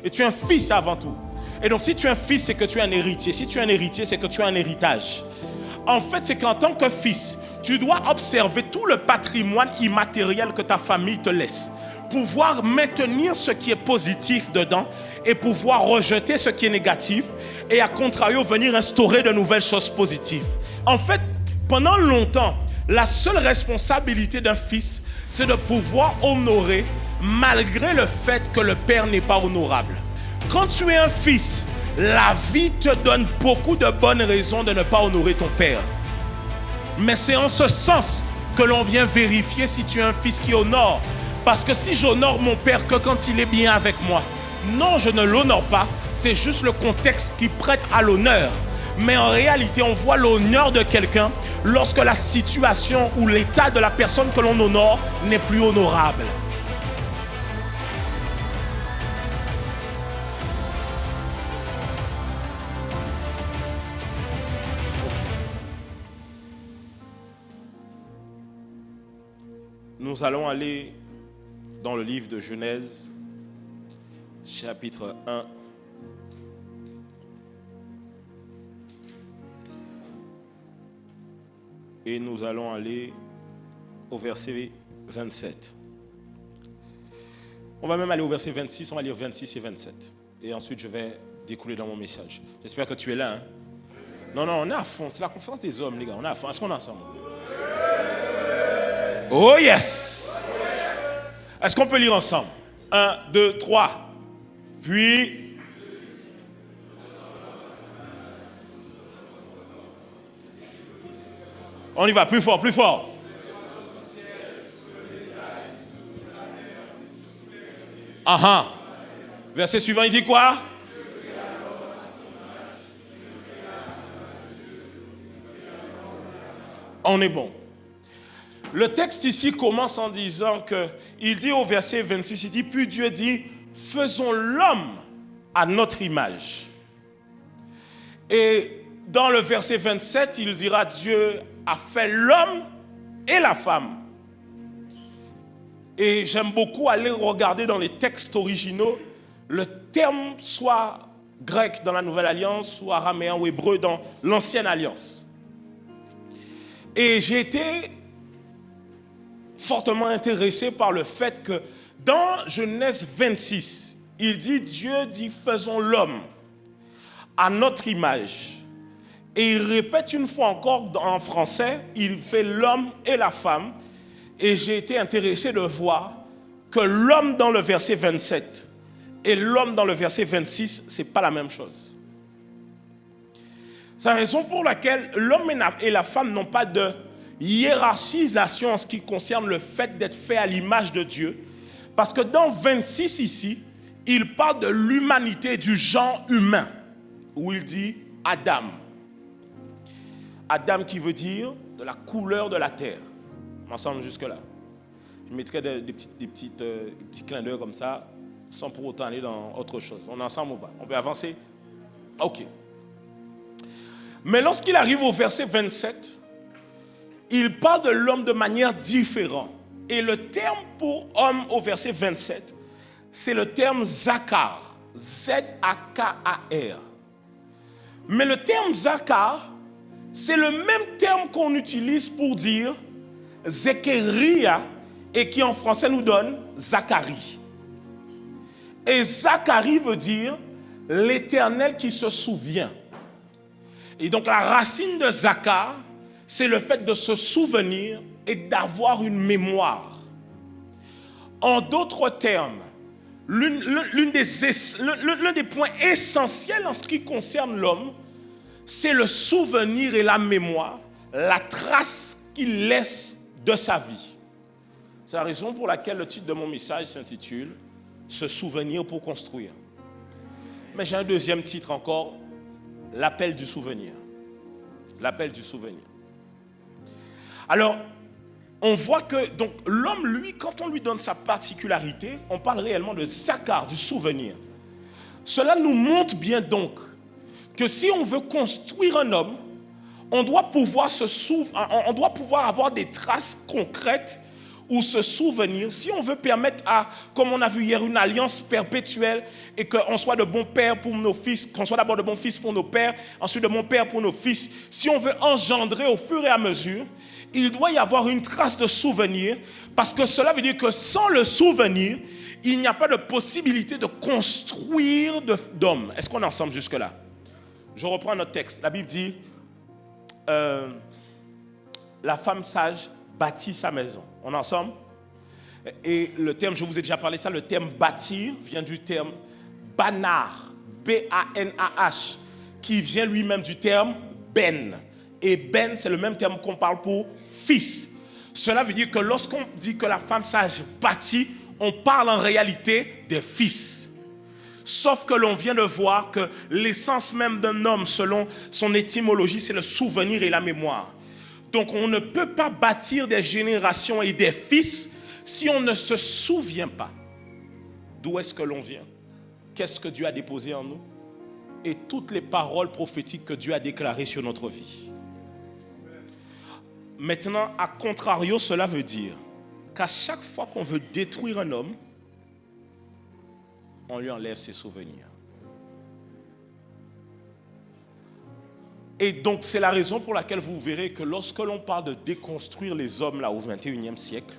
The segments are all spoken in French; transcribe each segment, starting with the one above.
Et tu es un fils avant tout. Et donc si tu es un fils, c'est que tu es un héritier. Si tu es un héritier, c'est que tu as un héritage. En fait, c'est qu'en tant que fils, tu dois observer tout le patrimoine immatériel que ta famille te laisse. Pouvoir maintenir ce qui est positif dedans et pouvoir rejeter ce qui est négatif et à contrario venir instaurer de nouvelles choses positives. En fait, pendant longtemps, la seule responsabilité d'un fils, c'est de pouvoir honorer malgré le fait que le père n'est pas honorable. Quand tu es un fils, la vie te donne beaucoup de bonnes raisons de ne pas honorer ton père. Mais c'est en ce sens que l'on vient vérifier si tu es un fils qui honore. Parce que si j'honore mon père que quand il est bien avec moi, non, je ne l'honore pas. C'est juste le contexte qui prête à l'honneur. Mais en réalité, on voit l'honneur de quelqu'un lorsque la situation ou l'état de la personne que l'on honore n'est plus honorable. Nous allons aller dans le livre de Genèse, chapitre 1. Et nous allons aller au verset 27. On va même aller au verset 26, on va lire 26 et 27. Et ensuite, je vais découler dans mon message. J'espère que tu es là. Hein? Non, on est à fond. C'est la conférence des hommes, les gars. On est à fond. Est-ce qu'on est ensemble? Oh yes! Est-ce qu'on peut lire ensemble? 1, 2, 3. Puis... On y va, plus fort, plus fort. Verset suivant, il dit quoi? On est bon. Le texte ici commence en disant que, il dit au verset 26, il dit, puis Dieu dit, faisons l'homme à notre image. Et dans le verset 27, il dira, Dieu a fait l'homme et la femme. Et j'aime beaucoup aller regarder dans les textes originaux le terme soit grec dans la Nouvelle Alliance, soit araméen ou hébreu dans l'Ancienne Alliance. Et j'ai été fortement intéressé par le fait que dans Genèse 26, il dit, Dieu dit, faisons l'homme à notre image. Et il répète une fois encore en français, il fait l'homme et la femme. Et j'ai été intéressé de voir que l'homme dans le verset 27 et l'homme dans le verset 26, ce n'est pas la même chose. C'est la raison pour laquelle l'homme et la femme n'ont pas de hiérarchisation en ce qui concerne le fait d'être fait à l'image de Dieu. Parce que dans 26 ici, il parle de l'humanité, du genre humain, où il dit Adam. Adam qui veut dire de la couleur de la terre. Ensemble jusque-là. Je mettrai des petits clins d'œil comme ça, sans pour autant aller dans autre chose. On est ensemble ou pas? On peut avancer? Ok. Mais lorsqu'il arrive au verset 27, il parle de l'homme de manière différente. Et le terme pour homme au verset 27, c'est le terme Zakar. Z-A-K-A-R. Mais le terme Zakar, c'est le même terme qu'on utilise pour dire Zécheria et qui en français nous donne Zacharie. Et Zacharie veut dire l'Éternel qui se souvient. Et donc la racine de Zakar, c'est le fait de se souvenir et d'avoir une mémoire. En d'autres termes, l'un des points essentiels en ce qui concerne l'homme, c'est le souvenir et la mémoire, la trace qu'il laisse de sa vie. C'est la raison pour laquelle le titre de mon message s'intitule « Se souvenir pour construire ». Mais j'ai un deuxième titre encore, « L'appel du souvenir ». L'appel du souvenir. Alors, on voit que donc, l'homme, lui, quand on lui donne sa particularité, on parle réellement de Zakar, du souvenir. Cela nous montre bien donc que si on veut construire un homme, on doit pouvoir avoir des traces concrètes ou se souvenir, si on veut permettre à, comme on a vu hier, une alliance perpétuelle et qu'on soit de bons pères pour nos fils, qu'on soit d'abord de bons fils pour nos pères, ensuite de bons pères pour nos fils, si on veut engendrer au fur et à mesure, il doit y avoir une trace de souvenir, parce que cela veut dire que sans le souvenir, il n'y a pas de possibilité de construire d'hommes. Est-ce qu'on est ensemble jusque-là? Je reprends notre texte. La Bible dit, la femme sage bâtit sa maison. On est ensemble? Et le terme, je vous ai déjà parlé de ça, le terme bâtir vient du terme banar, B-A-N-A-H, qui vient lui-même du terme ben. Et ben, c'est le même terme qu'on parle pour fils. Cela veut dire que lorsqu'on dit que la femme sage bâtit, on parle en réalité des fils. Sauf que l'on vient de voir que l'essence même d'un homme, selon son étymologie, c'est le souvenir et la mémoire. Donc on ne peut pas bâtir des générations et des fils si on ne se souvient pas d'où est-ce que l'on vient, qu'est-ce que Dieu a déposé en nous et toutes les paroles prophétiques que Dieu a déclarées sur notre vie. Maintenant, à contrario, cela veut dire qu'à chaque fois qu'on veut détruire un homme, on lui enlève ses souvenirs. Et donc, c'est la raison pour laquelle vous verrez que lorsque l'on parle de déconstruire les hommes là, au XXIe siècle,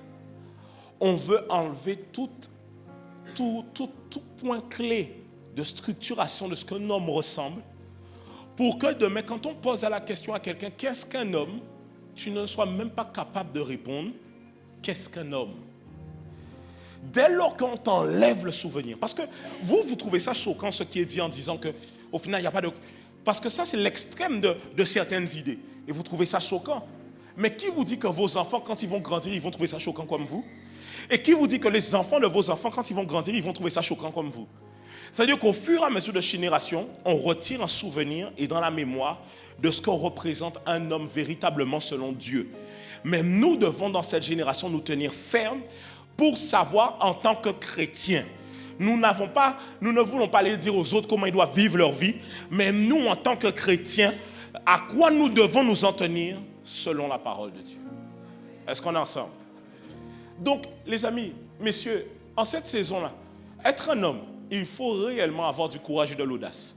on veut enlever tout point clé de structuration de ce qu'un homme ressemble, pour que demain, quand on pose la question à quelqu'un, qu'est-ce qu'un homme, tu ne sois même pas capable de répondre, qu'est-ce qu'un homme? Dès lors qu'on t'enlève le souvenir, parce que vous trouvez ça choquant, ce qui est dit en disant qu'au final, il n'y a pas de... Parce que ça, c'est l'extrême de certaines idées. Et vous trouvez ça choquant. Mais qui vous dit que vos enfants, quand ils vont grandir, ils vont trouver ça choquant comme vous? Et qui vous dit que les enfants de vos enfants, quand ils vont grandir, ils vont trouver ça choquant comme vous? C'est-à-dire qu'au fur et à mesure de génération, on retire un souvenir et dans la mémoire de ce que représente un homme véritablement selon Dieu. Mais nous devons, dans cette génération, nous tenir fermes pour savoir en tant que chrétiens. Nous ne voulons pas aller dire aux autres comment ils doivent vivre leur vie, mais nous, en tant que chrétiens, à quoi nous devons nous en tenir selon la parole de Dieu. Est-ce qu'on est ensemble? Donc, les amis, messieurs, en cette saison-là, être un homme, il faut réellement avoir du courage et de l'audace.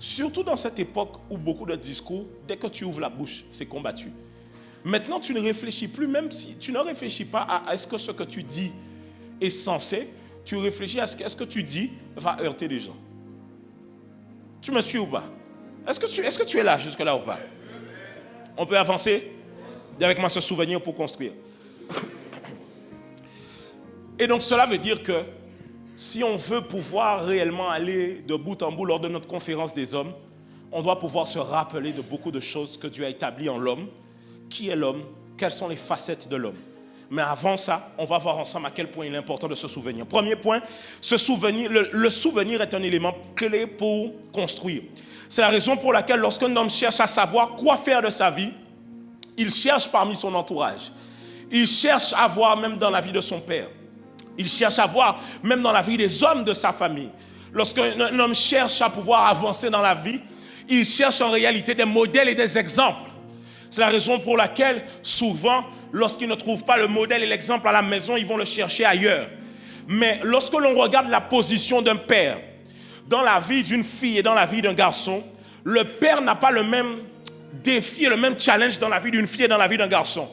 Surtout dans cette époque où beaucoup de discours, dès que tu ouvres la bouche, c'est combattu. Maintenant, tu ne réfléchis plus, même si tu ne réfléchis pas à est-ce que ce que tu dis est censé, tu réfléchis à ce que tu dis va heurter les gens. Tu me suis ou pas? Est-ce que tu es là jusque-là ou pas? On peut avancer? Dis avec moi ce souvenir pour construire. Et donc cela veut dire que si on veut pouvoir réellement aller de bout en bout lors de notre conférence des hommes, on doit pouvoir se rappeler de beaucoup de choses que Dieu a établies en l'homme. Qui est l'homme? Quelles sont les facettes de l'homme? Mais avant ça, on va voir ensemble à quel point il est important de se souvenir. Premier point, le souvenir est un élément clé pour construire. C'est la raison pour laquelle lorsqu'un homme cherche à savoir quoi faire de sa vie, il cherche parmi son entourage. Il cherche à voir même dans la vie de son père. Il cherche à voir même dans la vie des hommes de sa famille. Lorsqu'un homme cherche à pouvoir avancer dans la vie, il cherche en réalité des modèles et des exemples. C'est la raison pour laquelle, souvent, lorsqu'ils ne trouvent pas le modèle et l'exemple à la maison, ils vont le chercher ailleurs. Mais lorsque l'on regarde la position d'un père dans la vie d'une fille et dans la vie d'un garçon, le père n'a pas le même défi et le même challenge dans la vie d'une fille et dans la vie d'un garçon.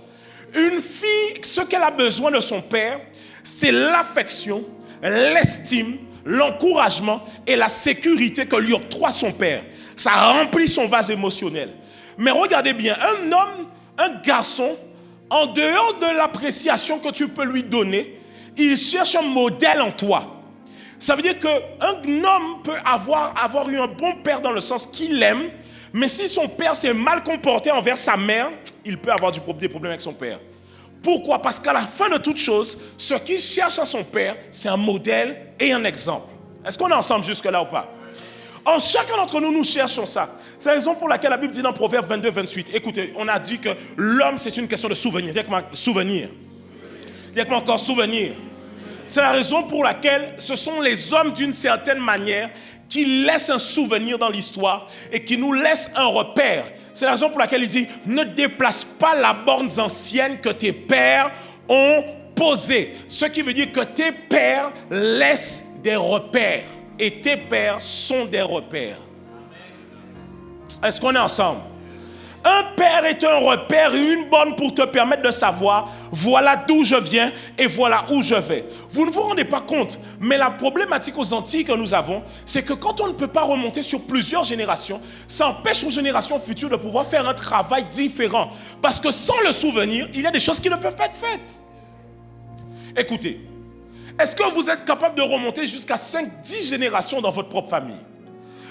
Une fille, ce qu'elle a besoin de son père, c'est l'affection, l'estime, l'encouragement et la sécurité que lui octroie son père. Ça remplit son vase émotionnel. Mais regardez bien, un homme, un garçon, en dehors de l'appréciation que tu peux lui donner, il cherche un modèle en toi. Ça veut dire qu'un homme peut avoir eu un bon père dans le sens qu'il aime, mais si son père s'est mal comporté envers sa mère, il peut avoir des problèmes avec son père. Pourquoi? Parce qu'à la fin de toute chose, ce qu'il cherche à son père, c'est un modèle et un exemple. Est-ce qu'on est ensemble jusque-là ou pas? En chacun d'entre nous, nous cherchons ça. C'est la raison pour laquelle la Bible dit dans Proverbe 22, 28, écoutez, on a dit que l'homme, c'est une question de souvenir. Dis avec moi, souvenir. Dis avec moi encore, souvenir. C'est la raison pour laquelle ce sont les hommes d'une certaine manière qui laissent un souvenir dans l'histoire et qui nous laissent un repère. C'est la raison pour laquelle il dit, ne déplace pas la borne ancienne que tes pères ont posé. Ce qui veut dire que tes pères laissent des repères. Et tes pères sont des repères. Est-ce qu'on est ensemble? Un père est un repère et une borne pour te permettre de savoir, voilà d'où je viens et voilà où je vais. Vous ne vous rendez pas compte, mais la problématique aux Antilles que nous avons, c'est que quand on ne peut pas remonter sur plusieurs générations, ça empêche aux générations futures de pouvoir faire un travail différent. Parce que sans le souvenir, il y a des choses qui ne peuvent pas être faites. Écoutez, est-ce que vous êtes capable de remonter jusqu'à 5-10 générations dans votre propre famille?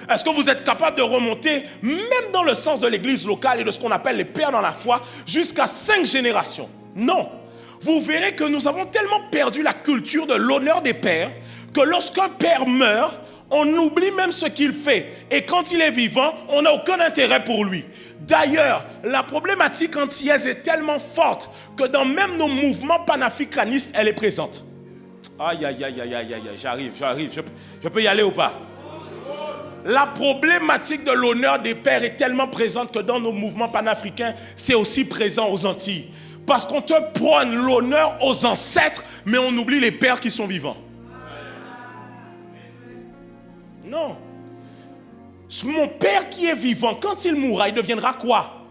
Est-ce que vous êtes capable de remonter, même dans le sens de l'église locale et de ce qu'on appelle les pères dans la foi, jusqu'à 5 générations? Non. Vous verrez que nous avons tellement perdu la culture de l'honneur des pères que lorsqu'un père meurt, on oublie même ce qu'il fait. Et quand il est vivant, on n'a aucun intérêt pour lui. D'ailleurs, la problématique antillaise est tellement forte que dans même nos mouvements panafricanistes, elle est présente. Aïe, aïe, aïe, aïe, aïe, aïe, j'arrive. Je peux y aller ou pas? La problématique de l'honneur des pères est tellement présente que dans nos mouvements panafricains, c'est aussi présent aux Antilles. Parce qu'on te prône l'honneur aux ancêtres, mais on oublie les pères qui sont vivants. Non. Mon père qui est vivant, quand il mourra, il deviendra quoi?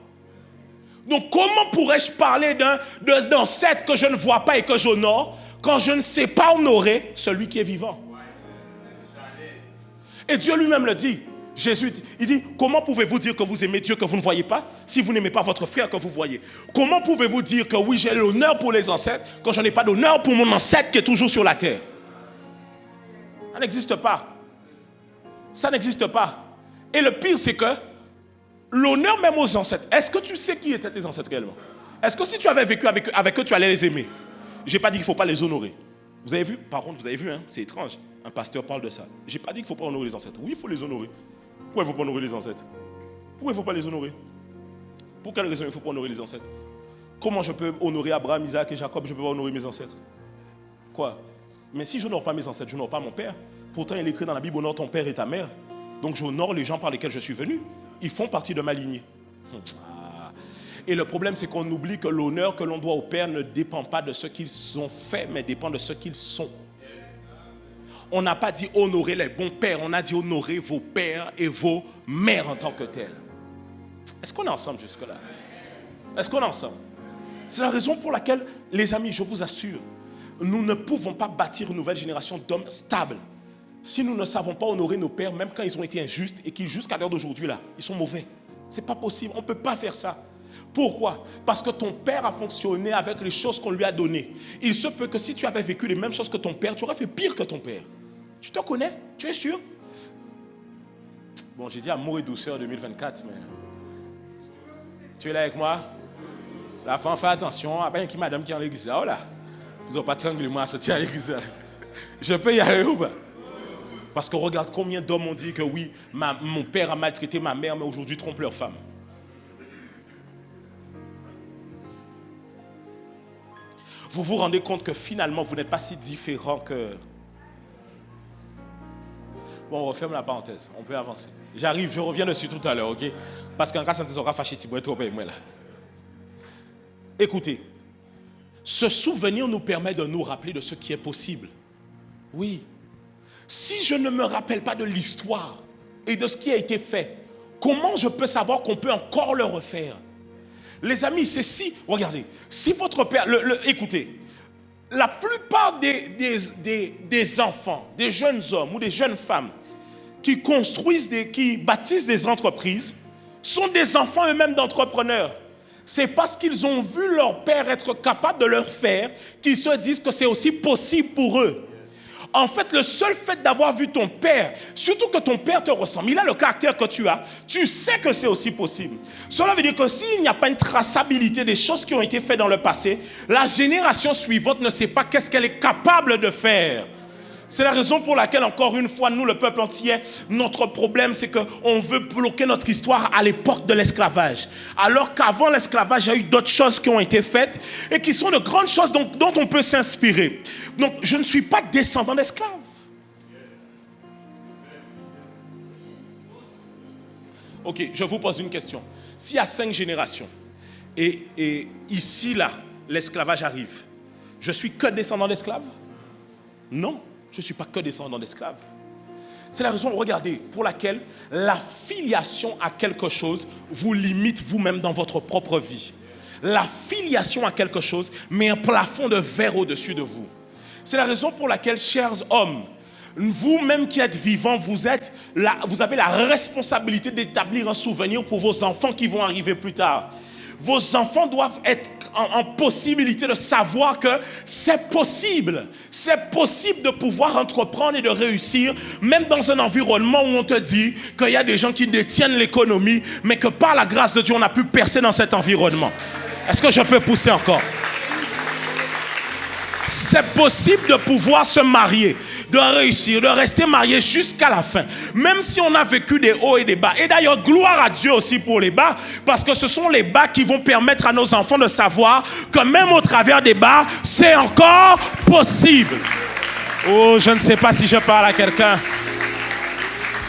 Donc comment pourrais-je parler d'ancêtre que je ne vois pas et que j'honore quand je ne sais pas honorer celui qui est vivant? Et Dieu lui-même le dit. Jésus, il dit, comment pouvez-vous dire que vous aimez Dieu que vous ne voyez pas si vous n'aimez pas votre frère que vous voyez? Comment pouvez-vous dire que oui, j'ai l'honneur pour les ancêtres quand je n'ai pas d'honneur pour mon ancêtre qui est toujours sur la terre? Ça n'existe pas. Ça n'existe pas. Et le pire, c'est que l'honneur même aux ancêtres, est-ce que tu sais qui étaient tes ancêtres réellement? Est-ce que si tu avais vécu avec eux, tu allais les aimer? Je n'ai pas dit qu'il ne faut pas les honorer. Vous avez vu? Par contre, vous avez vu, hein, c'est étrange. Un pasteur parle de ça. Je n'ai pas dit qu'il ne faut pas honorer les ancêtres. Oui, il faut les honorer. Pourquoi il ne faut pas honorer les ancêtres? Pourquoi il ne faut pas les honorer? Pour quelle raison il ne faut pas honorer les ancêtres? Comment je peux honorer Abraham, Isaac et Jacob? Je ne peux pas honorer mes ancêtres. Quoi? Mais si je n'honore pas mes ancêtres, je n'honore pas mon père. Pourtant, il est écrit dans la Bible, honore ton père et ta mère. Donc j'honore les gens par lesquels je suis venu. Ils font partie de ma lignée. Et le problème, c'est qu'on oublie que l'honneur que l'on doit au père ne dépend pas de ce qu'ils ont fait, mais dépend de ce qu'ils sont. On n'a pas dit honorer les bons pères, on a dit honorer vos pères et vos mères en tant que tels. Est-ce qu'on est ensemble jusque-là? Est-ce qu'on est ensemble? C'est la raison pour laquelle, les amis, je vous assure, nous ne pouvons pas bâtir une nouvelle génération d'hommes stables si nous ne savons pas honorer nos pères, même quand ils ont été injustes et qu'ils, jusqu'à l'heure d'aujourd'hui, là, ils sont mauvais. Ce n'est pas possible, on ne peut pas faire ça. Pourquoi? Parce que ton père a fonctionné avec les choses qu'on lui a données. Il se peut que si tu avais vécu les mêmes choses que ton père, tu aurais fait pire que ton père. Tu te connais? Tu es sûr? Bon, j'ai dit amour et douceur 2024, mais... Tu es là avec moi? La femme, fais attention. Après, qui madame qui est en l'église là? Oh là! Ils n'ont pas triangulé moi à sortir à l'église là. Je peux y aller ou pas? Parce que regarde combien d'hommes ont dit que oui, mon père a maltraité ma mère, mais aujourd'hui trompe leur femme. Vous vous rendez compte que finalement, vous n'êtes pas si différent que... Bon, on referme la parenthèse. On peut avancer. J'arrive, je reviens dessus tout à l'heure, ok? Parce qu'en cas, ça ne sera fâché, tu pourrais trop moi là. Écoutez, ce souvenir nous permet de nous rappeler de ce qui est possible. Oui. Si je ne me rappelle pas de l'histoire et de ce qui a été fait, comment je peux savoir qu'on peut encore le refaire? Les amis, c'est si... Regardez, si votre père... écoutez, la plupart des enfants, des jeunes hommes ou des jeunes femmes qui construisent, qui bâtissent des entreprises, sont des enfants eux-mêmes d'entrepreneurs. C'est parce qu'ils ont vu leur père être capable de le faire qu'ils se disent que c'est aussi possible pour eux. En fait, le seul fait d'avoir vu ton père, surtout que ton père te ressemble, il a le caractère que tu as, tu sais que c'est aussi possible. Cela veut dire que s'il n'y a pas une traçabilité des choses qui ont été faites dans le passé, la génération suivante ne sait pas qu'est-ce qu'elle est capable de faire. C'est la raison pour laquelle, encore une fois, nous, le peuple entier, notre problème, c'est qu'on veut bloquer notre histoire à l'époque de l'esclavage. Alors qu'avant l'esclavage, il y a eu d'autres choses qui ont été faites et qui sont de grandes choses dont on peut s'inspirer. Donc, je ne suis pas descendant d'esclaves. Ok, je vous pose une question. S'il y a 5 générations et ici, là, l'esclavage arrive, Je suis que descendant d'esclaves? Non, je ne suis pas que descendant d'esclaves. C'est la raison, regardez, pour laquelle la filiation à quelque chose vous limite vous-même dans votre propre vie. La filiation à quelque chose met un plafond de verre au-dessus de vous. C'est la raison pour laquelle, chers hommes, vous-même qui êtes vivants, vous avez la responsabilité d'établir un souvenir pour vos enfants qui vont arriver plus tard. Vos enfants doivent être en possibilité de savoir que c'est possible. C'est possible de pouvoir entreprendre et de réussir, même dans un environnement où on te dit qu'il y a des gens qui détiennent l'économie, mais que par la grâce de Dieu, on a pu percer dans cet environnement. Est-ce que je peux pousser encore? C'est possible de pouvoir se marier, de réussir, de rester marié jusqu'à la fin. Même si on a vécu des hauts et des bas. Et d'ailleurs, gloire à Dieu aussi pour les bas, parce que ce sont les bas qui vont permettre à nos enfants de savoir que même au travers des bas, c'est encore possible. Oh, je ne sais pas si je parle à quelqu'un.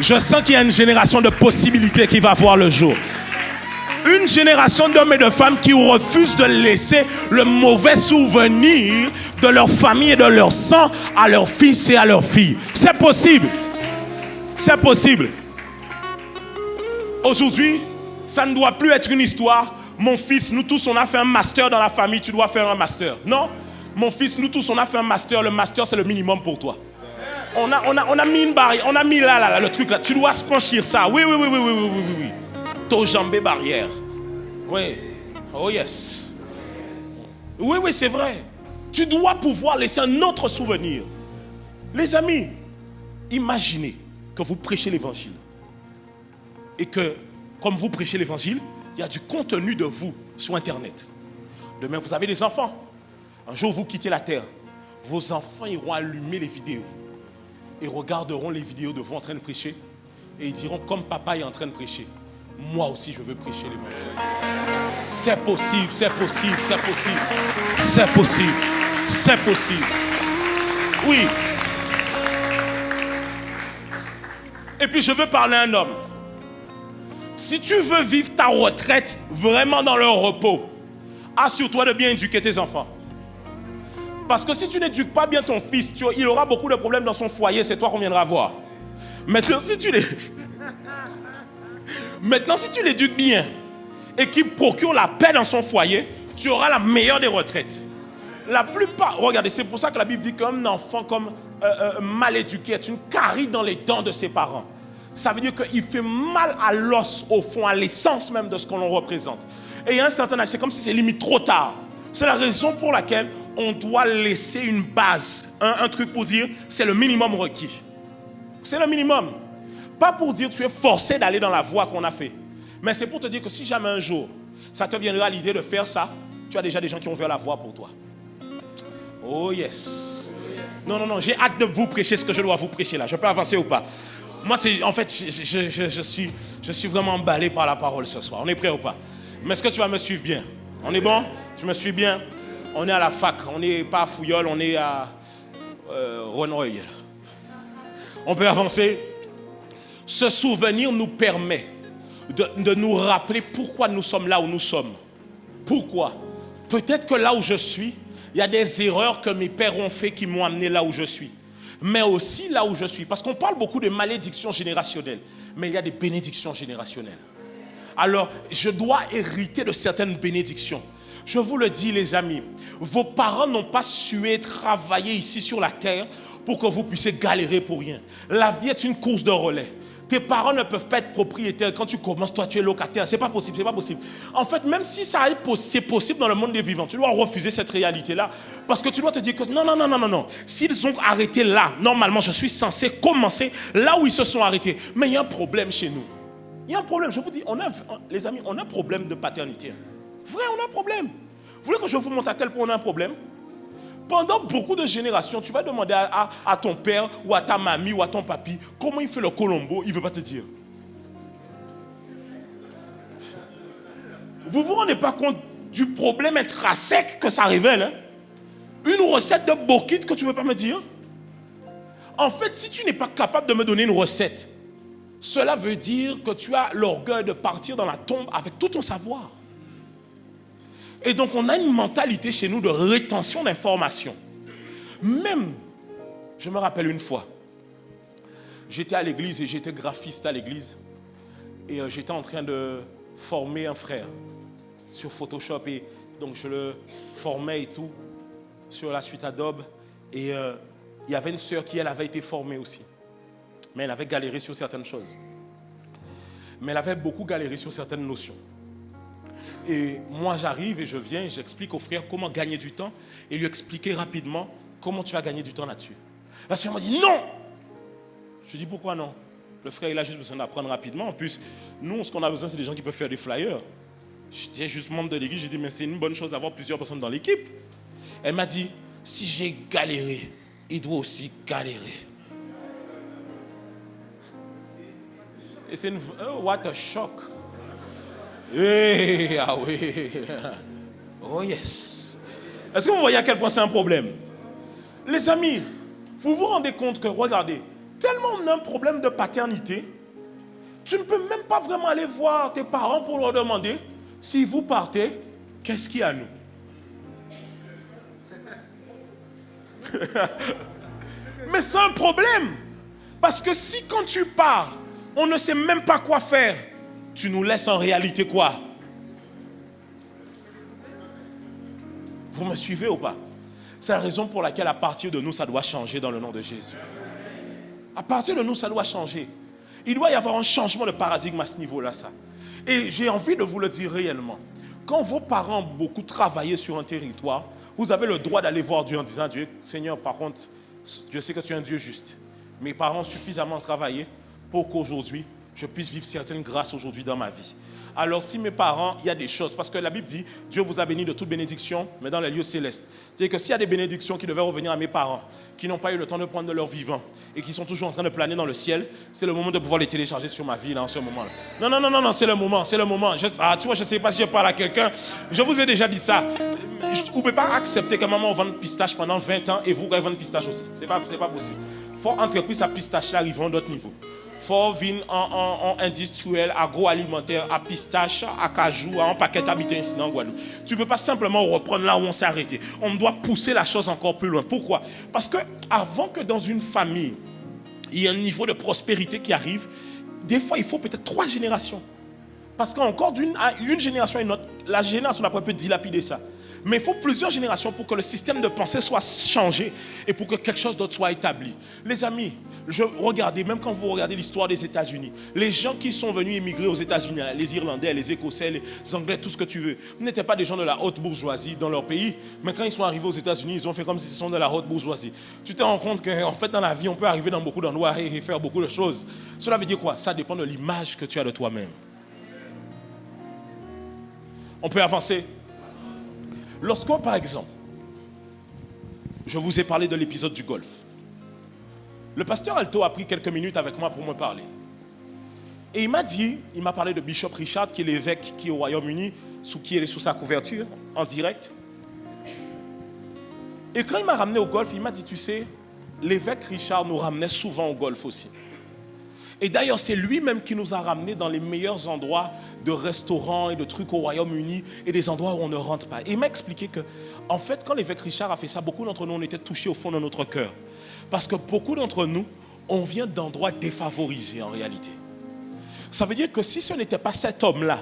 Je sens qu'il y a une génération de possibilités qui va voir le jour. Une génération d'hommes et de femmes qui refusent de laisser le mauvais souvenir de leur famille et de leur sang à leurs fils et à leurs filles. C'est possible. C'est possible. Aujourd'hui, ça ne doit plus être une histoire. Mon fils, nous tous, on a fait un master dans la famille, tu dois faire un master. Non, mon fils, nous tous, on a fait un master. Le master, c'est le minimum pour toi. On a mis une barrière, on a mis là, le truc là. Tu dois franchir ça. Oui. Ton jambé barrière. Oui. Oh yes. Oui, c'est vrai. Tu dois pouvoir laisser un autre souvenir. Les amis, imaginez que vous prêchez l'évangile. Et que, comme vous prêchez l'évangile, il y a du contenu de vous sur Internet. Demain, vous avez des enfants. Un jour, vous quittez la terre. Vos enfants iront allumer les vidéos. Et regarderont les vidéos de vous en train de prêcher. Et ils diront, comme papa est en train de prêcher, moi aussi je veux prêcher l'évangile. C'est possible, c'est possible, c'est possible. C'est possible, c'est possible. Oui. Et puis je veux parler à un homme. Si tu veux vivre ta retraite vraiment dans le repos, assure-toi de bien éduquer tes enfants. Parce que si tu n'éduques pas bien ton fils, il aura beaucoup de problèmes dans son foyer, c'est toi qu'on viendra voir. Maintenant, si tu l'éduques bien et qu'il procure la paix dans son foyer, tu auras la meilleure des retraites. La plupart, regardez, c'est pour ça que la Bible dit qu'un enfant comme mal éduqué est une carie dans les dents de ses parents. Ça veut dire qu'il fait mal à l'os, au fond, à l'essence même de ce qu'on représente. Et il y a un certain âge, c'est comme si c'est limite trop tard. C'est la raison pour laquelle on doit laisser une base, un truc pour dire, c'est le minimum requis. C'est le minimum. Pas pour dire tu es forcé d'aller dans la voie qu'on a fait. Mais c'est pour te dire que si jamais un jour, ça te viendra l'idée de faire ça, tu as déjà des gens qui ont ouvert la voie pour toi. Oh yes. Non, j'ai hâte de vous prêcher ce que je dois vous prêcher là. Je peux avancer ou pas? Moi, en fait, je suis vraiment emballé par la parole ce soir. On est prêt ou pas? Mais est-ce que tu vas me suivre bien? On est bon? Tu me suis bien? On est à la fac, on n'est pas à Fouillol, on est à Renoy. On peut avancer. Ce souvenir nous permet de nous rappeler pourquoi nous sommes là où nous sommes. Pourquoi? Peut-être que là où je suis, il y a des erreurs que mes pères ont fait qui m'ont amené là où je suis. Mais aussi là où je suis. Parce qu'on parle beaucoup de malédictions générationnelles. Mais il y a des bénédictions générationnelles. Alors, je dois hériter de certaines bénédictions. Je vous le dis, les amis, vos parents n'ont pas sué travailler ici sur la terre pour que vous puissiez galérer pour rien. La vie est une course de relais. Tes parents ne peuvent pas être propriétaires. Quand tu commences, toi, tu es locataire. C'est pas possible, c'est pas possible. En fait, même si c'est possible dans le monde des vivants, tu dois refuser cette réalité-là. Parce que tu dois te dire que non. S'ils ont arrêté là, normalement, je suis censé commencer là où ils se sont arrêtés. Mais il y a un problème chez nous. Il y a un problème. Je vous dis, les amis, on a un problème de paternité. Vrai, on a un problème. Vous voulez que je vous montre à tel point on a un problème? Pendant beaucoup de générations, tu vas demander à ton père ou à ta mamie ou à ton papy comment il fait le colombo, il ne veut pas te dire. Vous ne vous rendez pas compte du problème intrinsèque que ça révèle, hein? Une recette de bokit que tu ne veux pas me dire? En fait, si tu n'es pas capable de me donner une recette, cela veut dire que tu as l'orgueil de partir dans la tombe avec tout ton savoir. Et donc, on a une mentalité chez nous de rétention d'informations. Même, je me rappelle une fois, j'étais à l'église et j'étais graphiste à l'église. Et j'étais en train de former un frère sur Photoshop. Et donc, je le formais et tout sur la suite Adobe. Et il y avait une sœur qui, elle, avait été formée aussi. Mais elle avait galéré sur certaines choses. Mais elle avait beaucoup galéré sur certaines notions. Et moi, j'arrive et je viens et j'explique au frère comment gagner du temps et lui expliquer rapidement comment tu vas gagner du temps là-dessus. La sœur m'a dit non. Je dis pourquoi non? Le frère, il a juste besoin d'apprendre rapidement. En plus, nous, ce qu'on a besoin, c'est des gens qui peuvent faire des flyers. J'étais juste membre de l'église, j'ai dit mais c'est une bonne chose d'avoir plusieurs personnes dans l'équipe. Elle m'a dit si j'ai galéré, il doit aussi galérer. Et c'est une... Oh, what a shock. Hey, ah oui. Oh yes. Est-ce que vous voyez à quel point c'est un problème? Les amis, vous vous rendez compte que, regardez, tellement on a un problème de paternité, tu ne peux même pas vraiment aller voir tes parents pour leur demander si vous partez, qu'est-ce qu'il y a à nous? Mais c'est un problème. Parce que si quand tu pars, on ne sait même pas quoi faire, tu nous laisses en réalité quoi? Vous me suivez ou pas? C'est la raison pour laquelle à partir de nous, ça doit changer dans le nom de Jésus. À partir de nous, ça doit changer. Il doit y avoir un changement de paradigme à ce niveau-là, ça. Et j'ai envie de vous le dire réellement. Quand vos parents ont beaucoup travaillé sur un territoire, vous avez le droit d'aller voir Dieu en disant, Dieu, Seigneur, par contre, je sais que tu es un Dieu juste. Mes parents ont suffisamment travaillé pour qu'aujourd'hui, je puisse vivre certaines grâces aujourd'hui dans ma vie. Alors si mes parents, il y a des choses, parce que la Bible dit, Dieu vous a béni de toute bénédiction, mais dans les lieux célestes. C'est-à-dire que s'il y a des bénédictions qui devaient revenir à mes parents, qui n'ont pas eu le temps de prendre de leur vivant, et qui sont toujours en train de planer dans le ciel, c'est le moment de pouvoir les télécharger sur ma vie, là, en ce moment-là. Non, c'est le moment. Tu vois, je ne sais pas si je parle à quelqu'un, je vous ai déjà dit ça. Vous ne pouvez pas accepter que maman vende pistache pendant 20 ans, et vous, vous vendez pistache aussi. Ce n'est pas possible. Il faut entreprise à pistache, là, arriver à un autre niveau. Faut venir en industriel, agroalimentaire, à pistache, à cajou, à un paquet d'habitants ici dans Guadeloupe. Tu ne peux pas simplement reprendre là où on s'est arrêté. On doit pousser la chose encore plus loin. Pourquoi? Parce que avant que dans une famille, il y ait un niveau de prospérité qui arrive, des fois, il faut peut-être 3 générations. Parce qu'encore d'une génération à une autre, la génération d'après peut dilapider ça. Mais il faut plusieurs générations pour que le système de pensée soit changé et pour que quelque chose d'autre soit établi. Les amis, regardez, même quand vous regardez l'histoire des États-Unis, les gens qui sont venus immigrer aux États-Unis, les Irlandais, les Écossais, les Anglais, tout ce que tu veux, n'étaient pas des gens de la haute bourgeoisie dans leur pays, mais quand ils sont arrivés aux États-Unis, ils ont fait comme s'ils sont de la haute bourgeoisie. Tu te rends compte qu'en fait, dans la vie, on peut arriver dans beaucoup d'endroits et faire beaucoup de choses. Cela veut dire quoi? Ça dépend de l'image que tu as de toi-même. On peut avancer. Lorsqu'on, par exemple, je vous ai parlé de l'épisode du golf. Le pasteur Alto a pris quelques minutes avec moi pour me parler. Et il m'a parlé de Bishop Richard, qui est l'évêque qui est au Royaume-Uni, qui est sous sa couverture, en direct. Et quand il m'a ramené au golf, il m'a dit, tu sais, l'évêque Richard nous ramenait souvent au golf aussi. Et d'ailleurs, c'est lui-même qui nous a ramenés dans les meilleurs endroits de restaurants et de trucs au Royaume-Uni et des endroits où on ne rentre pas. Et il m'a expliqué que, en fait, quand l'évêque Richard a fait ça, beaucoup d'entre nous, on était touchés au fond de notre cœur. Parce que beaucoup d'entre nous, on vient d'endroits défavorisés en réalité. Ça veut dire que si ce n'était pas cet homme-là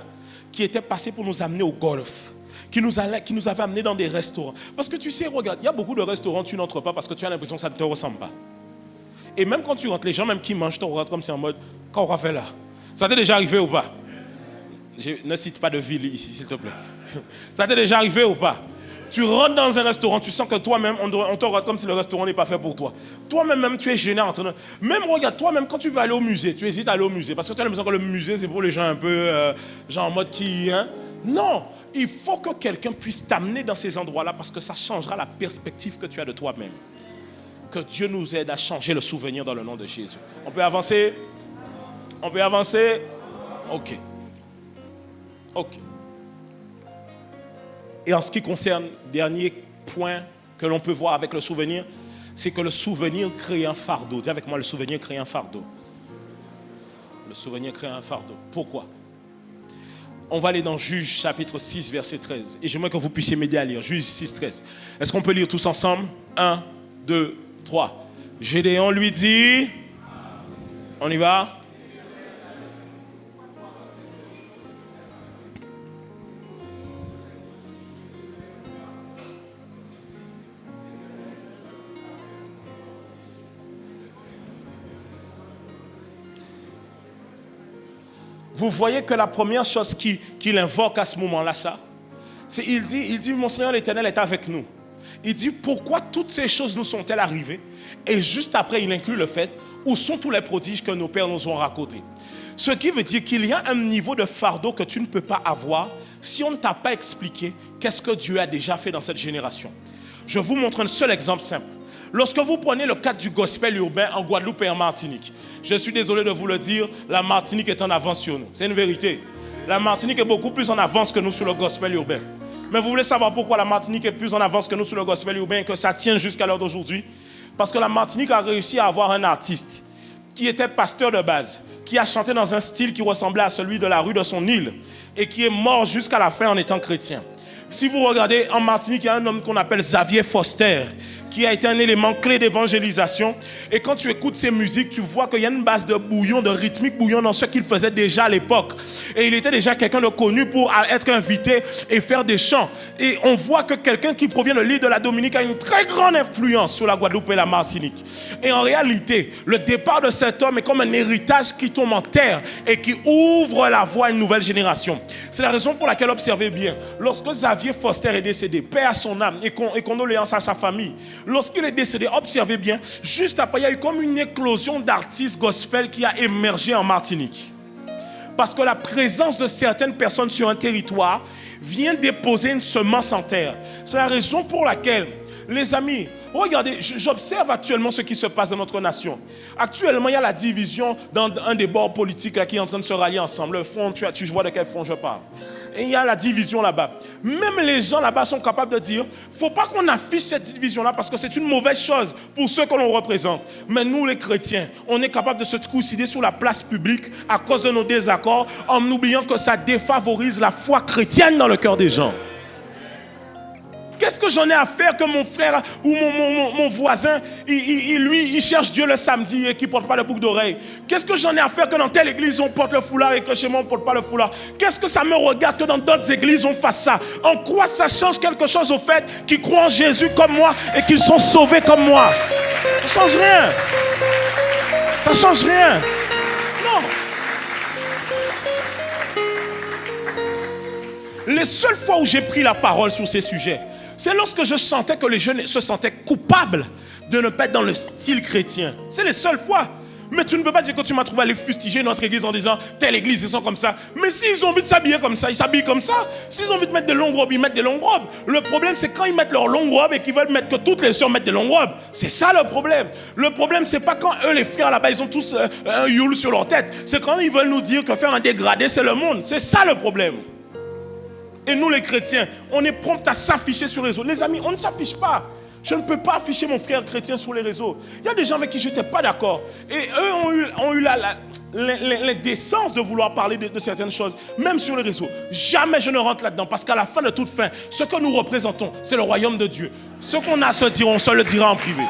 qui était passé pour nous amener au golf, qui nous avait amenés dans des restaurants. Parce que tu sais, regarde, il y a beaucoup de restaurants, tu n'entres pas parce que tu as l'impression que ça ne te ressemble pas. Et même quand tu rentres, les gens même qui mangent te regardent comme c'est en mode, qu'est-ce qu'on fait là? Ça t'est déjà arrivé ou pas? Ne cite pas de ville ici, s'il te plaît. Ça t'est déjà arrivé ou pas? Tu rentres dans un restaurant, tu sens que toi-même, on te regarde comme si le restaurant n'est pas fait pour toi. Toi-même, tu es gêné en train de... Même, regarde, toi-même, quand tu veux aller au musée, tu hésites à aller au musée. Parce que tu as l'impression que le musée, c'est pour les gens un peu, genre en mode qui... Hein? Non, il faut que quelqu'un puisse t'amener dans ces endroits-là parce que ça changera la perspective que tu as de toi-même. Que Dieu nous aide à changer le souvenir dans le nom de Jésus. On peut avancer? On peut avancer? Ok. Et en ce qui concerne, dernier point que l'on peut voir avec le souvenir, c'est que le souvenir crée un fardeau. Dis avec moi, le souvenir crée un fardeau. Le souvenir crée un fardeau. Pourquoi? On va aller dans Juge chapitre 6, verset 13. Et j'aimerais que vous puissiez m'aider à lire. Juge 6, 13. Est-ce qu'on peut lire tous ensemble? 1, 2, 3. Gédéon lui dit... On y va? Vous voyez que la première chose qu'il invoque à ce moment-là, c'est il dit, mon Seigneur l'Éternel est avec nous. Il dit, pourquoi toutes ces choses nous sont-elles arrivées? Et juste après, il inclut le fait, où sont tous les prodiges que nos pères nous ont racontés? Ce qui veut dire qu'il y a un niveau de fardeau que tu ne peux pas avoir si on ne t'a pas expliqué qu'est-ce que Dieu a déjà fait dans cette génération. Je vous montre un seul exemple simple. Lorsque vous prenez le cadre du gospel urbain en Guadeloupe et en Martinique, je suis désolé de vous le dire, la Martinique est en avance sur nous. C'est une vérité. La Martinique est beaucoup plus en avance que nous sur le gospel urbain. Mais vous voulez savoir pourquoi la Martinique est plus en avance que nous sur le gospel urbain et que ça tient jusqu'à l'heure d'aujourd'hui? Parce que la Martinique a réussi à avoir un artiste qui était pasteur de base, qui a chanté dans un style qui ressemblait à celui de la rue de son île et qui est mort jusqu'à la fin en étant chrétien. Si vous regardez en Martinique, il y a un homme qu'on appelle Xavier Foster, qui a été un élément clé d'évangélisation. Et quand tu écoutes ses musiques, tu vois qu'il y a une base de bouillon, de rythmique bouillon dans ce qu'il faisait déjà à l'époque. Et il était déjà quelqu'un de connu pour être invité et faire des chants. Et on voit que quelqu'un qui provient de l'île de la Dominique a une très grande influence sur la Guadeloupe et la Martinique. Et en réalité, le départ de cet homme est comme un héritage qui tombe en terre et qui ouvre la voie à une nouvelle génération. C'est la raison pour laquelle, observez bien, lorsque Xavier Foster est décédé, paix à son âme et condoléances à sa famille, lorsqu'il est décédé, observez bien, juste après, il y a eu comme une éclosion d'artistes gospel qui a émergé en Martinique. Parce que la présence de certaines personnes sur un territoire vient déposer une semence en terre. C'est la raison pour laquelle, les amis, regardez, j'observe actuellement ce qui se passe dans notre nation. Actuellement, il y a la division dans un des bords politiques là, qui est en train de se rallier ensemble. Le front, tu vois de quel front je parle. Et il y a la division là-bas. Même les gens là-bas sont capables de dire, il ne faut pas qu'on affiche cette division-là parce que c'est une mauvaise chose pour ceux que l'on représente. Mais nous, les chrétiens, on est capable de se trucider sur la place publique à cause de nos désaccords en oubliant que ça défavorise la foi chrétienne dans le cœur des gens. Qu'est-ce que j'en ai à faire que mon frère ou mon voisin, il cherche Dieu le samedi et qu'il ne porte pas le boucle d'oreille? Qu'est-ce que j'en ai à faire que dans telle église on porte le foulard et que chez moi on ne porte pas le foulard? Qu'est-ce que ça me regarde que dans d'autres églises on fasse ça? En quoi ça change quelque chose au fait qu'ils croient en Jésus comme moi et qu'ils sont sauvés comme moi? Ça ne change rien. Ça ne change rien. Non. Les seules fois où j'ai pris la parole sur ces sujets, c'est lorsque je sentais que les jeunes se sentaient coupables de ne pas être dans le style chrétien. C'est les seules fois. Mais tu ne peux pas dire que tu m'as trouvé aller fustiger notre église en disant telle église, ils sont comme ça. Mais s'ils ont envie de s'habiller comme ça, ils s'habillent comme ça. S'ils ont envie de mettre des longues robes, ils mettent des longues robes. Le problème, c'est quand ils mettent leurs longues robes et qu'ils veulent mettre que toutes les sœurs mettent des longues robes. C'est ça le problème. Le problème, c'est pas quand eux, les frères là-bas, ils ont tous un youle sur leur tête. C'est quand ils veulent nous dire que faire un dégradé, c'est le monde. C'est ça le problème. Et nous les chrétiens, on est prompt à s'afficher sur les réseaux. Les amis, on ne s'affiche pas. Je ne peux pas afficher mon frère chrétien sur les réseaux. Il y a des gens avec qui je n'étais pas d'accord. Et eux ont eu l'indécence de vouloir parler de certaines choses, même sur les réseaux. Jamais je ne rentre là-dedans, parce qu'à la fin de toute fin, ce que nous représentons, c'est le royaume de Dieu. Ce qu'on a à se dire, on se le dira en privé.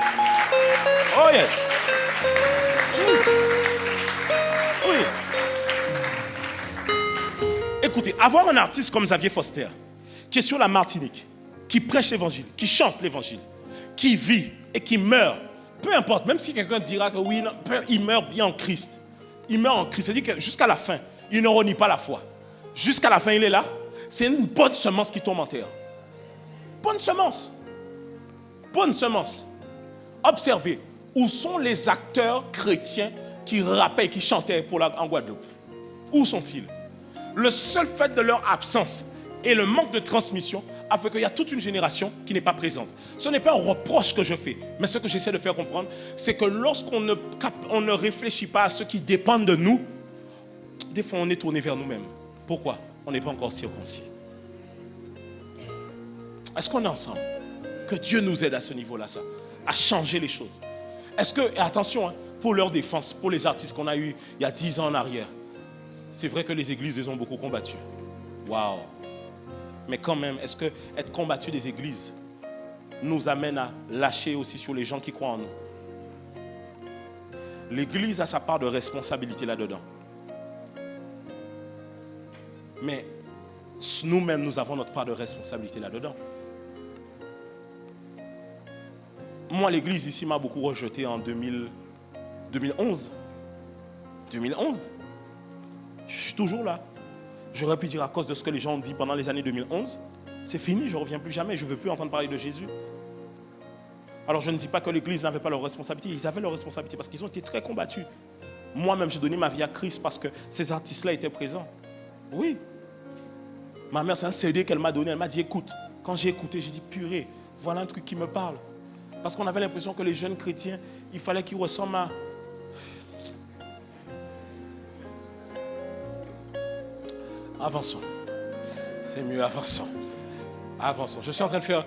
Oh yes. Oui. Écoutez, avoir un artiste comme Xavier Foster, qui est sur la Martinique, qui prêche l'évangile, qui chante l'évangile, qui vit et qui meurt, peu importe, même si quelqu'un dira que oui, non, il meurt bien en Christ. Il meurt en Christ, c'est-à-dire que jusqu'à la fin, il ne renie pas la foi. Jusqu'à la fin, il est là. C'est une bonne semence qui tombe en terre. Bonne semence. Bonne semence. Observez, où sont les acteurs chrétiens qui rappaient et qui chantaient en Guadeloupe? Où sont-ils? Le seul fait de leur absence et le manque de transmission a fait qu'il y a toute une génération qui n'est pas présente. Ce n'est pas un reproche que je fais, mais ce que j'essaie de faire comprendre, c'est que lorsqu'on ne réfléchit pas à ceux qui dépendent de nous, des fois on est tourné vers nous-mêmes. Pourquoi? On n'est pas encore circoncis. Est-ce qu'on est ensemble? Que Dieu nous aide à ce niveau-là, ça, à changer les choses. Est-ce que, et attention, hein, pour leur défense, pour les artistes qu'on a eus il y a 10 ans en arrière, c'est vrai que les églises les ont beaucoup combattus. Waouh. Mais quand même, est-ce que être combattu des églises nous amène à lâcher aussi sur les gens qui croient en nous? L'église a sa part de responsabilité là-dedans. Mais nous-mêmes, nous avons notre part de responsabilité là-dedans. Moi, l'église ici m'a beaucoup rejeté en 2011. 2011. Je suis toujours là. J'aurais pu dire à cause de ce que les gens ont dit pendant les années 2011, c'est fini, je ne reviens plus jamais, je ne veux plus entendre parler de Jésus. Alors je ne dis pas que l'église n'avait pas leur responsabilité, ils avaient leur responsabilité parce qu'ils ont été très combattus. Moi-même, j'ai donné ma vie à Christ parce que ces artistes-là étaient présents. Oui. Ma mère, c'est un CD qu'elle m'a donné, elle m'a dit, écoute. Quand j'ai écouté, j'ai dit, purée, voilà un truc qui me parle. Parce qu'on avait l'impression que les jeunes chrétiens, il fallait qu'ils ressemblent à... Avançons. C'est mieux, avançons. Avançons. Je suis en train de faire...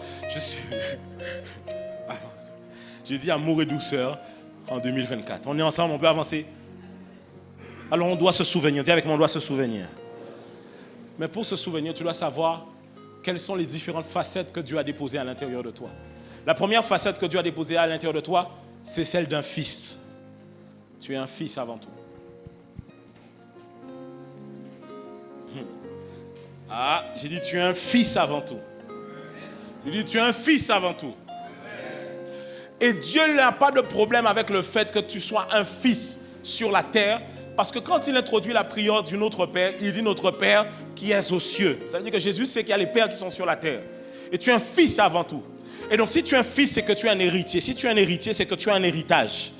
Avançons. J'ai dit amour et douceur en 2024. On est ensemble, on peut avancer. Alors on doit se souvenir. Dis avec moi, on doit se souvenir. Mais pour se souvenir, tu dois savoir quelles sont les différentes facettes que Dieu a déposées à l'intérieur de toi. La première facette que Dieu a déposée à l'intérieur de toi, c'est celle d'un fils. Tu es un fils avant tout. Ah, j'ai dit tu es un fils avant tout. J'ai dit tu es un fils avant tout. Et Dieu n'a pas de problème avec le fait que tu sois un fils sur la terre. Parce que quand il introduit la prière du Notre Père, il dit Notre Père qui est aux cieux. Ça veut dire que Jésus sait qu'il y a les pères qui sont sur la terre. Et tu es un fils avant tout. Et donc si tu es un fils, c'est que tu es un héritier. Si tu es un héritier, c'est que tu as un héritage.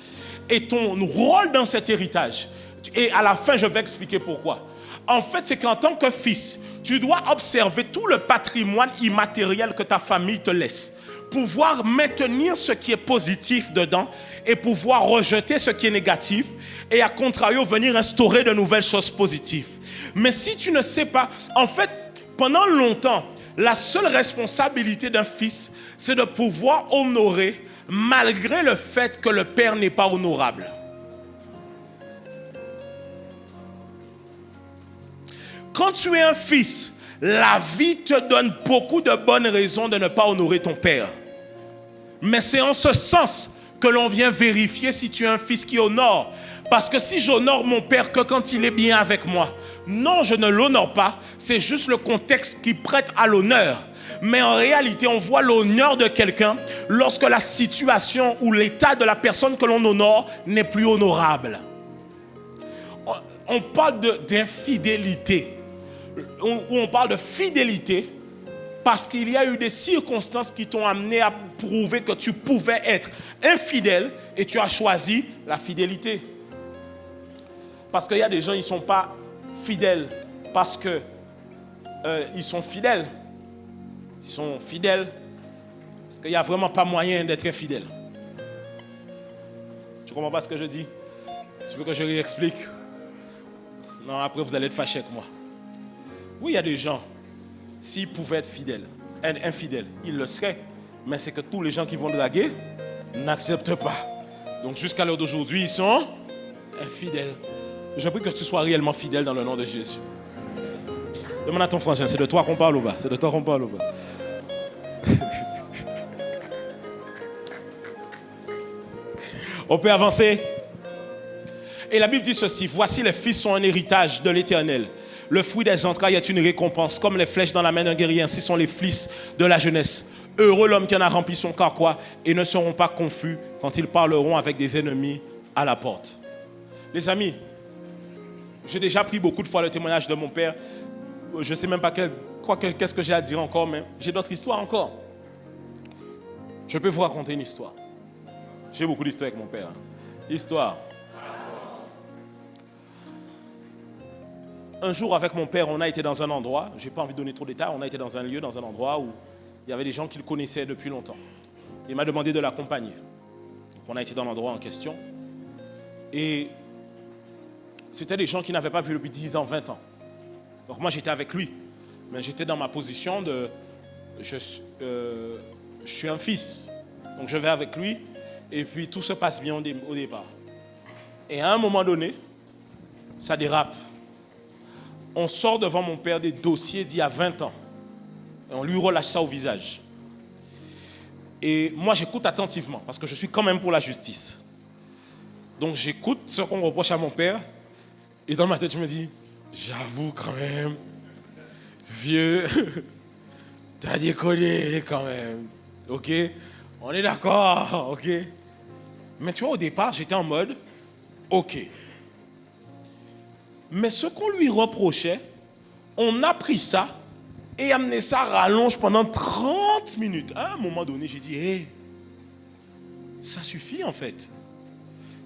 Et ton rôle dans cet héritage, et à la fin je vais expliquer pourquoi. En fait, c'est qu'en tant que fils, tu dois observer tout le patrimoine immatériel que ta famille te laisse. Pouvoir maintenir ce qui est positif dedans et pouvoir rejeter ce qui est négatif et à contrario venir instaurer de nouvelles choses positives. Mais si tu ne sais pas, en fait, pendant longtemps, la seule responsabilité d'un fils, c'est de pouvoir honorer malgré le fait que le père n'est pas honorable. Quand tu es un fils, la vie te donne beaucoup de bonnes raisons de ne pas honorer ton père. Mais c'est en ce sens que l'on vient vérifier si tu es un fils qui honore. Parce que si j'honore mon père que quand il est bien avec moi, non, je ne l'honore pas. C'est juste le contexte qui prête à l'honneur. Mais en réalité, on voit l'honneur de quelqu'un lorsque la situation ou l'état de la personne que l'on honore n'est plus honorable. On parle d'infidélité. On parle de fidélité parce qu'il y a eu des circonstances qui t'ont amené à prouver que tu pouvais être infidèle et tu as choisi la fidélité. Parce qu'il y a des gens, ils ne sont pas fidèles parce que ils sont fidèles. Ils sont fidèles parce qu'il n'y a vraiment pas moyen d'être infidèle. Tu ne comprends pas ce que je dis? Tu veux que je réexplique? Non, après vous allez être fâché avec moi. Oui, il y a des gens, s'ils pouvaient être fidèles, infidèles, ils le seraient. Mais c'est que tous les gens qui vont draguer n'acceptent pas. Donc jusqu'à l'heure d'aujourd'hui, ils sont infidèles. Je prie que tu sois réellement fidèle dans le nom de Jésus. Demande à ton frangin, c'est de toi qu'on parle ou pas? C'est de toi qu'on parle ou pas? On peut avancer. Et la Bible dit ceci: voici les fils sont un héritage de l'Éternel. Le fruit des entrailles est une récompense. Comme les flèches dans la main d'un guerrier, ainsi sont les fils de la jeunesse. Heureux l'homme qui en a rempli son carquois et ne seront pas confus quand ils parleront avec des ennemis à la porte. Les amis, j'ai déjà pris beaucoup de fois le témoignage de mon père. Je ne sais même pas qu'est-ce que j'ai à dire encore, mais j'ai d'autres histoires encore. Je peux vous raconter une histoire. J'ai beaucoup d'histoires avec mon père. Histoire. Un jour, avec mon père, on a été dans un endroit, je n'ai pas envie de donner trop de détails, on a été dans un lieu, dans un endroit où il y avait des gens qu'il connaissait depuis longtemps. Il m'a demandé de l'accompagner. Donc, on a été dans l'endroit en question. Et c'était des gens qui n'avaient pas vu depuis 10 ans, 20 ans. Donc moi, j'étais avec lui. Mais j'étais dans ma position de... Je suis un fils. Donc je vais avec lui. Et puis tout se passe bien au départ. Et à un moment donné, ça dérape. On sort devant mon père des dossiers d'il y a 20 ans. Et on lui relâche ça au visage. Et moi, j'écoute attentivement, parce que je suis quand même pour la justice. Donc, j'écoute ce qu'on reproche à mon père. Et dans ma tête, je me dis, j'avoue quand même, vieux, t'as déconné quand même. OK? On est d'accord, OK? Mais tu vois, au départ, j'étais en mode, OK. Mais ce qu'on lui reprochait, on a pris ça et amené ça à rallonge pendant 30 minutes. À un moment donné, j'ai dit, hé, ça suffit en fait.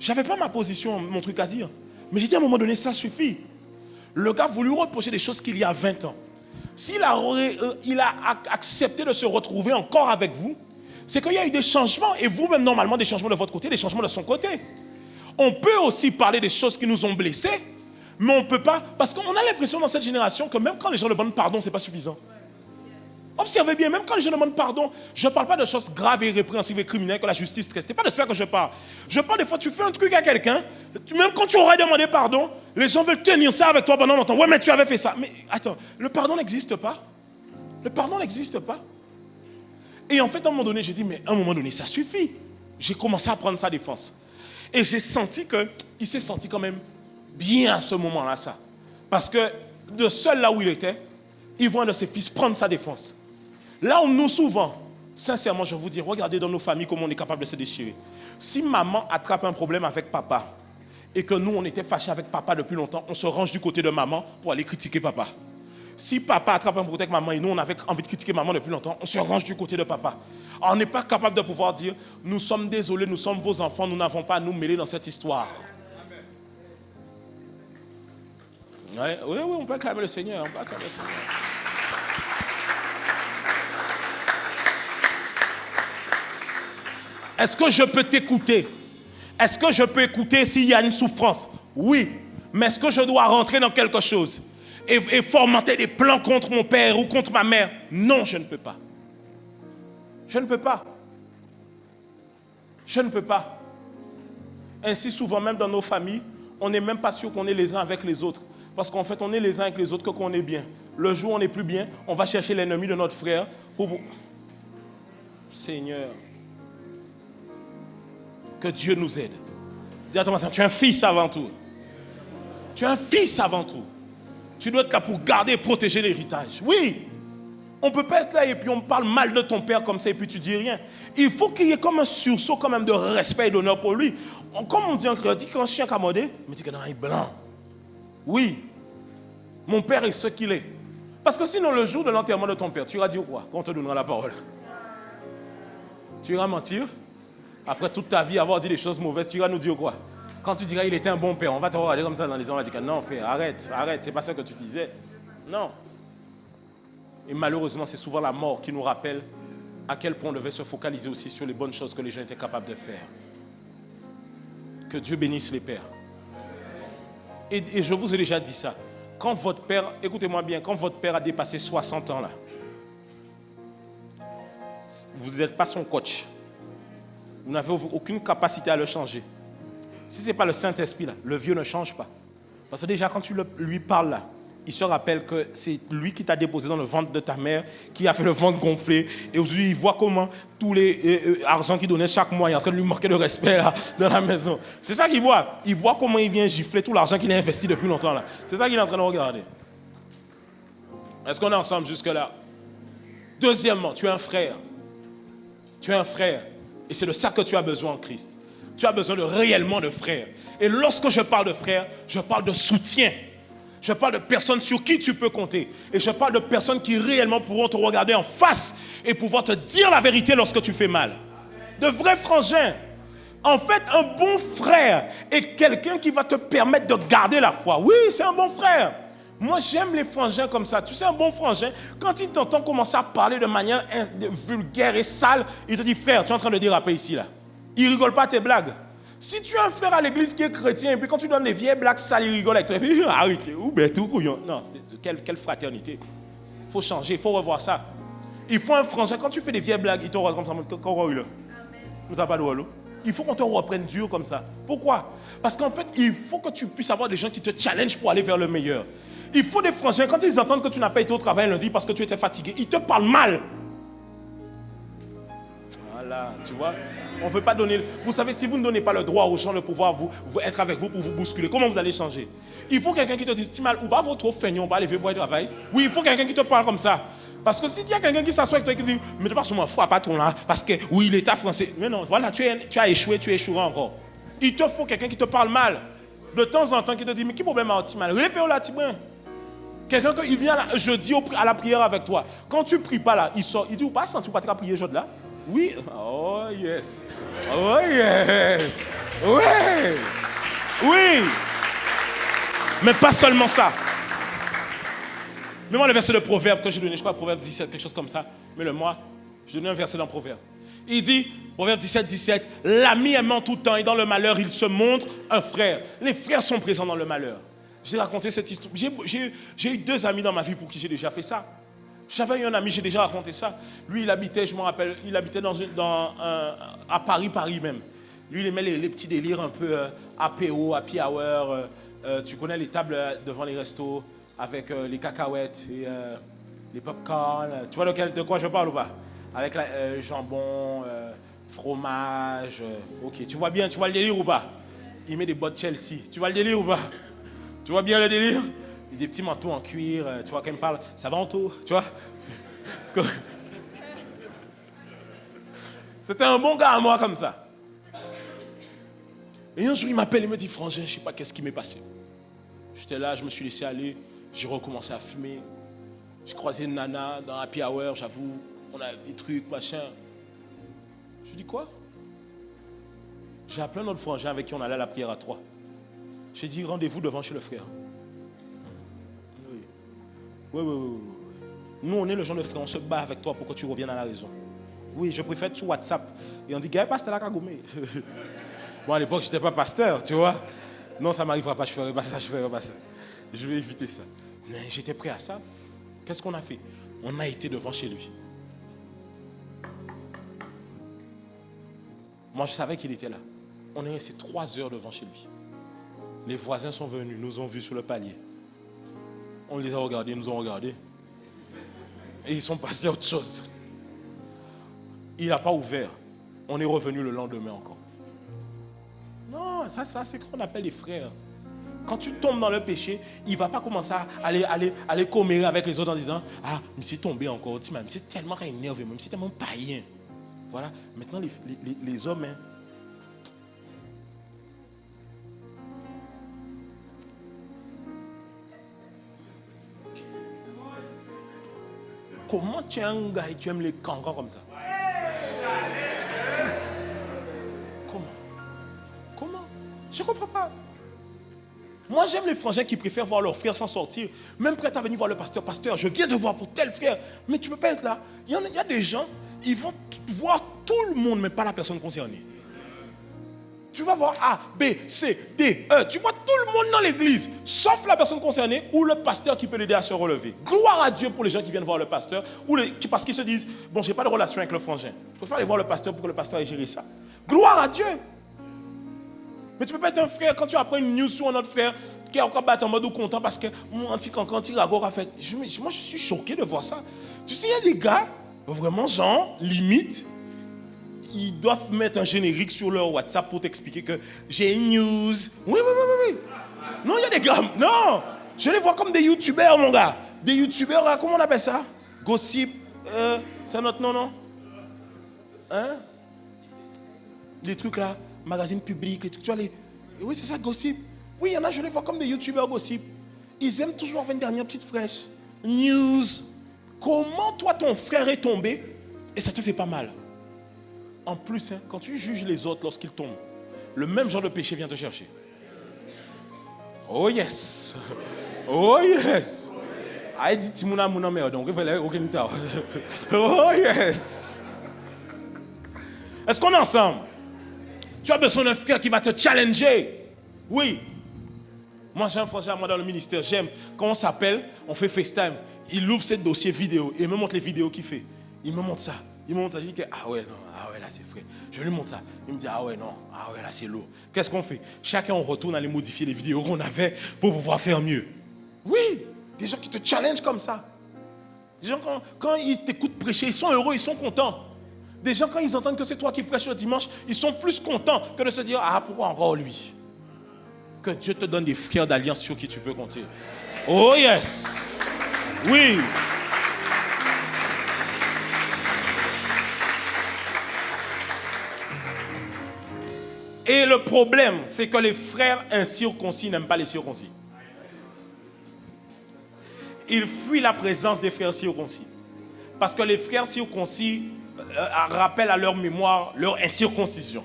J'avais pas ma position, mon truc à dire. Mais j'ai dit à un moment donné, ça suffit. Le gars voulait reprocher des choses qu'il y a 20 ans. S'il a accepté de se retrouver encore avec vous, c'est qu'il y a eu des changements. Et vous-même, normalement, des changements de votre côté, des changements de son côté. On peut aussi parler des choses qui nous ont blessés, mais on ne peut pas, parce qu'on a l'impression dans cette génération que même quand les gens demandent pardon, ce n'est pas suffisant. Observez bien, même quand les gens demandent pardon, je ne parle pas de choses graves et répréhensibles et criminelles que la justice traite. Ce n'est pas de ça que je parle. Je parle des fois, tu fais un truc à quelqu'un, même quand tu aurais demandé pardon, les gens veulent tenir ça avec toi pendant longtemps. Ouais, mais tu avais fait ça. Mais attends, le pardon n'existe pas. Le pardon n'existe pas. Et en fait, à un moment donné, j'ai dit, mais à un moment donné, ça suffit. J'ai commencé à prendre sa défense. Et j'ai senti qu'il s'est senti quand même bien à ce moment-là, ça. Parce que de seul là où il était, il voit un de ses fils prendre sa défense. Là où nous, souvent, sincèrement, je vous dis, regardez dans nos familles comment on est capable de se déchirer. Si maman attrape un problème avec papa, et que nous, on était fâchés avec papa depuis longtemps, on se range du côté de maman pour aller critiquer papa. Si papa attrape un problème avec maman et nous, on avait envie de critiquer maman depuis longtemps, on se range du côté de papa. Alors, on n'est pas capable de pouvoir dire, nous sommes désolés, nous sommes vos enfants, nous n'avons pas à nous mêler dans cette histoire. Oui, on peut acclamer le Seigneur. Est-ce que je peux t'écouter? Est-ce que je peux écouter s'il y a une souffrance? Oui. Mais est-ce que je dois rentrer dans quelque chose et fomenter des plans contre mon père ou contre ma mère? Non, je ne peux pas. Je ne peux pas. Je ne peux pas. Ainsi, souvent, même dans nos familles, on n'est même pas sûr qu'on est les uns avec les autres. Parce qu'en fait, on est les uns avec les autres que qu'on est bien. Le jour où on n'est plus bien, on va chercher l'ennemi de notre frère pour... Seigneur, que Dieu nous aide. Dis à ton voisin, tu es un fils avant tout. Tu es un fils avant tout. Tu dois être là pour garder et protéger l'héritage. Oui. On ne peut pas être là et puis on parle mal de ton père comme ça et puis tu dis rien. Il faut qu'il y ait comme un sursaut quand même de respect et d'honneur pour lui. Comme on dit en créole, dit qu'un chien camodé, mais dit que non, il est blanc. Oui. Mon père est ce qu'il est. Parce que sinon, le jour de l'enterrement de ton père, tu iras dire quoi quand on te donnera la parole? Tu iras mentir? Après toute ta vie, avoir dit des choses mauvaises, tu iras nous dire quoi? Quand tu diras il était un bon père, on va te regarder comme ça dans les yeux, on va dire non, frère, arrête, c'est pas ça que tu disais. Non. Et malheureusement, c'est souvent la mort qui nous rappelle à quel point on devait se focaliser aussi sur les bonnes choses que les gens étaient capables de faire. Que Dieu bénisse les pères. Et je vous ai déjà dit ça. Quand votre père, écoutez-moi bien, quand votre père a dépassé 60 ans là, vous n'êtes pas son coach. Vous n'avez aucune capacité à le changer. Si ce n'est pas le Saint-Esprit là, le vieux ne change pas. Parce que déjà quand tu lui parles là, il se rappelle que c'est lui qui t'a déposé dans le ventre de ta mère, qui a fait le ventre gonflé. Et aujourd'hui, il voit comment tous les argent qu'il donnait chaque mois, il est en train de lui manquer de respect là, dans la maison. C'est ça qu'il voit. Il voit comment il vient gifler tout l'argent qu'il a investi depuis longtemps là. C'est ça qu'il est en train de regarder. Est-ce qu'on est ensemble jusque-là? Deuxièmement, tu es un frère. Tu es un frère. Et c'est de ça que tu as besoin en Christ. Tu as besoin réellement de frères. Et lorsque je parle de frères, je parle de soutien. Je parle de personnes sur qui tu peux compter. Et je parle de personnes qui réellement pourront te regarder en face et pouvoir te dire la vérité lorsque tu fais mal. De vrais frangins. En fait, un bon frère est quelqu'un qui va te permettre de garder la foi. Oui, c'est un bon frère. Moi, j'aime les frangins comme ça. Tu sais, un bon frangin, quand il t'entend commencer à parler de manière vulgaire et sale, il te dit, frère, tu es en train de déraper ici, là. Il ne rigole pas à tes blagues. Si tu as un frère à l'église qui est chrétien, et puis quand tu donnes des vieilles blagues sales, il rigole avec toi. Il dit, arrêtez, ou ben tout couillon. Non, quelle fraternité. Il faut changer, il faut revoir ça. Il faut un frangin. Quand tu fais des vieilles blagues, il te regarde comme ça. Nous avons pas de rôle. Il faut qu'on te reprenne dur comme ça. Pourquoi? Parce qu'en fait, il faut que tu puisses avoir des gens qui te challengent pour aller vers le meilleur. Il faut des frangins, quand ils entendent que tu n'as pas été au travail lundi parce que tu étais fatigué, ils te parlent mal. Voilà, tu vois. On ne veut pas donner... Vous savez, si vous ne donnez pas le droit aux gens de pouvoir être avec vous pour vous bousculer, comment vous allez changer? Il faut quelqu'un qui te dise, Timal, ou pas, vous trop feignant, on va aller pour le travail. Oui, il faut quelqu'un qui te parle comme ça. Parce que s'il y a quelqu'un qui s'assoit avec toi et qui dit, mais de toute façon, moi, pas ton là, parce que oui, l'État français. Mais non, voilà, tu as échoué, tu échoueras encore. Il te faut quelqu'un qui te parle mal. De temps en temps, qui te dit, mais qui problème a Timal? Réveille là, Timal. Quelqu'un qui vient là, jeudi à la prière avec toi. Quand tu ne pries pas là, il sort, il dit, ou pas, sans tu pas te prier jeudi là? Oui. Oh yes. Oh yes. Oui. Oui. Mais pas seulement ça. Mais moi, le verset de Proverbe que j'ai donné, je crois, Proverbe 17, quelque chose comme ça. Mais le mois, j'ai donné un verset dans Proverbe. Il dit, Proverbe 17, 17, l'ami aime en tout temps et dans le malheur, il se montre un frère. Les frères sont présents dans le malheur. J'ai raconté cette histoire. J'ai eu 2 amis dans ma vie pour qui j'ai déjà fait ça. J'avais eu un ami, j'ai déjà raconté ça. Lui, il habitait, je me rappelle, il habitait à Paris même. Lui, il aimait les petits délires un peu APO, Happy Hour. Tu connais les tables devant les restos avec les cacahuètes et les pop-corn. Tu vois de quoi je parle ou pas? Avec jambon, fromage. Ok, tu vois bien, tu vois le délire ou pas? Il met des bottes Chelsea. Tu vois le délire ou pas? Tu vois bien le délire? Des petits manteaux en cuir, tu vois, quand il me parle, ça va en tout, tu vois. C'était un bon gars à moi comme ça. Et un jour, il m'appelle, il me dit, frangin, je ne sais pas qu'est-ce qui m'est passé. J'étais là, je me suis laissé aller, j'ai recommencé à fumer. J'ai croisé une nana dans Happy Hour, j'avoue, on a des trucs, machin. Je lui dis, quoi? J'ai appelé un autre frangin avec qui on allait à la prière à 3. J'ai dit, rendez-vous devant chez le frère. Oui. Nous, on est le genre de frère, on se bat avec toi pour que tu reviennes à la raison. Oui, je préfère sur WhatsApp. Et on dit, Gaël, pasteur la Kagoumé. Bon, à l'époque, je n'étais pas pasteur, tu vois. Non, ça ne m'arrivera pas, je ne ferai pas ça. Je vais éviter ça. Mais j'étais prêt à ça. Qu'est-ce qu'on a fait? On a été devant chez lui. Moi, je savais qu'il était là. On est resté 3 heures devant chez lui. Les voisins sont venus, nous ont vus sur le palier. On les a regardés, ils nous ont regardés. Et ils sont passés à autre chose. Il n'a pas ouvert. On est revenu le lendemain encore. Non, ça c'est ce qu'on appelle les frères. Quand tu tombes dans le péché, il ne va pas commencer à aller commérer avec les autres en disant, ah, mais c'est tombé encore, même c'est tellement énervé, même c'est tellement païen. Voilà, maintenant les hommes, hein, comment tu es un gars et tu aimes les cancans comme ça? Comment? Je ne comprends pas. Moi, j'aime les frangins qui préfèrent voir leurs frères s'en sortir. Même prêt à venir voir le pasteur. Pasteur, je viens de voir pour tel frère. Mais tu ne peux pas être là. Il y a des gens, ils vont voir tout le monde, mais pas la personne concernée. Tu vas voir A, B, C, D, E. Tu vois tout le monde dans l'église, sauf la personne concernée ou le pasteur qui peut l'aider à se relever. Gloire à Dieu pour les gens qui viennent voir le pasteur parce qu'ils se disent, bon, je n'ai pas de relation avec le frangin. Je préfère aller voir le pasteur pour que le pasteur ait géré ça. Gloire à Dieu. Mais tu ne peux pas être un frère quand tu apprends une news sur un autre frère qui est encore battu en mode content parce que mon anti-cancan, anti-ragor a fait. Moi, je suis choqué de voir ça. Tu sais, il y a des gars, vraiment, genre, limite, ils doivent mettre un générique sur leur WhatsApp pour t'expliquer que j'ai une news. Oui. Non, il y a des gars. Non, je les vois comme des youtubeurs, mon gars. Des youtubeurs, comment on appelle ça? Gossip. C'est notre nom, non? Hein? Les trucs là, magazine public, les trucs. Tu vois, oui, c'est ça, gossip. Oui, il y en a, je les vois comme des youtubeurs gossip. Ils aiment toujours avoir une dernière petite fraîche. News. Comment toi, ton frère est tombé et ça te fait pas mal? En plus, hein, quand tu juges les autres lorsqu'ils tombent, le même genre de péché vient te chercher. Oh yes. Oh yes. I dit Timuna Muna merde, donc il fallait aucun temps. Oh yes. Est-ce qu'on est ensemble? Tu as besoin d'un frère qui va te challenger. Oui. Moi, j'ai un frère, moi, dans le ministère, j'aime. Quand on s'appelle, on fait FaceTime. Il ouvre ses dossiers vidéo et me montre les vidéos qu'il fait. Il me montre ça. Il me montre ça. Je dis que, ah ouais, non, ah ouais, là, c'est frais. Je lui montre ça. Il me dit, ah ouais, non, ah ouais, là, c'est lourd. Qu'est-ce qu'on fait? Chacun, on retourne à aller modifier les vidéos qu'on avait pour pouvoir faire mieux. Oui. Des gens qui te challengent comme ça. Des gens, quand ils t'écoutent prêcher, ils sont heureux, ils sont contents. Des gens, quand ils entendent que c'est toi qui prêches le dimanche, ils sont plus contents que de se dire, ah, pourquoi encore lui? Que Dieu te donne des frères d'alliance sur qui tu peux compter. Oh yes! Oui! Et le problème, c'est que les frères incirconcis n'aiment pas les circoncis. Ils fuient la présence des frères circoncis. Parce que les frères circoncis rappellent à leur mémoire leur incirconcision.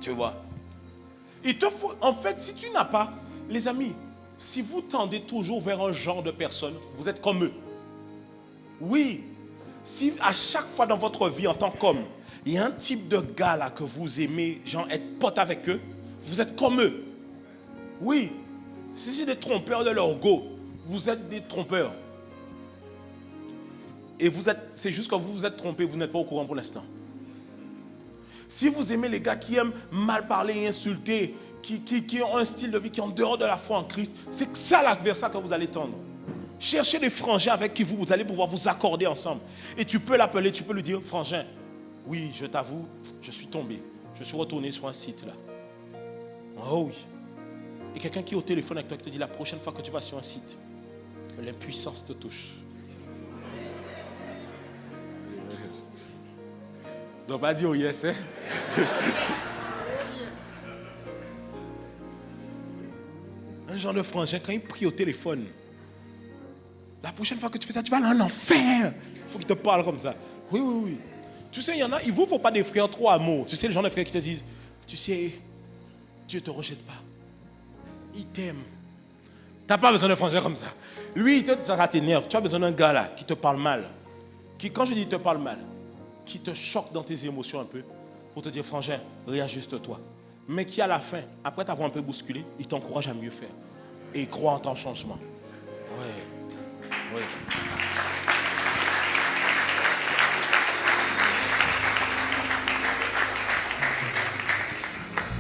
Tu vois? Il te faut, en fait, si tu n'as pas, les amis, si vous tendez toujours vers un genre de personne, vous êtes comme eux. Oui. Si à chaque fois dans votre vie en tant qu'homme, il y a un type de gars là que vous aimez, genre être pote avec eux, vous êtes comme eux. Oui. Si c'est des trompeurs de leur go, vous êtes des trompeurs. Et c'est juste que vous vous êtes trompé, vous n'êtes pas au courant pour l'instant. Si vous aimez les gars qui aiment mal parler et insulter, qui ont un style de vie qui est en dehors de la foi en Christ, c'est ça vers ça que vous allez tendre. Cherchez des frangins avec qui vous allez pouvoir vous accorder ensemble. Et tu peux l'appeler, tu peux lui dire, frangin, oui, je t'avoue, je suis tombé. Je suis retourné sur un site là. Oh oui. Et quelqu'un qui est au téléphone avec toi qui te dit, la prochaine fois que tu vas sur un site, que l'impuissance te touche. Ils n'ont pas dit oh yes, hein? Un genre de frangin, quand il prie au téléphone, la prochaine fois que tu fais ça, tu vas aller en enfer. Il faut qu'il te parle comme ça. Oui, oui, oui. Tu sais, il y en a, il ne vous faut pas des frères trop amour. Tu sais, les gens de frères qui te disent, tu sais, Dieu ne te rejette pas. Il t'aime. Tu n'as pas besoin de frangin comme ça. Lui, ça t'énerve. Tu as besoin d'un gars là qui te parle mal. Qui, quand je dis te parle mal, qui te choque dans tes émotions un peu, pour te dire, frangin, réajuste-toi. Mais qui à la fin, après t'avoir un peu bousculé, il t'encourage à mieux faire. Et il croit en ton changement. Oui. Oui.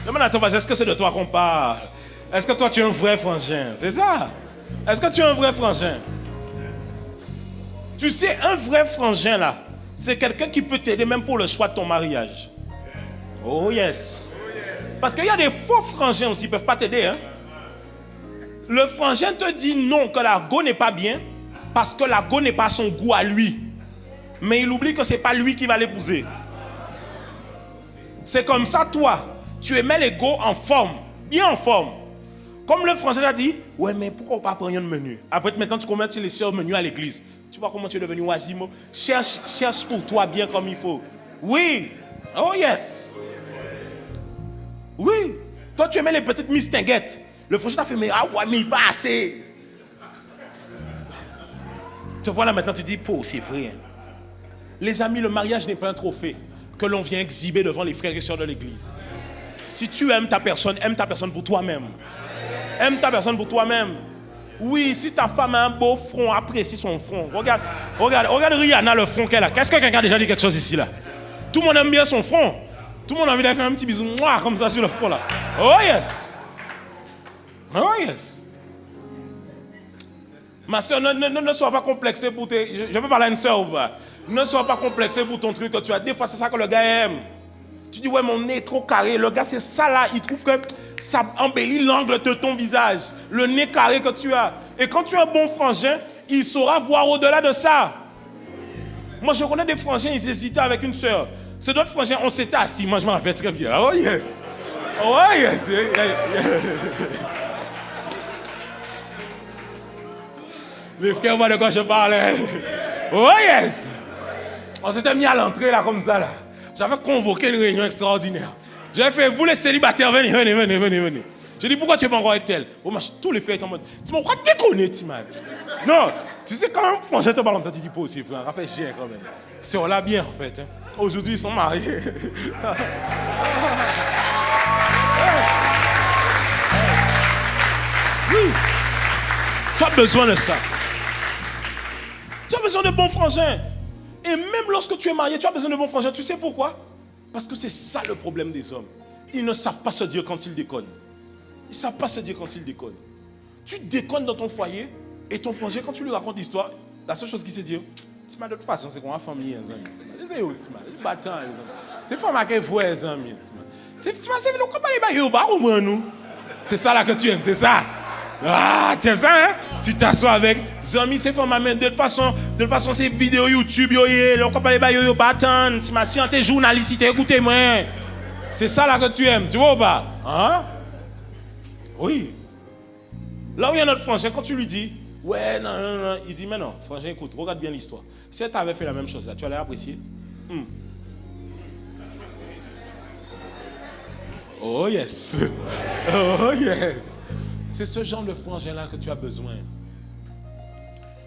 Demande à ton voisin, est-ce que c'est de toi qu'on parle? Est-ce que toi tu es un vrai frangin? C'est ça? Est-ce que tu es un vrai frangin? Tu sais, un vrai frangin là, c'est quelqu'un qui peut t'aider même pour le choix de ton mariage. Oh yes. Parce qu'il y a des faux frangins aussi, ils ne peuvent pas t'aider. Hein? Le frangin te dit non, que la go n'est pas bien, parce que la go n'est pas son goût à lui. Mais il oublie que ce n'est pas lui qui va l'épouser. C'est comme ça, toi, tu aimais les go en forme, bien en forme. Comme le frangin a dit, ouais, mais pourquoi pas prendre un menu? Après, maintenant, tu commences les sœurs menus à l'église. Tu vois comment tu es devenu oisimo. Cherche pour toi bien comme il faut. Oui. Oh yes. Oui. Toi, tu aimais les petites mistinguettes. Le frangin t'a fait, mais ah ouais, mais pas assez. Tu vois là maintenant, tu dis, c'est vrai. Hein. Les amis, le mariage n'est pas un trophée que l'on vient exhiber devant les frères et sœurs de l'église. Si tu aimes ta personne pour toi-même. Aime ta personne pour toi-même. Oui, si ta femme a un beau front, apprécie son front. Regarde Rihanna, le front qu'elle a. Qu'est-ce que quelqu'un a déjà dit quelque chose ici là? Tout le monde aime bien son front. Tout le monde a envie de faire un petit bisou comme ça sur le front là. Oh yes. Oh yes. Ma soeur, ne sois pas complexée pour tes... Je peux parler à une soeur ou pas? Ne sois pas complexée pour ton truc que tu as. Des fois, c'est ça que le gars aime. Tu dis, ouais, mon nez est trop carré. Le gars, c'est ça là. Il trouve que ça embellit l'angle de ton visage. Le nez carré que tu as. Et quand tu es un bon frangin, il saura voir au-delà de ça. Moi, je connais des frangins, ils hésitaient avec une soeur. C'est d'autres frangins, on s'était assis. Moi, je m'en rappelle très bien. Oh yes. Oh yes. Les frères voient de quoi je parlais. Oh yes. On s'était mis à l'entrée là comme ça là. J'avais convoqué une réunion extraordinaire. J'avais fait, vous les célibataires, venez. J'ai dit, pourquoi tu es pas encore avec elle? Oh, tous les frères étaient en mode, tu m'as quoi déconner, tu m'as. Non, tu sais, quand un frangin te parle comme ça, tu dis, pas aussi, frère, fait chier quand même. C'est on l'a bien en fait. Hein. Aujourd'hui, ils sont mariés. Oui. Tu as besoin de ça. Tu as besoin de bons frangins. Et même lorsque tu es marié, tu as besoin de bons frangins. Tu sais pourquoi? Parce que c'est ça le problème des hommes. Ils ne savent pas se dire quand ils déconnent. Ils ne savent pas se dire quand ils déconnent. Tu déconnes dans ton foyer Et ton frangin, quand tu lui racontes l'histoire, la seule chose qu'il sait dire, de toute façon, c'est qu'on a famille, les amis. C'est femme qui voit les amis. C'est ça là que tu aimes, c'est ça. Ah, t'aimes ça, hein? Tu t'assois avec les amis, c'est femme, mais de toute façon, c'est vidéo YouTube, on compare les bails, battant, tu m'as t'es journaliste, écoutez-moi. C'est ça là que tu aimes, tu vois ou pas? Hein? Oui. Là où il y a notre frangin, quand tu lui dis, ouais, non, il dit, mais non, frangin, écoute, regarde bien l'histoire. Si elle t'avait fait la même chose là, tu allais apprécier. Oh yes. Oh yes. C'est ce genre de frangin-là que tu as besoin.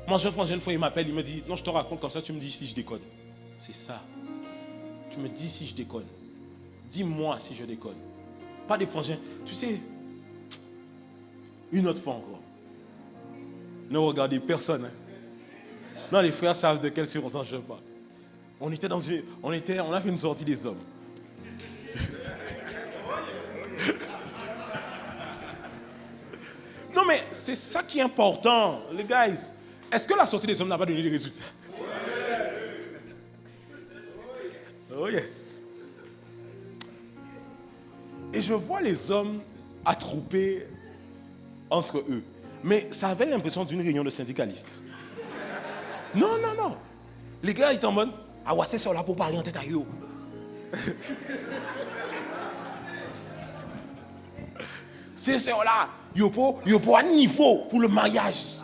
Moi, j'ai un frangin, une fois, il m'appelle, il me dit, non, je te raconte comme ça, tu me dis si je déconne. C'est ça. Tu me dis si je déconne. Dis-moi si je déconne. Pas des frangins. Tu sais, une autre fois encore. Ne regardez personne. Hein. Non, les frères savent de quelle circonstance je parle. On a fait une sortie des hommes. Non, mais c'est ça qui est important, les gars. Est-ce que la sortie des hommes n'a pas donné des résultats? Oh yes. Et je vois les hommes attroupés entre eux. Mais ça avait l'impression d'une réunion de syndicalistes. Non. Les gars, ils étaient en mode, ah ouais, c'est ça là pour parler en tête à eux. C'est ça là, il y a pas un niveau pour le mariage.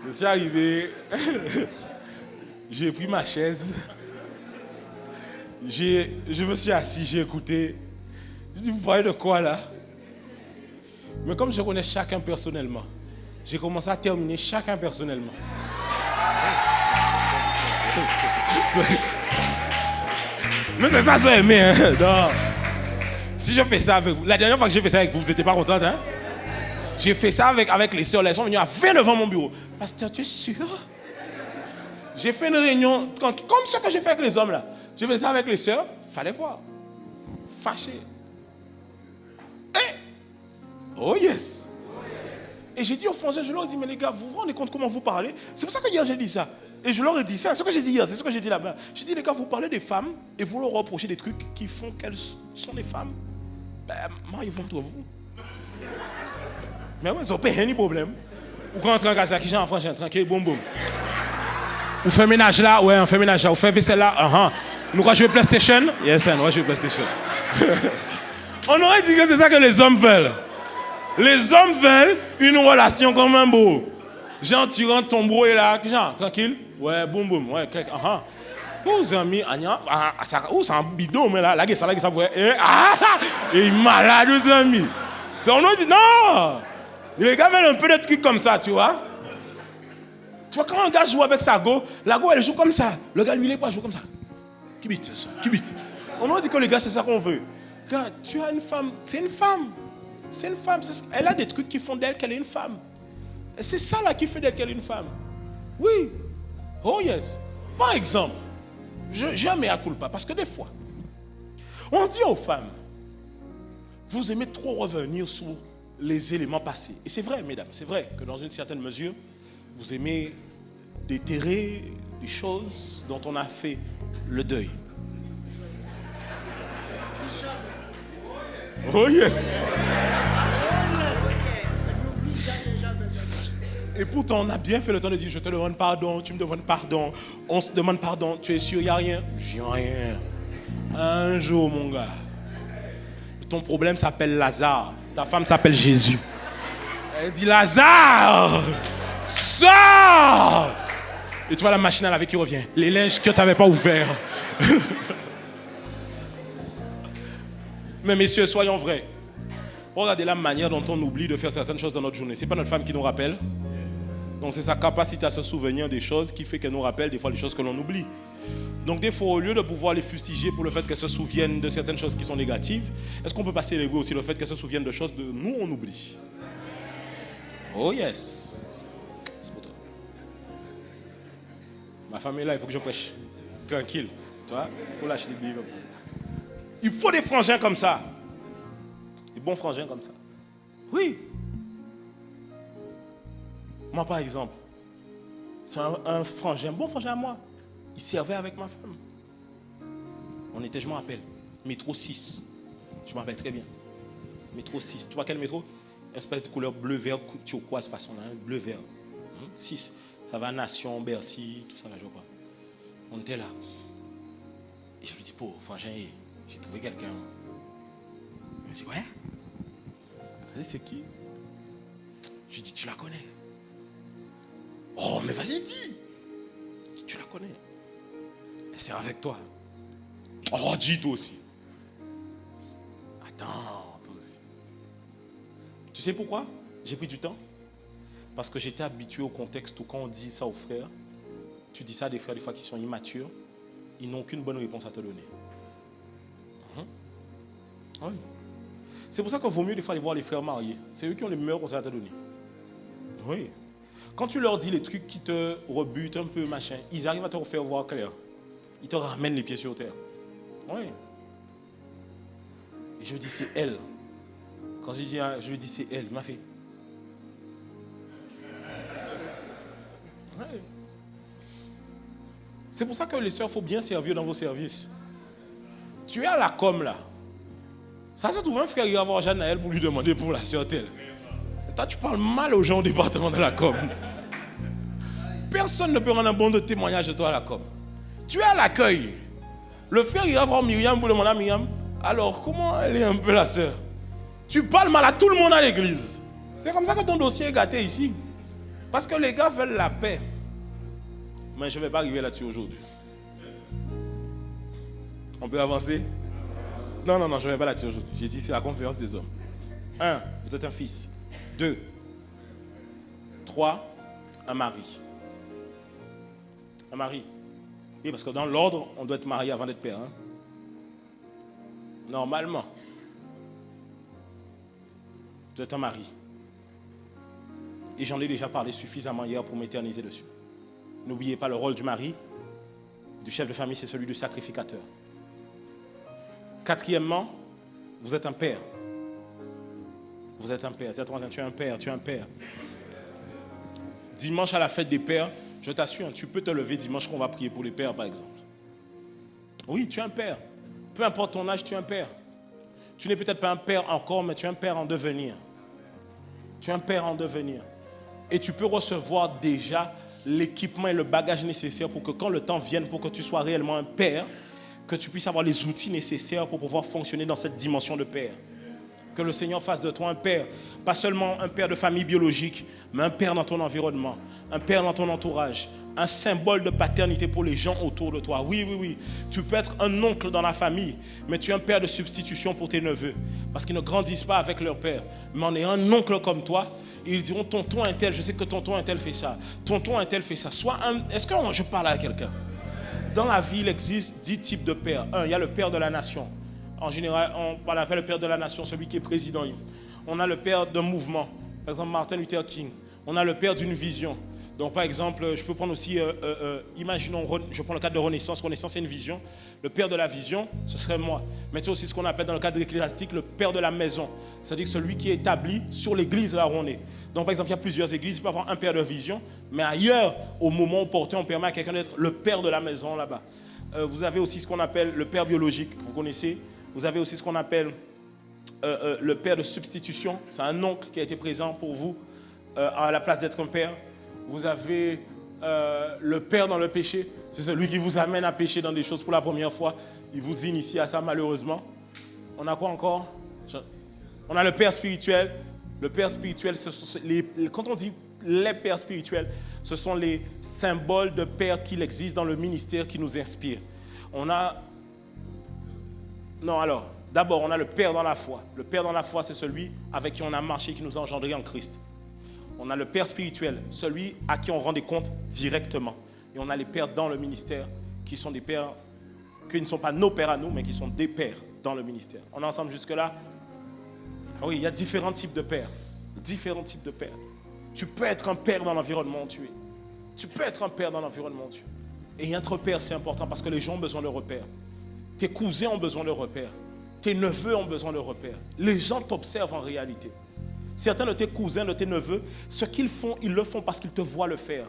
Je suis arrivé, j'ai pris ma chaise, je me suis assis, j'ai écouté. Je dis, vous parlez de quoi là? Mais comme je connais chacun personnellement, j'ai commencé à terminer chacun personnellement. Mais c'est ça, c'est aimé, hein? Non. Si je fais ça avec vous, la dernière fois que j'ai fait ça avec vous, vous n'étiez pas contente, hein? J'ai fait ça avec les sœurs, elles sont venues à 20 devant mon bureau. Pasteur, tu es sûr? J'ai fait une réunion tranquille, comme ce que j'ai fait avec les hommes là. J'ai fait ça avec les sœurs, fallait voir. Fâché. Oh yes. Et j'ai dit aux frangins, je leur ai dit, mais les gars, vous vous rendez compte comment vous parlez? C'est pour ça que hier j'ai dit ça. Et je leur ai dit ça, c'est ce que j'ai dit hier, c'est ce que j'ai dit là-bas. J'ai dit, les gars, vous parlez des femmes et vous leur reprochez des trucs qui font qu'elles sont des femmes. Ben, mariez-vous entre vous. Mais ouais, ça n'a pas de problème. Ou quand on rentre en casa, qui j'ai un frangin, tranquille, boum boum. Vous faites ménage là, ouais, on fait ménage là. Vous faites vaisselle là, Nous allons jouer PlayStation? Yes, on va jouer PlayStation. On aurait dit que c'est ça que les hommes veulent. Les hommes veulent une relation comme un beau. Genre, tu rentres ton bro est là, genre, tranquille. Ouais, boum boum, ouais, clic, Pour vos amis, c'est un bidon, mais là, la gueule, ça voit. Et il est malade, les amis. On nous dit, non! Les gars veulent un peu de trucs comme ça, tu vois. Tu vois, quand un gars joue avec sa go, la go, elle joue comme ça. Le gars, lui, il n'est pas joué comme ça. Qui bite, ça? Qui bite? On nous dit que les gars, c'est ça qu'on veut. Quand tu as une femme, c'est une femme. C'est une femme. Elle a des trucs qui font d'elle qu'elle est une femme. Et c'est ça là qui fait d'elle qu'elle est une femme. Oui. Oh yes. Par exemple, jamais à culpa, parce que des fois, on dit aux femmes, vous aimez trop revenir sur les éléments passés. Et c'est vrai, mesdames, c'est vrai que dans une certaine mesure, vous aimez déterrer des choses dont on a fait le deuil. Oh yes. Et pourtant, on a bien fait le temps de dire, je te demande pardon, tu me demandes pardon, on se demande pardon, tu es sûr, il n'y a rien? J'ai rien. Un jour, mon gars, ton problème s'appelle Lazare, ta femme s'appelle Jésus. Elle dit, Lazare, sors! Et tu vois la machine à laver qui revient, les linges que tu n'avais pas ouverts. Mais messieurs, soyons vrais. Regardez la manière dont on oublie de faire certaines choses dans notre journée. Ce n'est pas notre femme qui nous rappelle. Donc c'est sa capacité à se souvenir des choses qui fait qu'elle nous rappelle des fois les choses que l'on oublie. Donc des fois, au lieu de pouvoir les fustiger pour le fait qu'elles se souviennent de certaines choses qui sont négatives, est-ce qu'on peut passer les goûts aussi le fait qu'elles se souviennent de choses de nous on oublie? Oh yes. C'est pour toi. Ma femme est là, il faut que je prêche. Tranquille. Tu vois, il faut lâcher les billes comme ça. Il faut des frangins comme ça. Des bons frangins comme ça. Oui. Moi, par exemple, c'est un frangin, un bon frangin à moi. Il servait avec ma femme. On était, je me rappelle, métro 6. Je me rappelle très bien. Métro 6. Tu vois quel métro? Une espèce de couleur bleu-vert, turquoise façon, hein? Bleu-vert. 6. Ça va Nation, Bercy, tout ça là, je crois. On était là. Et je lui dis, pauvre frangin, j'ai trouvé quelqu'un. Il me dit, ouais. Je dis, c'est qui? Je lui dis, tu la connais? Oh, mais vas-y, dis. Tu la connais? Elle sert avec toi. Oh, dis toi aussi. Attends, toi aussi. Tu sais pourquoi j'ai pris du temps? Parce que j'étais habitué au contexte où quand on dit ça aux frères, tu dis ça à des frères des fois qui sont immatures, ils n'ont aucune bonne réponse à te donner. Oui. C'est pour ça qu'il vaut mieux des fois aller voir les frères mariés. C'est eux qui ont les meilleurs conseils à te donner. Oui. Quand tu leur dis les trucs qui te rebutent un peu, machin, ils arrivent à te refaire voir clair. Ils te ramènent les pieds sur terre. Oui. Et je lui dis, c'est elle. Quand je lui dis, c'est elle, il m'a fait. Oui. C'est pour ça que les sœurs, il faut bien servir dans vos services. Tu es à la com là. Ça se trouve un frère qui va voir Jeanne Naël pour lui demander pour la sœur telle. Toi, tu parles mal aux gens au département de la com. Personne ne peut rendre un bon de témoignage de toi à la com. Tu es à l'accueil. Le frère il va voir Myriam pour demander à Myriam. Alors, comment elle est un peu la sœur? Tu parles mal à tout le monde à l'église. C'est comme ça que ton dossier est gâté ici. Parce que les gars veulent la paix. Mais je ne vais pas arriver là-dessus aujourd'hui. On peut avancer? Non, je ne vais pas là-dessus aujourd'hui. J'ai dit c'est la conférence des hommes. 1, vous êtes un fils. 2, 3, un mari. Un mari. Oui, parce que dans l'ordre, on doit être marié avant d'être père. Hein? Normalement. Vous êtes un mari. Et j'en ai déjà parlé suffisamment hier pour m'éterniser dessus. N'oubliez pas le rôle du mari, du chef de famille, c'est celui du sacrificateur. 4e, vous êtes un père. Vous êtes un père. Tu es un père, tu es un père. Dimanche à la fête des pères, je t'assure, tu peux te lever dimanche qu'on va prier pour les pères, par exemple. Oui, tu es un père. Peu importe ton âge, tu es un père. Tu n'es peut-être pas un père encore, mais tu es un père en devenir. Tu es un père en devenir. Et tu peux recevoir déjà l'équipement et le bagage nécessaire pour que quand le temps vienne, pour que tu sois réellement un père, que tu puisses avoir les outils nécessaires pour pouvoir fonctionner dans cette dimension de père. Que le Seigneur fasse de toi un père, pas seulement un père de famille biologique, mais un père dans ton environnement, un père dans ton entourage, un symbole de paternité pour les gens autour de toi. Oui. Tu peux être un oncle dans la famille, mais tu es un père de substitution pour tes neveux, parce qu'ils ne grandissent pas avec leur père. Mais on est un oncle comme toi, et ils diront tonton un tel, je sais que tonton un tel fait ça, tonton un tel fait ça. Est-ce que je parle à quelqu'un? Dans la vie, il existe 10 types de pères. Il y a le père de la nation. En général, on appelle le père de la nation celui qui est président. On a le père d'un mouvement, par exemple Martin Luther King. On a le père d'une vision. Donc par exemple, je peux prendre aussi, imaginons, je prends le cadre de Renaissance. Renaissance, c'est une vision. Le père de la vision, ce serait moi. Mais tu as aussi ce qu'on appelle dans le cadre ecclésiastique le père de la maison. C'est-à-dire celui qui est établi sur l'église là où on est. Donc par exemple, il y a plusieurs églises, il peut y avoir un père de vision, mais ailleurs, au moment opportun, on permet à quelqu'un d'être le père de la maison là-bas. Vous avez aussi ce qu'on appelle le père biologique, que vous connaissez. Vous avez aussi ce qu'on appelle le père de substitution. C'est un oncle qui a été présent pour vous à la place d'être un père. Vous avez le père dans le péché. C'est celui qui vous amène à pécher dans des choses pour la première fois. Il vous initie à ça malheureusement. On a quoi encore? On a le père spirituel. Le père spirituel, quand on dit les pères spirituels, ce sont les symboles de père qu'il existe dans le ministère qui nous inspire. D'abord, on a le Père dans la foi. Le Père dans la foi, c'est celui avec qui on a marché, qui nous a engendrés en Christ. On a le Père spirituel, celui à qui on rend des comptes directement. Et on a les pères dans le ministère, qui sont des pères, qui ne sont pas nos pères à nous, mais qui sont des pères dans le ministère. On est ensemble jusque-là? Oui, il y a différents types de pères. Différents types de pères. Tu peux être un père dans l'environnement où tu es. Tu peux être un père dans l'environnement où tu es. Et être père, c'est important parce que les gens ont besoin de repères. Tes cousins ont besoin de repères. Tes neveux ont besoin de repères. Les gens t'observent en réalité. Certains de tes cousins, de tes neveux, ce qu'ils font, ils le font parce qu'ils te voient le faire.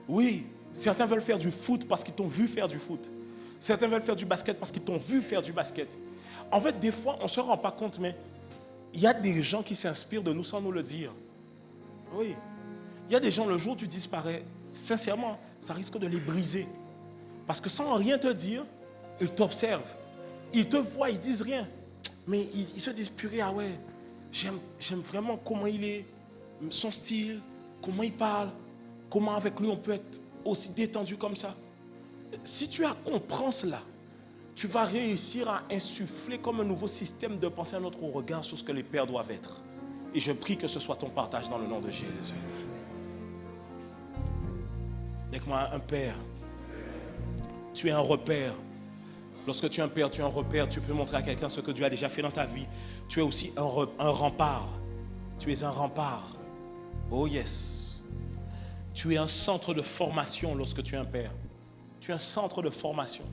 Oui, certains veulent faire du foot parce qu'ils t'ont vu faire du foot. Certains veulent faire du basket parce qu'ils t'ont vu faire du basket. En fait, des fois, on ne se rend pas compte, mais il y a des gens qui s'inspirent de nous sans nous le dire. Oui. Il y a des gens, le jour où tu disparais, sincèrement, ça risque de les briser. Parce que sans rien te dire, ils t'observent. Ils te voient, ils disent rien. Mais ils se disent, purée, ah ouais, j'aime vraiment comment il est, son style, comment il parle, comment avec lui on peut être aussi détendu comme ça. Si tu comprends cela, tu vas réussir à insuffler comme un nouveau système de pensée à notre regard sur ce que les pères doivent être. Et je prie que ce soit ton partage dans le nom de Jésus. Avec moi, un père. Tu es un repère. Lorsque tu es un père, tu es un repère. Tu peux montrer à quelqu'un ce que Dieu a déjà fait dans ta vie. Tu es aussi un rempart. Tu es un rempart. Oh yes. Tu es un centre de formation lorsque tu es un père. Tu es un centre de formation.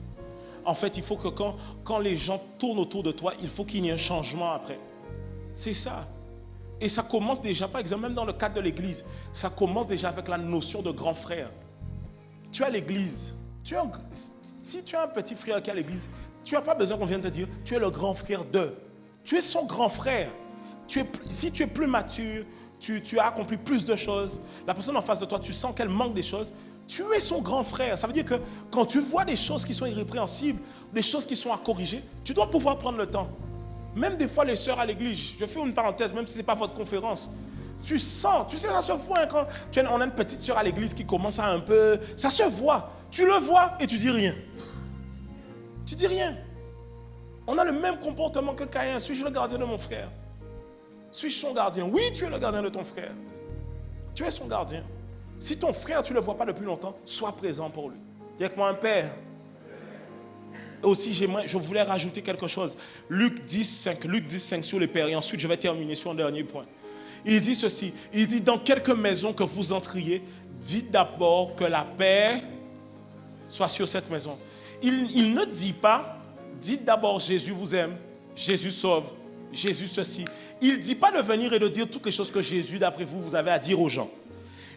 En fait, il faut que quand les gens tournent autour de toi, il faut qu'il y ait un changement après. C'est ça. Et ça commence déjà, par exemple, même dans le cadre de l'église, ça commence déjà avec la notion de grand frère. Tu es à l'église. Si tu as un petit frère qui est à l'église, tu n'as pas besoin qu'on vienne te dire, tu es le grand frère de. Tu es son grand frère. Si tu es plus mature, tu as accompli plus de choses, la personne en face de toi, tu sens qu'elle manque des choses, tu es son grand frère. Ça veut dire que quand tu vois des choses qui sont irrépréhensibles, des choses qui sont à corriger, tu dois pouvoir prendre le temps. Même des fois, les sœurs à l'église, je fais une parenthèse, même si ce n'est pas votre conférence, tu sens, tu sais, ça se voit hein, quand on a une petite sœur à l'église qui commence à un peu, ça se voit. Tu le vois et tu dis rien. Tu dis rien. On a le même comportement que Caïn. Suis-je le gardien de mon frère? Suis-je son gardien? Oui, tu es le gardien de ton frère. Tu es son gardien. Si ton frère, tu ne le vois pas depuis longtemps, sois présent pour lui. Dis avec moi un père. Aussi, je voulais rajouter quelque chose. Luc 10,5 sur les pères. Et ensuite, je vais terminer sur un dernier point. Il dit ceci. Il dit, dans quelque maison que vous entriez, dites d'abord que la paix soit sur cette maison. Il ne dit pas, dites d'abord Jésus vous aime, Jésus sauve, Jésus ceci. Il ne dit pas de venir et de dire toutes les choses que Jésus, d'après vous, vous avez à dire aux gens.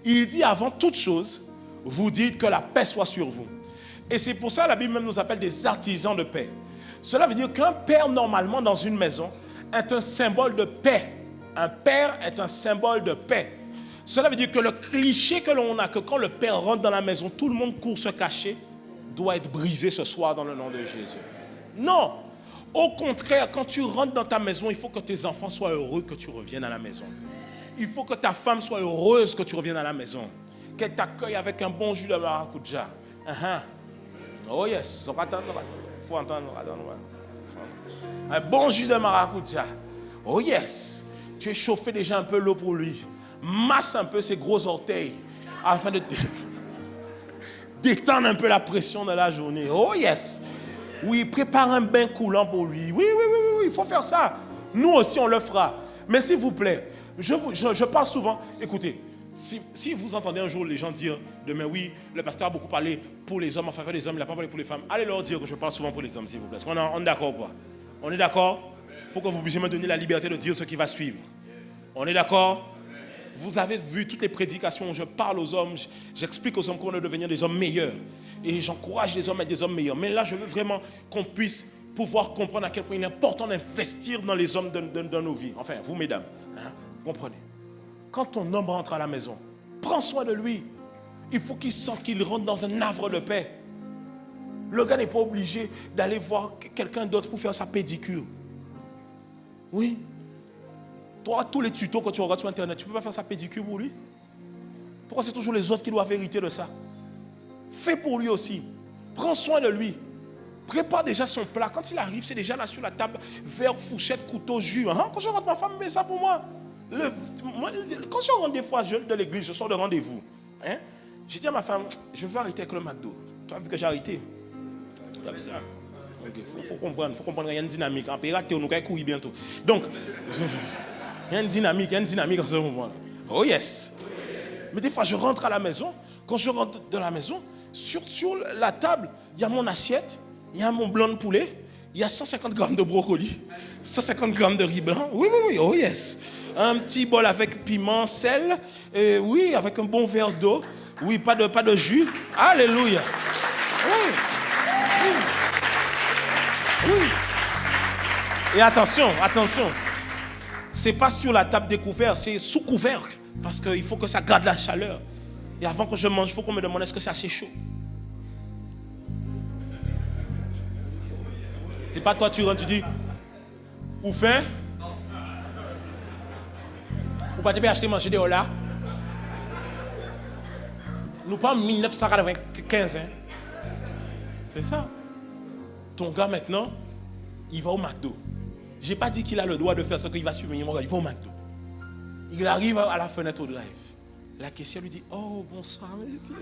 Il dit avant toute chose, vous dites que la paix soit sur vous. Et c'est pour ça que la Bible même nous appelle des artisans de paix. Cela veut dire qu'un père, normalement, dans une maison, est un symbole de paix. Un père est un symbole de paix. Cela veut dire que le cliché que l'on a, que quand le père rentre dans la maison, tout le monde court se cacher, doit être brisé ce soir dans le nom de Jésus. Non. Au contraire, quand tu rentres dans ta maison, il faut que tes enfants soient heureux que tu reviennes à la maison. Il faut que ta femme soit heureuse que tu reviennes à la maison. Qu'elle t'accueille avec un bon jus de maracuja. Oh yes, il faut entendre. Un bon jus de maracuja. Oh yes, tu es chauffé déjà un peu l'eau pour lui. Masse un peu ses gros orteils afin de détendre un peu la pression de la journée. Oh yes. Oui, prépare un bain coulant pour lui. Oui, il faut faire ça. Nous aussi, on le fera. Mais s'il vous plaît, je parle souvent. Écoutez, si vous entendez un jour les gens dire demain, oui, le pasteur a beaucoup parlé pour les hommes, en faveur des hommes, il n'a pas parlé pour les femmes, allez leur dire que je parle souvent pour les hommes, s'il vous plaît. On est d'accord quoi? On est d'accord? Pour que vous puissiez me donner la liberté de dire ce qui va suivre. On est d'accord? Vous avez vu toutes les prédications où je parle aux hommes, j'explique aux hommes comment devenir des hommes meilleurs. Et j'encourage les hommes à être des hommes meilleurs. Mais là, je veux vraiment qu'on puisse pouvoir comprendre à quel point il est important d'investir dans les hommes de nos vies. Enfin, vous, mesdames, vous comprenez. Quand ton homme rentre à la maison, prends soin de lui. Il faut qu'il sente qu'il rentre dans un havre de paix. Le gars n'est pas obligé d'aller voir quelqu'un d'autre pour faire sa pédicure. Oui. Toi, tous les tutos que tu regardes sur Internet, tu ne peux pas faire sa pédicure pour lui? Pourquoi c'est toujours les autres qui doivent hériter de ça? Fais pour lui aussi. Prends soin de lui. Prépare déjà son plat. Quand il arrive, c'est déjà là sur la table, verre, fourchette, couteau, jus. Quand je rentre, ma femme met ça pour moi. Quand je rentre des fois de l'église, je sors de rendez-vous. Je dis à ma femme, je veux arrêter avec le McDo. Tu as vu que j'ai arrêté? Tu as vu ça? Il faut comprendre, il y a une dynamique. En piraté, on nous va courir bientôt. Donc, il y a une dynamique en ce moment-là. Oh yes. Mais des fois, je rentre à la maison. Quand je rentre de la maison, sur la table, il y a mon assiette, il y a mon blanc de poulet, il y a 150 grammes de brocoli, 150 grammes de riz blanc. Oui, oh yes. Un petit bol avec piment, sel, et oui, avec un bon verre d'eau. Oui, pas de jus. Alléluia. Oui. Oui. Oui. Et attention. C'est pas sur la table découverte, c'est sous couvercle. Parce qu'il faut que ça garde la chaleur. Et avant que je mange, il faut qu'on me demande est-ce que c'est assez chaud. C'est pas toi, tu rentres, tu dis ou faim ou pas te acheter manger dehors là. Nous pas en 1995. Hein. C'est ça. Ton gars maintenant, il va au McDo. J'ai pas dit qu'il a le droit de faire ce qu'il va suivre. Il va au McDo. Il arrive à la fenêtre au drive. La caissière lui dit oh bonsoir monsieur.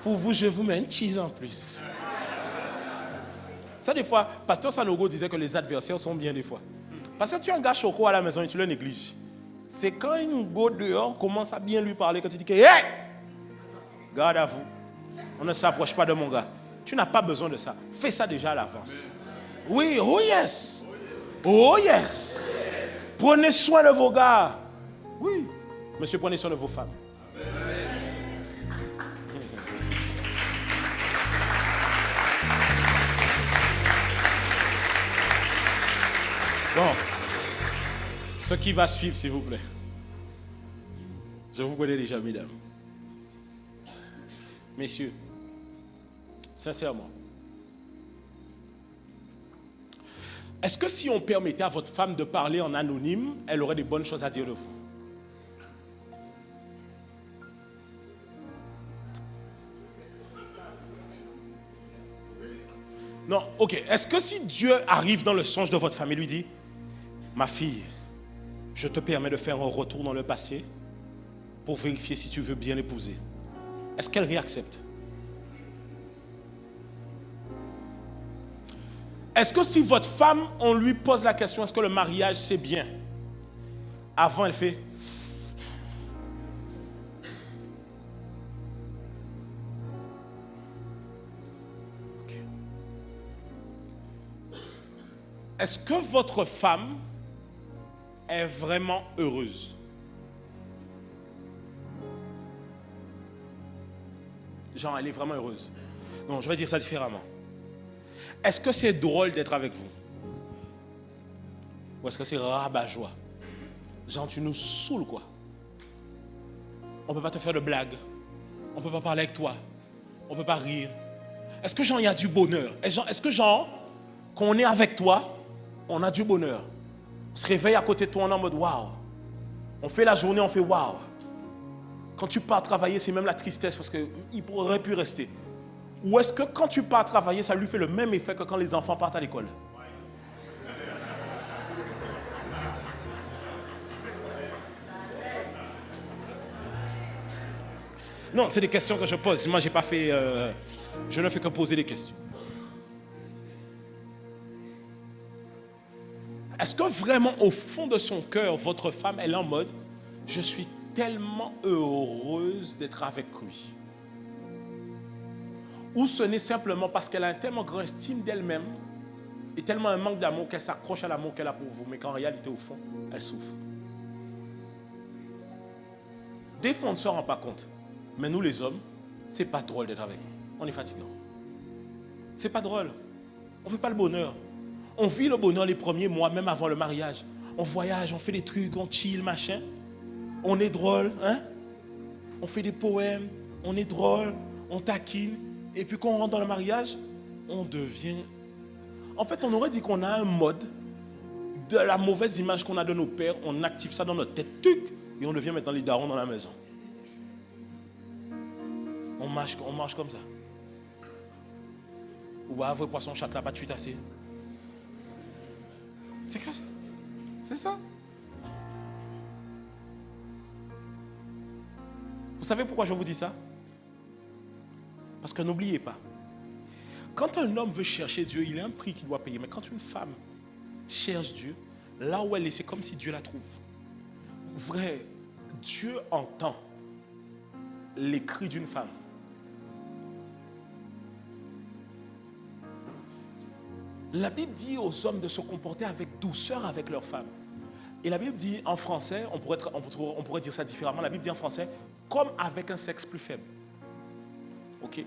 Pour vous, je vous mets une cheese en plus. Ça, des fois, Pasteur Sanogo disait que les adversaires sont bien des fois. Parce que tu as un gars choco à la maison et tu le négliges. C'est quand un gars dehors commence à bien lui parler, quand tu dis que hey! Garde à vous. On ne s'approche pas de mon gars. Tu n'as pas besoin de ça. Fais ça déjà à l'avance. Oui, oh yes. Oh yes. Prenez soin de vos gars. Oui. Monsieur, prenez soin de vos femmes. Bon, ce qui va suivre, s'il vous plaît. Je vous connais déjà, mesdames. Messieurs, sincèrement, est-ce que si on permettait à votre femme de parler en anonyme, elle aurait des bonnes choses à dire de vous? Non, ok. Est-ce que si Dieu arrive dans le songe de votre famille, lui dit, ma fille, je te permets de faire un retour dans le passé pour vérifier si tu veux bien l'épouser. Est-ce qu'elle réaccepte? Est-ce que si votre femme, on lui pose la question, est-ce que le mariage c'est bien? Avant, elle fait... Okay. Est-ce que votre femme est vraiment heureuse? Genre, elle est vraiment heureuse. Non, je vais dire ça différemment. Est-ce que c'est drôle d'être avec vous? Ou est-ce que c'est rabat-joie? Genre, tu nous saoules, quoi. On ne peut pas te faire de blagues. On ne peut pas parler avec toi. On ne peut pas rire. Est-ce que, genre, il y a du bonheur? Est-ce que, genre, quand on est avec toi, on a du bonheur? On se réveille à côté de toi, on est en mode waouh. On fait la journée, on fait waouh. Quand tu pars travailler, c'est même la tristesse parce qu'il aurait pu rester. Ou est-ce que quand tu pars travailler, ça lui fait le même effet que quand les enfants partent à l'école? Non, c'est des questions que je pose. Moi, je ne fais que poser des questions. Est-ce que vraiment, au fond de son cœur, votre femme, elle est en mode, je suis tellement heureuse d'être avec lui? Ou ce n'est simplement parce qu'elle a un tellement grand estime d'elle-même et tellement un manque d'amour qu'elle s'accroche à l'amour qu'elle a pour vous, mais qu'en réalité, au fond, elle souffre. Des fois, on ne se rend pas compte. Mais nous, les hommes, c'est pas drôle d'être avec nous. On est fatigant. C'est pas drôle. On ne fait pas le bonheur. On vit le bonheur les premiers mois, même avant le mariage. On voyage, on fait des trucs, on chill, machin. On est drôle, hein? On fait des poèmes, on est drôle, on taquine. Et puis quand on rentre dans le mariage, on devient... En fait, on aurait dit qu'on a un mode de la mauvaise image qu'on a de nos pères. On active ça dans notre tête, tuc, et on devient maintenant les darons dans la maison. On marche comme ça. Ou à vrai poisson, chaque là, pas de fuite assez. C'est quoi ça? C'est ça. Vous savez pourquoi je vous dis ça? Parce que n'oubliez pas, quand un homme veut chercher Dieu, il y a un prix qu'il doit payer. Mais quand une femme cherche Dieu, là où elle est, c'est comme si Dieu la trouve. Vrai, Dieu entend les cris d'une femme. La Bible dit aux hommes de se comporter avec douceur avec leurs femmes. Et la Bible dit en français, on pourrait dire ça différemment, la Bible dit en français, comme avec un sexe plus faible. Ok?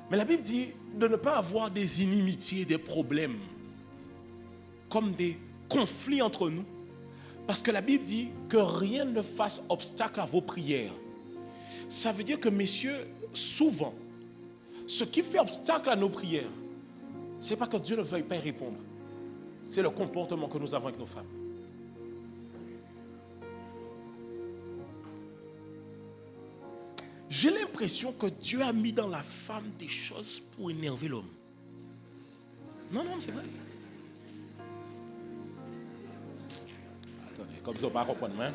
Mais la Bible dit de ne pas avoir des inimitiés, des problèmes, comme des conflits entre nous. Parce que la Bible dit que rien ne fasse obstacle à vos prières. Ça veut dire que, messieurs, souvent, ce qui fait obstacle à nos prières, ce n'est pas que Dieu ne veuille pas y répondre. C'est le comportement que nous avons avec nos femmes. J'ai l'impression que Dieu a mis dans la femme des choses pour énerver l'homme. Non, c'est vrai. Attendez, comme ça, on va comprendre, hein?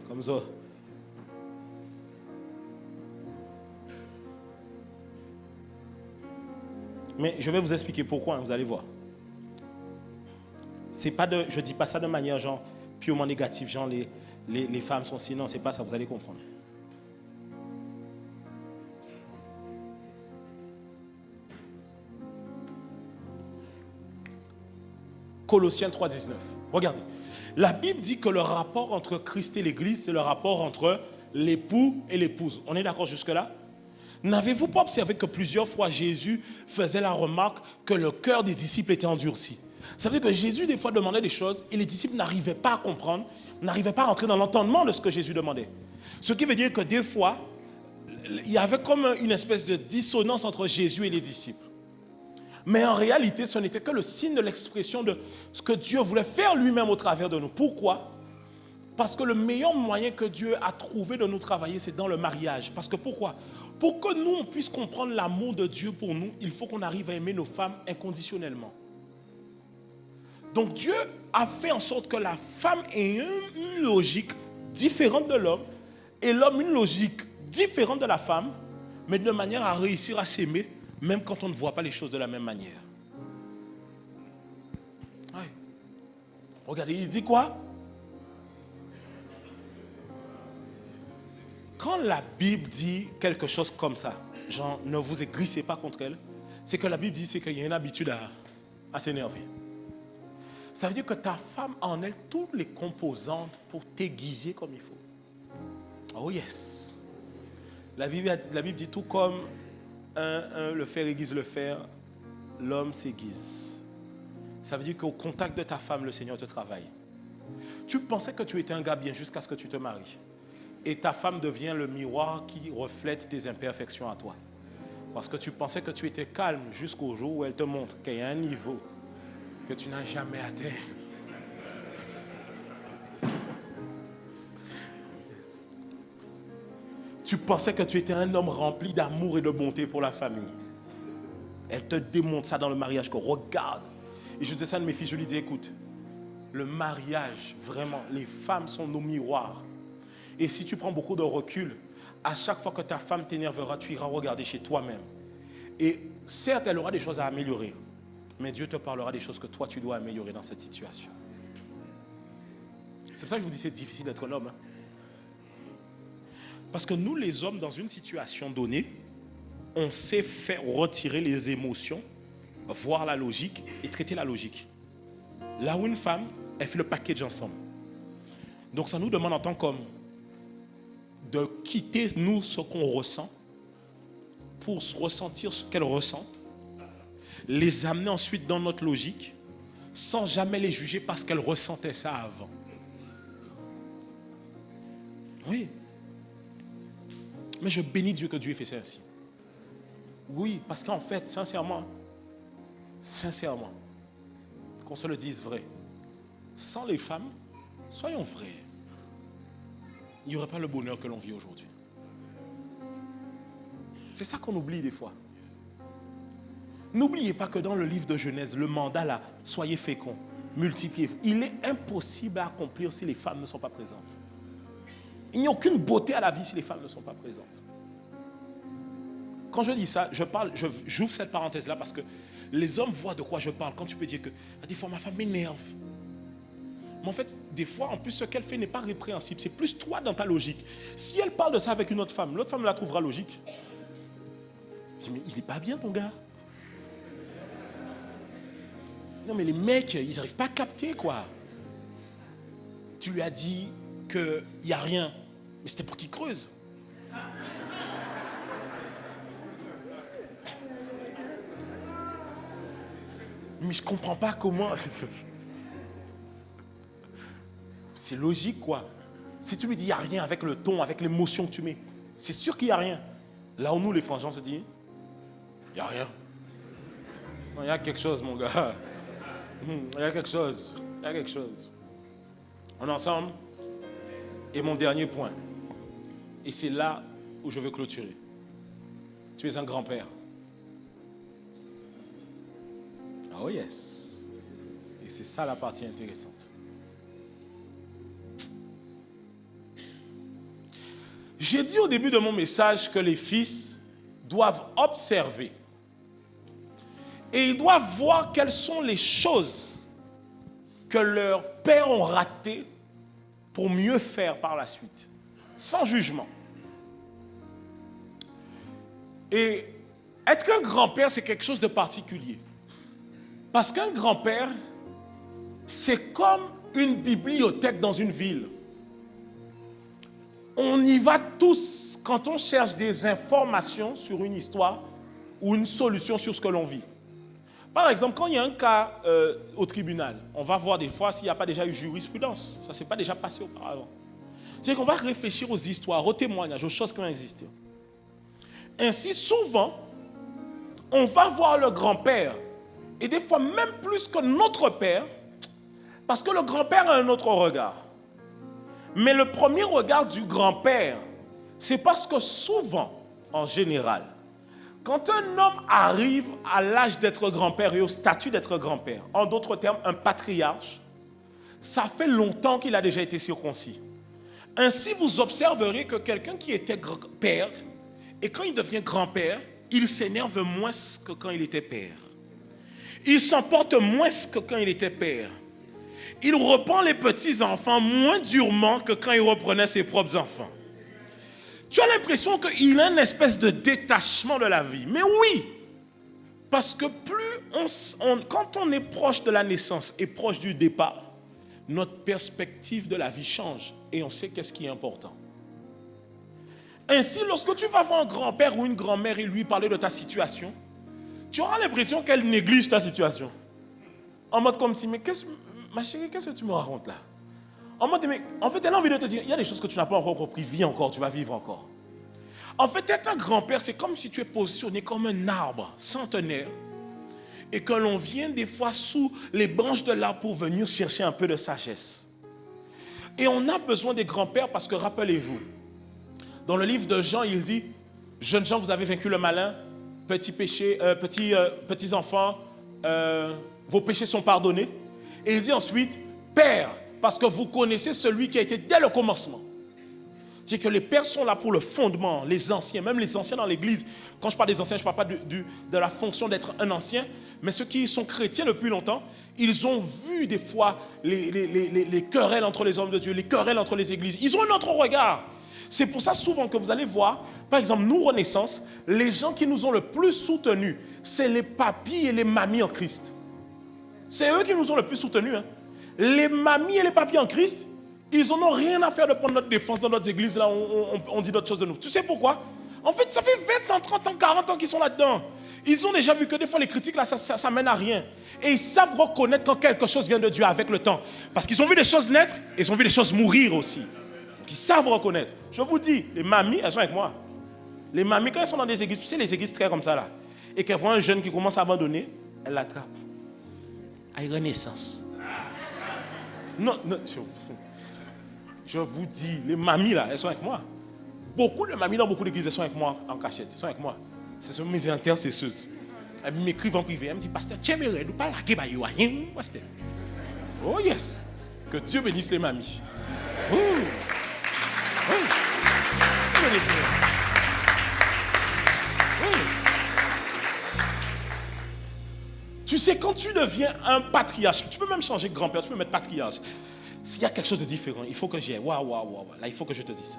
Comme ça. Mais je vais vous expliquer pourquoi, vous allez voir. C'est pas je ne dis pas ça de manière genre purement négative, genre les femmes sont si, non, c'est pas ça, vous allez comprendre. Colossiens 3,19. Regardez. La Bible dit que le rapport entre Christ et l'Église, c'est le rapport entre l'époux et l'épouse. On est d'accord jusque-là? N'avez-vous pas observé que plusieurs fois Jésus faisait la remarque que le cœur des disciples était endurci? Ça veut dire que Jésus des fois demandait des choses et les disciples n'arrivaient pas à comprendre, n'arrivaient pas à rentrer dans l'entendement de ce que Jésus demandait. Ce qui veut dire que des fois, il y avait comme une espèce de dissonance entre Jésus et les disciples. Mais en réalité, ce n'était que le signe de l'expression de ce que Dieu voulait faire lui-même au travers de nous. Pourquoi? Parce que le meilleur moyen que Dieu a trouvé de nous travailler, c'est dans le mariage. Parce que pourquoi? Pour que nous, on puisse comprendre l'amour de Dieu pour nous, il faut qu'on arrive à aimer nos femmes inconditionnellement. Donc Dieu a fait en sorte que la femme ait une logique différente de l'homme et l'homme une logique différente de la femme, mais de manière à réussir à s'aimer, même quand on ne voit pas les choses de la même manière. Ouais. Regardez, il dit quoi? Quand la Bible dit quelque chose comme ça, genre ne vous aigrissez pas contre elle, c'est que la Bible dit qu'il y a une habitude à s'énerver. Ça veut dire que ta femme a en elle toutes les composantes pour t'aiguiser comme il faut. Oh yes. La Bible dit tout comme le fer aiguise le fer, l'homme s'aiguise. Ça veut dire qu'au contact de ta femme, le Seigneur te travaille. Tu pensais que tu étais un gars bien jusqu'à ce que tu te maries. Et ta femme devient le miroir qui reflète tes imperfections à toi. Parce que tu pensais que tu étais calme jusqu'au jour où elle te montre qu'il y a un niveau que tu n'as jamais atteint. Tu pensais que tu étais un homme rempli d'amour et de bonté pour la famille. Elle te démontre ça dans le mariage, que regarde. Et je disais ça à mes filles, je lui dis, écoute, le mariage, vraiment, les femmes sont nos miroirs. Et si tu prends beaucoup de recul, à chaque fois que ta femme t'énervera, tu iras regarder chez toi-même. Et certes, elle aura des choses à améliorer, mais Dieu te parlera des choses que toi, tu dois améliorer dans cette situation. C'est pour ça que je vous dis, c'est difficile d'être un homme. Hein? Parce que nous, les hommes, dans une situation donnée, on sait faire retirer les émotions, voir la logique et traiter la logique. Là où une femme, elle fait le package ensemble. Donc ça nous demande en tant qu'homme de quitter, nous, ce qu'on ressent pour ressentir ce qu'elles ressentent, les amener ensuite dans notre logique sans jamais les juger parce qu'elles ressentaient ça avant. Oui. Mais je bénis Dieu que Dieu ait fait ça ainsi. Oui, parce qu'en fait, sincèrement, qu'on se le dise vrai, sans les femmes, soyons vrais, il n'y aurait pas le bonheur que l'on vit aujourd'hui. C'est ça qu'on oublie des fois. N'oubliez pas que dans le livre de Genèse, le mandat là, soyez féconds, multipliez. Il est impossible à accomplir si les femmes ne sont pas présentes. Il n'y a aucune beauté à la vie si les femmes ne sont pas présentes. Quand je dis ça, j'ouvre cette parenthèse-là parce que les hommes voient de quoi je parle. Quand tu peux dire que des fois ma femme m'énerve. Mais en fait, des fois, en plus, ce qu'elle fait n'est pas répréhensible. C'est plus toi dans ta logique. Si elle parle de ça avec une autre femme la trouvera logique. Je dis, mais il n'est pas bien ton gars. Non, mais les mecs, ils n'arrivent pas à capter, quoi. Tu lui as dit qu'il n'y a rien, mais c'était pour qu'il creuse. Mais je comprends pas comment. C'est logique, quoi. Si tu lui dis il n'y a rien avec le ton, avec l'émotion que tu mets, c'est sûr qu'il n'y a rien. Là où nous, les frangins, on se dit, il n'y a rien. Non, il y a quelque chose, mon gars. Il y a quelque chose. Il y a quelque chose. On est ensemble. Et mon dernier point. Et c'est là où je veux clôturer. Tu es un grand-père. Oh yes. Et c'est ça la partie intéressante. J'ai dit au début de mon message que les fils doivent observer. Et ils doivent voir quelles sont les choses que leurs pères ont ratées pour mieux faire par la suite. Sans jugement. Et être un grand-père, c'est quelque chose de particulier. Parce qu'un grand-père, c'est comme une bibliothèque dans une ville. On y va tous quand on cherche des informations sur une histoire ou une solution sur ce que l'on vit. Par exemple, quand il y a un cas au tribunal, on va voir des fois s'il n'y a pas déjà eu jurisprudence. Ça ne s'est pas déjà passé auparavant. C'est qu'on va réfléchir aux histoires, aux témoignages, aux choses qui ont existé. Ainsi, souvent, on va voir le grand-père, et des fois même plus que notre père, parce que le grand-père a un autre regard. Mais le premier regard du grand-père, c'est parce que souvent, en général, quand un homme arrive à l'âge d'être grand-père et au statut d'être grand-père, en d'autres termes, un patriarche, ça fait longtemps qu'il a déjà été circoncis. Ainsi, vous observerez que quelqu'un qui était père, et quand il devient grand-père, il s'énerve moins que quand il était père. Il s'emporte moins que quand il était père. Il reprend les petits-enfants moins durement que quand il reprenait ses propres enfants. Tu as l'impression qu'il a une espèce de détachement de la vie. Mais oui, parce que quand on est proche de la naissance et proche du départ, notre perspective de la vie change et on sait qu'est-ce qui est important. Ainsi, lorsque tu vas voir un grand-père ou une grand-mère et lui parler de ta situation, tu auras l'impression qu'elle néglige ta situation. En mode comme si, mais ma chérie, qu'est-ce que tu me racontes là? En mode, mais en fait, elle a envie de te dire, il y a des choses que tu n'as pas encore compris, vis encore, tu vas vivre encore. En fait, être un grand-père, c'est comme si tu es positionné comme un arbre centenaire et que l'on vient des fois sous les branches de l'arbre pour venir chercher un peu de sagesse. Et on a besoin des grands-pères parce que, rappelez-vous, dans le livre de Jean, il dit, jeunes gens, vous avez vaincu le malin, petits enfants, vos péchés sont pardonnés. Et il dit ensuite, Père, parce que vous connaissez celui qui a été dès le commencement. C'est que les pères sont là pour le fondement, les anciens, même les anciens dans l'église. Quand je parle des anciens, je ne parle pas de la fonction d'être un ancien, mais ceux qui sont chrétiens depuis longtemps, ils ont vu des fois les querelles entre les hommes de Dieu, les querelles entre les églises. Ils ont un autre regard. C'est pour ça souvent que vous allez voir, par exemple, nous, Renaissance, les gens qui nous ont le plus soutenus, c'est les papis et les mamies en Christ. C'est eux qui nous ont le plus soutenus. Hein. Les mamies et les papis en Christ, ils n'en ont rien à faire de prendre notre défense dans notre église. Là, on dit d'autres choses de nous. Tu sais pourquoi? En fait, ça fait 20 ans, 30 ans, 40 ans qu'ils sont là-dedans. Ils ont déjà vu que des fois, les critiques, là, ça mène à rien. Et ils savent reconnaître quand quelque chose vient de Dieu avec le temps. Parce qu'ils ont vu des choses naître et ils ont vu des choses mourir aussi. Donc, ils savent reconnaître. Je vous dis, les mamies, elles sont avec moi. Les mamies, quand elles sont dans des églises, tu sais, les églises très comme ça, là, et qu'elles voient un jeune qui commence à abandonner, elles l'attrapent. À Renaissance. Non, je vous dis, les mamies là, elles sont avec moi. Beaucoup de mamies dans beaucoup d'églises, elles sont avec moi en cachette. Elles sont avec moi. Ce sont mes intercesseuses. Elles m'écrivent en privé. Elles me disent, Pasteur, tu es malade ou pas là? Pasteur. Oh yes. Que Dieu bénisse les mamies. Oui. Dieu bénisse les mamies. Oui. Tu sais, quand tu deviens un patriarche, tu peux même changer de grand-père, tu peux mettre patriarche. S'il y a quelque chose de différent, il faut que j'y aille. Waouh. Là, il faut que je te dise ça.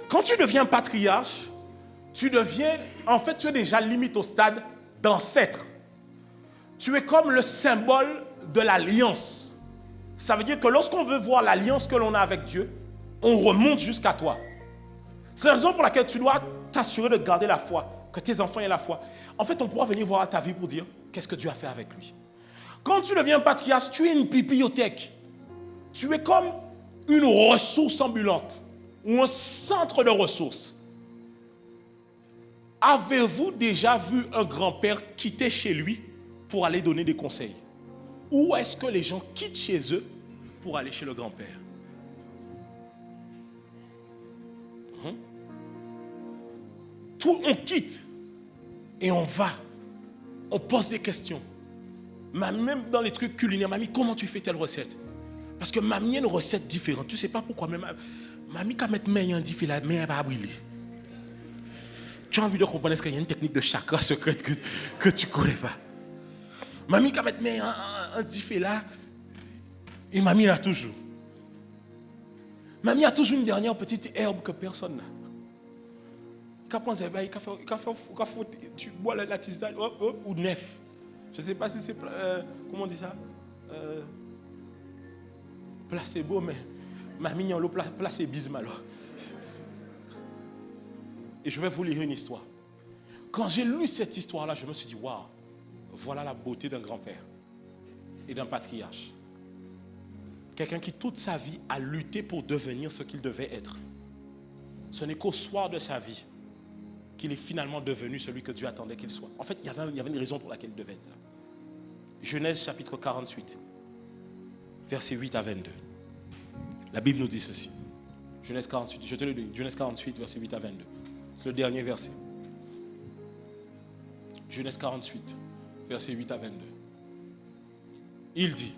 Quand tu deviens patriarche, tu es déjà limite au stade d'ancêtre. Tu es comme le symbole de l'alliance. Ça veut dire que lorsqu'on veut voir l'alliance que l'on a avec Dieu, on remonte jusqu'à toi. C'est la raison pour laquelle tu dois t'assurer de garder la foi, que tes enfants aient la foi. En fait, on pourra venir voir ta vie pour dire qu'est-ce que Dieu a fait avec lui. Quand tu deviens un patriarche, tu es une bibliothèque. Tu es comme une ressource ambulante ou un centre de ressources. Avez-vous déjà vu un grand-père quitter chez lui pour aller donner des conseils? Ou est-ce que les gens quittent chez eux pour aller chez le grand-père? Tout, on quitte et on va. On pose des questions. Même dans les trucs culinaires, mamie, comment tu fais telle recette? Parce que mamie a une recette différente. Tu ne sais pas pourquoi. Mais mamie, quand mettre main en diffé, la main va brûler. Tu as envie de comprendre, est-ce qu'il y a une technique de chakra secrète que tu ne connais pas? Mamie, quand mettre main en diffé là, et mamie l'a toujours. Mamie a toujours une dernière petite herbe que personne n'a. Tu bois la tisane ou nef. Je ne sais pas si c'est, comment on dit ça, placebo, mais mamie, on l'a placé bisme alors. Et je vais vous lire une histoire. Quand j'ai lu cette histoire-là, je me suis dit, waouh, voilà la beauté d'un grand-père et d'un patriarche. Quelqu'un qui toute sa vie a lutté pour devenir ce qu'il devait être. Ce n'est qu'au soir de sa vie qu'il est finalement devenu celui que Dieu attendait qu'il soit. En fait, il y avait une raison pour laquelle il devait être là. Genèse chapitre 48, versets 8 à 22. La Bible nous dit ceci. Genèse 48, je te le dis, Genèse 48, versets 8 à 22. C'est le dernier verset. Genèse 48, versets 8 à 22. Il dit,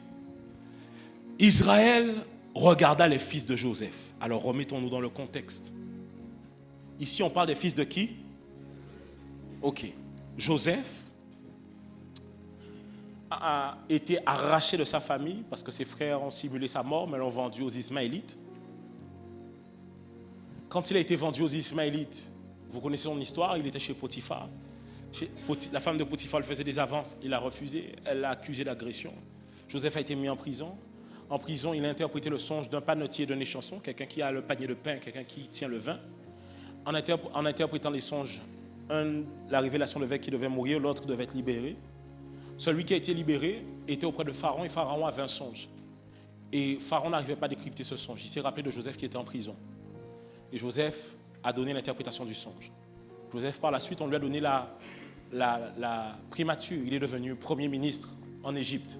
Israël regarda les fils de Joseph. Alors remettons-nous dans le contexte. Ici, on parle des fils de qui? Ok. Joseph a été arraché de sa famille parce que ses frères ont simulé sa mort, mais l'ont vendu aux Ismaélites. Quand il a été vendu aux Ismaélites, vous connaissez son histoire, il était chez Potiphar. La femme de Potiphar lui faisait des avances, il a refusé, elle l'a accusé d'agression. Joseph a été mis en prison. En prison, il a interprété le songe d'un panetier et d'un échanson, quelqu'un qui a le panier de pain, quelqu'un qui tient le vin. En interprétant les songes, la révélation devait qu'il devait mourir, l'autre devait être libéré. Celui qui a été libéré était auprès de Pharaon et Pharaon avait un songe. Et Pharaon n'arrivait pas à décrypter ce songe. Il s'est rappelé de Joseph qui était en prison. Et Joseph a donné l'interprétation du songe. Joseph, par la suite, on lui a donné la primature. Il est devenu premier ministre en Égypte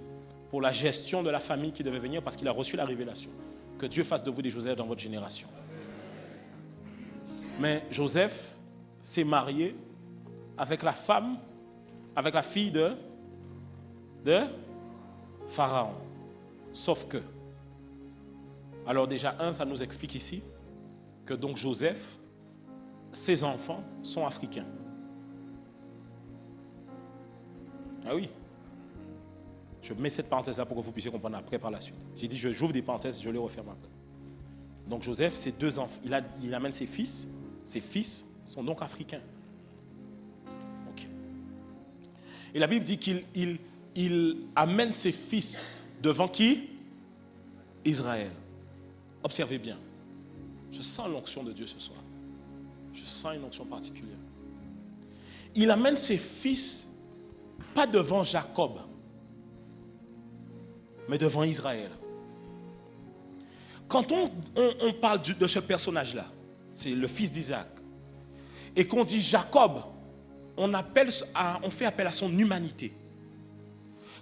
pour la gestion de la famille qui devait venir parce qu'il a reçu la révélation. Que Dieu fasse de vous des Joseph dans votre génération. Mais Joseph s'est marié avec la femme, avec la fille de Pharaon. Sauf que, alors déjà, ça nous explique ici que donc Joseph, ses enfants sont africains. Ah oui. Je mets cette parenthèse-là pour que vous puissiez comprendre après par la suite. J'ai dit, j'ouvre des parenthèses, je les referme après. Donc Joseph, ses deux enfants, il amène ses fils sont donc africains. Ok. Et la Bible dit qu'il amène ses fils devant qui? Israël. Observez bien. Je sens l'onction de Dieu ce soir. Je sens une onction particulière. Il amène ses fils pas devant Jacob, mais devant Israël. Quand on parle de ce personnage-là, c'est le fils d'Isaac, et qu'on dit Jacob, on fait appel à son humanité.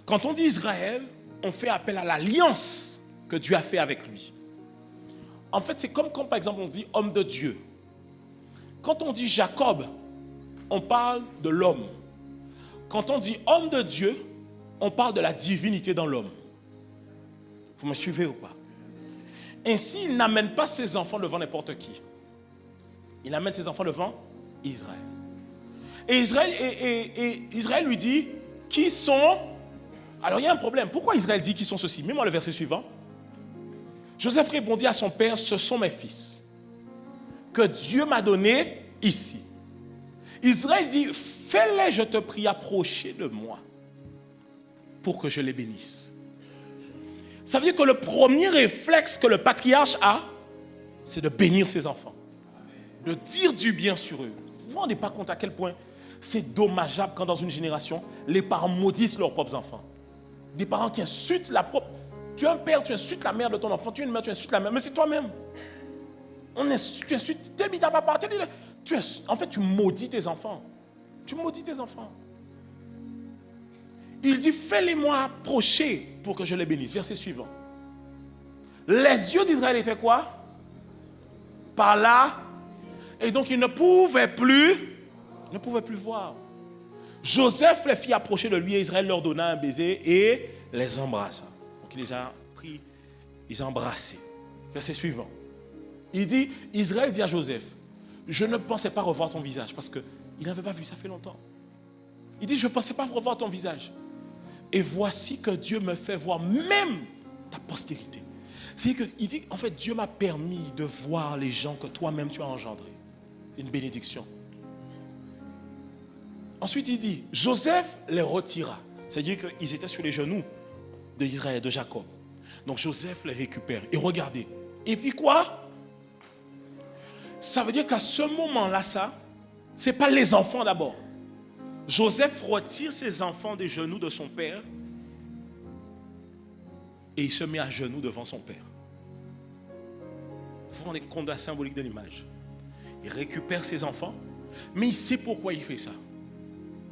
Quand on dit Israël, on fait appel à l'alliance que Dieu a fait avec lui. En fait, c'est comme quand, par exemple, on dit homme de Dieu. Quand on dit Jacob, on parle de l'homme. Quand on dit homme de Dieu, on parle de la divinité dans l'homme. Vous me suivez ou pas? Ainsi, il n'amène pas ses enfants devant n'importe qui. Il amène ses enfants devant Israël. Et Israël lui dit, qui sont... Alors il y a un problème. Pourquoi Israël dit qui sont ceux-ci? Mets-moi le verset suivant. Joseph répondit à son père, ce sont mes fils, que Dieu m'a donnés ici. Israël dit, fais-les, je te prie, approcher de moi. pour que je les bénisse. Ça veut dire que le premier réflexe que le patriarche a, c'est de bénir ses enfants. De dire du bien sur eux. Vous ne vous rendez pas compte à quel point c'est dommageable quand dans une génération, les parents maudissent leurs propres enfants. Des parents qui insultent la propre... Tu es un père, tu insultes la mère de ton enfant. Tu es une mère, tu insultes la mère. Mais c'est toi-même. Tu insultes tel ta papa. En fait, tu maudis tes enfants. Tu maudis tes enfants. Il dit, fais-les-moi approcher pour que je les bénisse. Verset suivant. Les yeux d'Israël étaient quoi? Par là. Et donc, ils ne pouvaient plus voir. Joseph les fit approcher de lui et Israël leur donna un baiser et les embrassa. Donc, il les a pris, ils ont embrassé. Verset suivant. Il dit, Israël dit à Joseph, je ne pensais pas revoir ton visage parce qu'il n'avait pas vu, ça fait longtemps. Il dit, je ne pensais pas revoir ton visage. Et voici que Dieu me fait voir même ta postérité. Il dit, en fait, Dieu m'a permis de voir les gens que toi-même tu as engendrés. Une bénédiction. Ensuite, il dit, Joseph les retira. C'est-à-dire qu'ils étaient sur les genoux d'Israël, de Jacob. Donc Joseph les récupère. Et regardez. Et puis quoi? Ça veut dire qu'à ce moment-là, ce n'est pas les enfants d'abord. Joseph retire ses enfants des genoux de son père et il se met à genoux devant son père. Vous vous rendez compte de la symbolique de l'image? Il récupère ses enfants, mais il sait pourquoi il fait ça.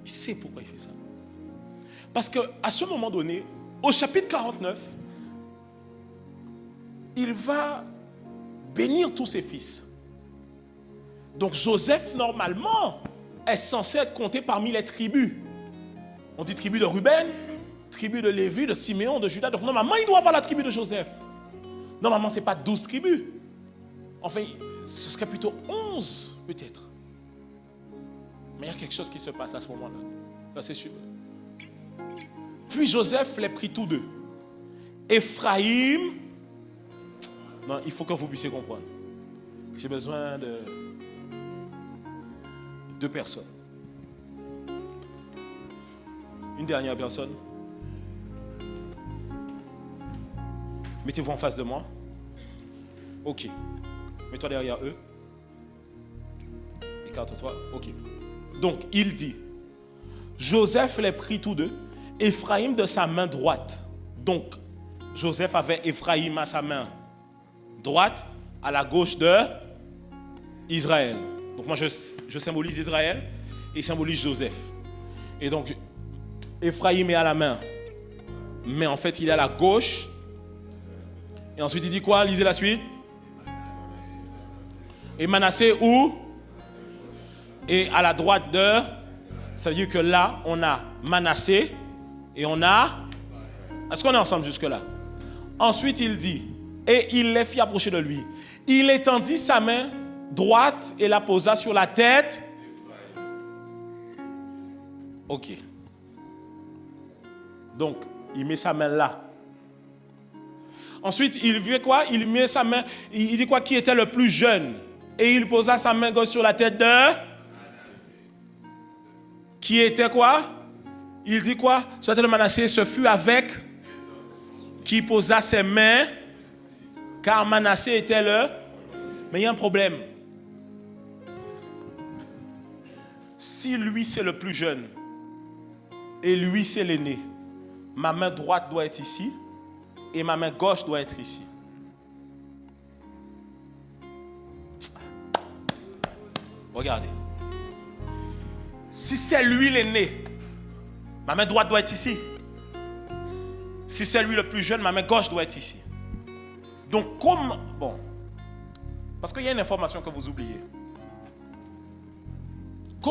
Il sait pourquoi il fait ça. Parce qu'à ce moment donné, au chapitre 49, il va bénir tous ses fils. Donc Joseph, normalement, est censé être compté parmi les tribus. On dit tribu de Ruben, tribu de Lévi, de Siméon, de Juda. Donc normalement, il doit avoir la tribu de Joseph. Normalement, ce n'est pas 12 tribus. Enfin, ce serait plutôt 11, peut-être. Mais il y a quelque chose qui se passe à ce moment-là. Ça, c'est sûr. Puis Joseph les prit tous deux. Ephraïm... Non, il faut que vous puissiez comprendre. J'ai besoin de 2 personnes. Une dernière personne. Mettez-vous en face de moi. Ok. Mets-toi derrière eux. Écarte-toi. Ok. Donc, il dit, Joseph les prit tous deux, Ephraïm de sa main droite. Donc, Joseph avait Ephraïm à sa main droite, à la gauche de Israël. Donc moi, je symbolise Israël et il symbolise Joseph. Et donc, Ephraïm est à la main. Mais en fait, il est à la gauche. Et ensuite, il dit quoi? Lisez la suite. Et Manassé où? Et à la droite de... Ça veut dire que là, on a Manassé et on a... Est-ce qu'on est ensemble jusque-là? Ensuite, il dit, et il les fit approcher de lui. Il étendit sa main droite et la posa sur la tête. Ok. Donc, il met sa main là. Ensuite, il fait quoi? Il met sa main, il dit quoi? Qui était le plus jeune? Et il posa sa main gauche sur la tête de... Qui était quoi? Il dit quoi? Sur la tête de Manassé, ce fut avec... Qui posa ses mains, car Manassé était le... Mais il y a un problème. Si lui c'est le plus jeune, et lui c'est l'aîné, ma main droite doit être ici, et ma main gauche doit être ici. Regardez. Si c'est lui l'aîné, ma main droite doit être ici. Si c'est lui le plus jeune, ma main gauche doit être ici. Donc, comme... Bon. Parce qu'il y a une information que vous oubliez.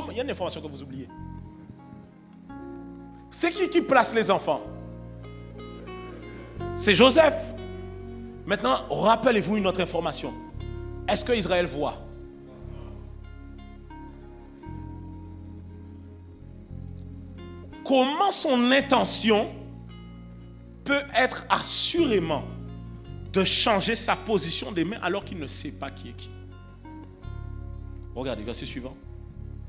Il y a une information que vous oubliez. C'est qui place les enfants? C'est Joseph. Maintenant, rappelez-vous une autre information. Est-ce que Israël voit? Comment son intention peut être assurément de changer sa position des mains alors qu'il ne sait pas qui est qui? Regardez, verset suivant.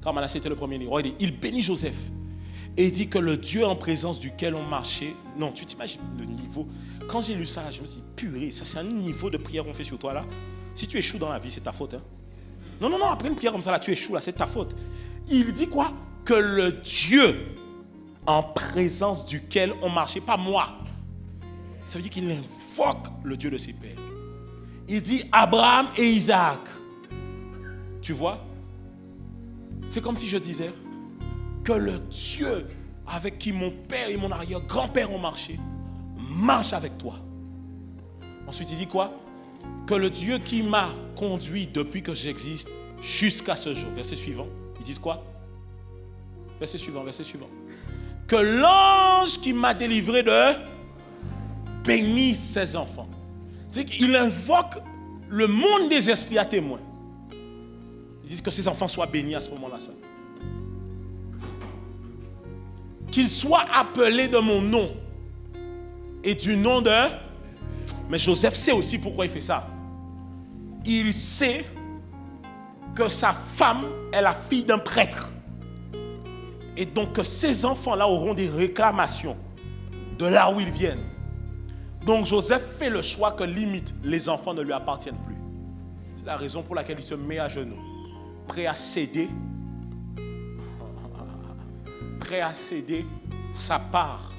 Quand Manassé était le premier-né, regardez, il bénit Joseph. Et il dit que le Dieu en présence duquel on marchait. Non, tu t'imagines le niveau. Quand j'ai lu ça, je me suis dit, purée, ça c'est un niveau de prière qu'on fait sur toi là. Si tu échoues dans la vie, c'est ta faute. Hein? Non, après une prière comme ça là, tu échoues là, c'est ta faute. Il dit quoi? Que le Dieu en présence duquel on marchait, pas moi. Ça veut dire qu'il invoque le Dieu de ses pères. Il dit Abraham et Isaac. Tu vois? C'est comme si je disais que le Dieu avec qui mon père et mon arrière-grand-père ont marché, marche avec toi. Ensuite, il dit quoi? Que le Dieu qui m'a conduit depuis que j'existe jusqu'à ce jour. Verset suivant. Ils disent quoi? Verset suivant. Que l'ange qui m'a délivré de bénisse ses enfants. C'est qu'il invoque le monde des esprits à témoin. Ils disent que ses enfants soient bénis à ce moment-là. Ça. Qu'ils soient appelés de mon nom et du nom de... Mais Joseph sait aussi pourquoi il fait ça. Il sait que sa femme est la fille d'un prêtre. Et donc que ces enfants-là auront des réclamations de là où ils viennent. Donc Joseph fait le choix que limite les enfants ne lui appartiennent plus. C'est la raison pour laquelle il se met à genoux, prêt à céder sa part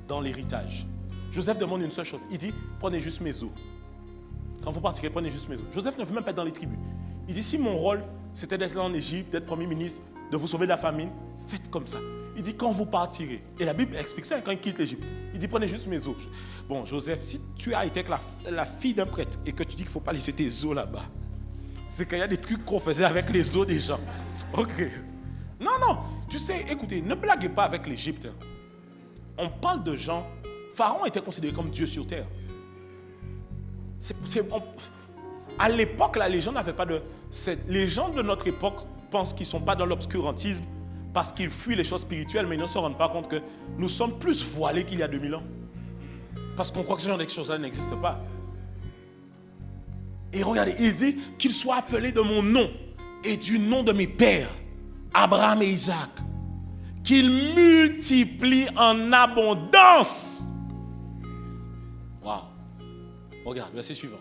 dans l'héritage. Joseph demande une seule chose. Il dit, prenez juste mes os. Quand vous partirez, prenez juste mes os. Joseph ne veut même pas être dans les tribus. Il dit, si mon rôle, c'était d'être là en Égypte, d'être premier ministre, de vous sauver de la famine, faites comme ça. Il dit, quand vous partirez, et la Bible explique ça quand il quitte l'Égypte, il dit, prenez juste mes os. Bon, Joseph, si tu as été avec la fille d'un prêtre et que tu dis qu'il ne faut pas laisser tes os là-bas, c'est qu'il y a des trucs qu'on faisait avec les os des gens. Ok. Non, tu sais, écoutez, ne blaguez pas avec l'Égypte. On parle de gens, Pharaon était considéré comme Dieu sur terre. À l'époque, là, les gens n'avaient pas de... Les gens de notre époque pensent qu'ils ne sont pas dans l'obscurantisme parce qu'ils fuient les choses spirituelles, mais ils ne se rendent pas compte que nous sommes plus voilés qu'il y a 2000 ans. Parce qu'on croit que ce genre de choses-là n'existe pas. Et regardez, il dit qu'ils soient appelés de mon nom et du nom de mes pères, Abraham et Isaac, qu'ils multiplient en abondance. Waouh! Regarde, verset suivant.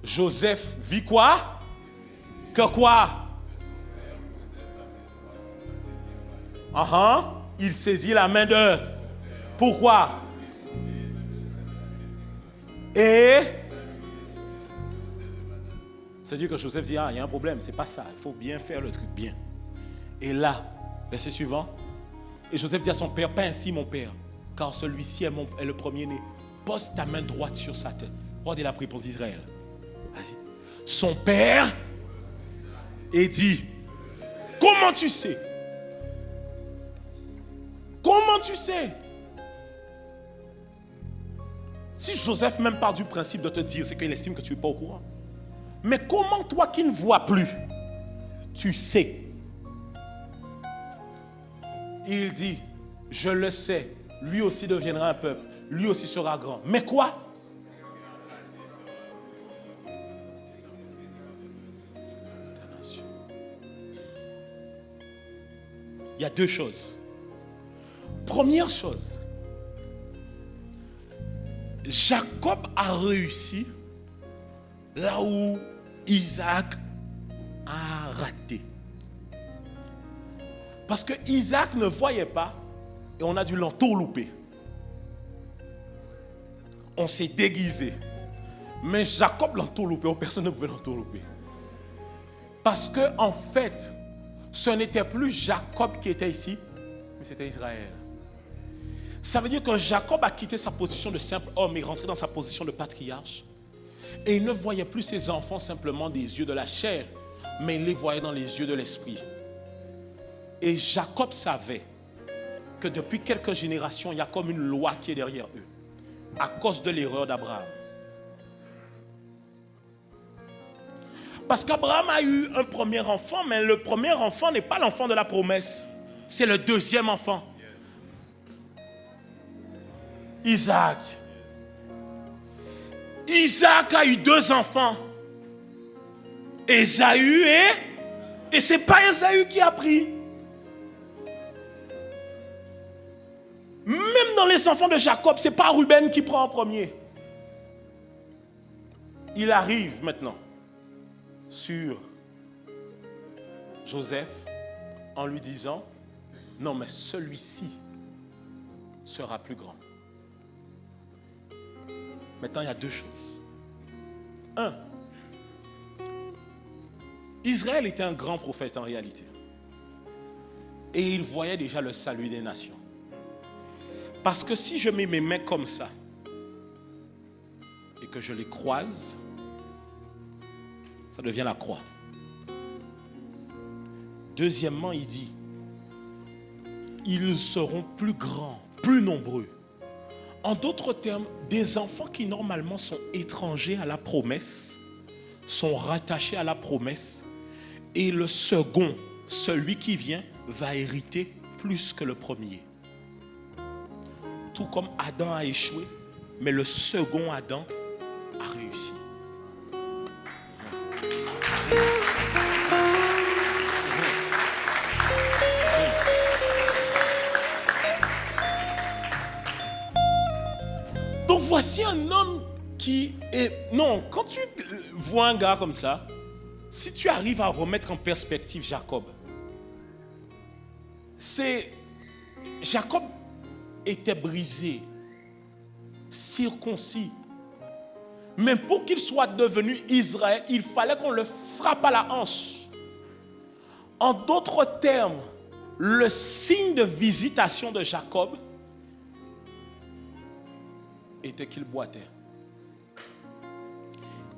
Joseph vit quoi? Que quoi? Il saisit la main de... Pourquoi? Et... C'est-à-dire que Joseph dit, il y a un problème, c'est pas ça, il faut bien faire le truc bien. Et là, verset suivant, et Joseph dit à son père, pas ainsi mon père, car celui-ci est le premier-né. Pose ta main droite sur sa tête. Regardez la réponse d'Israël. Vas-y. Son père et dit, comment tu sais? Comment tu sais? Si Joseph même part du principe de te dire, c'est qu'il estime que tu n'es pas au courant. Mais comment toi qui ne vois plus, tu sais? Il dit, je le sais, lui aussi deviendra un peuple, lui aussi sera grand. Mais quoi? Il y a deux choses. Première chose, Jacob a réussi là où Isaac a raté. Parce que Isaac ne voyait pas et on a dû l'entourlouper. On s'est déguisé. Mais Jacob l'entourloupé, personne ne pouvait l'entourlouper. Parce que en fait, ce n'était plus Jacob qui était ici, mais c'était Israël. Ça veut dire que Jacob a quitté sa position de simple homme et rentré dans sa position de patriarche. Et il ne voyait plus ses enfants simplement des yeux de la chair, mais il les voyait dans les yeux de l'esprit. Et Jacob savait que depuis quelques générations, il y a comme une loi qui est derrière eux, à cause de l'erreur d'Abraham. Parce qu'Abraham a eu un premier enfant, mais le premier enfant n'est pas l'enfant de la promesse. C'est le deuxième enfant. Isaac. Isaac a eu deux enfants. Ésaü et c'est pas Ésaü qui a pris. dans les enfants de Jacob, ce n'est pas Ruben qui prend en premier. Il arrive maintenant sur Joseph en lui disant, non mais celui-ci sera plus grand. Maintenant, il y a deux choses. Un, Israël était un grand prophète en réalité. Et il voyait déjà le salut des nations. Parce que si je mets mes mains comme ça et que je les croise, ça devient la croix. Deuxièmement, il dit, ils seront plus grands, plus nombreux. En d'autres termes, des enfants qui normalement sont étrangers à la promesse, sont rattachés à la promesse, et le second, celui qui vient, va hériter plus que le premier. Tout comme Adam a échoué, mais le second Adam a réussi. Donc voici un homme qui est... Non, quand tu vois un gars comme ça, si tu arrives à remettre en perspective Jacob, Jacob était brisé, circoncis. Mais pour qu'il soit devenu Israël, il fallait qu'on le frappe à la hanche. En d'autres termes, le signe de visitation de Jacob était qu'il boitait.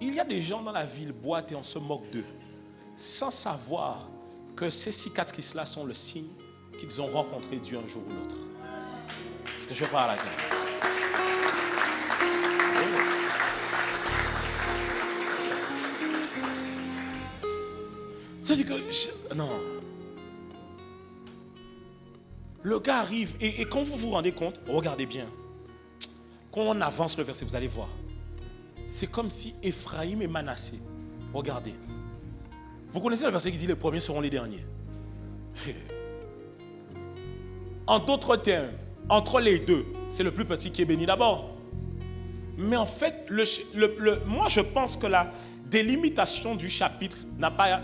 Il y a des gens dans la ville boitent et on se moque d'eux, sans savoir que ces cicatrices-là sont le signe qu'ils ont rencontré Dieu un jour ou l'autre. Est-ce que je parle à quelqu'un? Ça veut dire que... Non. Le gars arrive et quand vous vous rendez compte, regardez bien. Quand on avance le verset, vous allez voir. C'est comme si Ephraïm et Manassé. Regardez. Vous connaissez le verset qui dit les premiers seront les derniers. En d'autres termes, entre les deux, c'est le plus petit qui est béni d'abord. Mais en fait, moi je pense que la délimitation du chapitre n'a pas...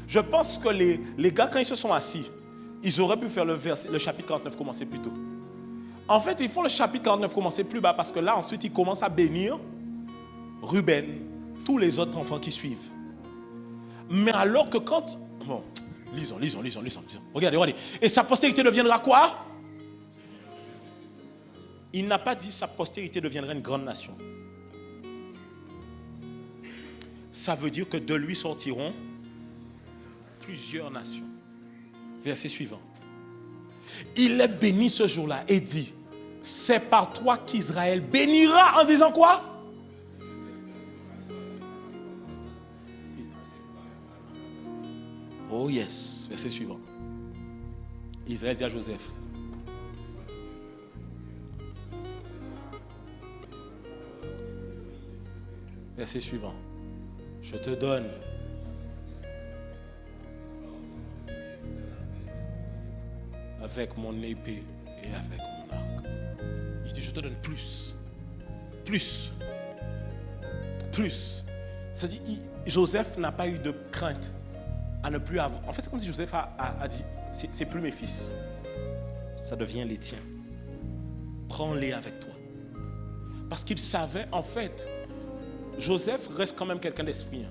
je pense que les gars, quand ils se sont assis, ils auraient pu faire le chapitre 49 commencer plus tôt. En fait, ils font le chapitre 49 commencer plus bas parce que là, ensuite, ils commencent à bénir Ruben, tous les autres enfants qui suivent. Mais alors que quand... Bon, lisons. Regardez. Et sa postérité deviendra quoi? Il n'a pas dit sa postérité deviendra une grande nation. Ça veut dire que de lui sortiront plusieurs nations. Verset suivant. Il est béni ce jour-là et dit, c'est par toi qu'Israël bénira en disant quoi? Oh yes, verset suivant. Israël dit à Joseph, verset suivant, je te donne avec mon épée et avec mon arc. Il dit, je te donne plus. C'est-à-dire, Joseph n'a pas eu de crainte à ne plus avoir. En fait, c'est comme si Joseph a dit, c'est plus mes fils. Ça devient les tiens. Prends-les avec toi. Parce qu'il savait, en fait, Joseph reste quand même quelqu'un d'esprit.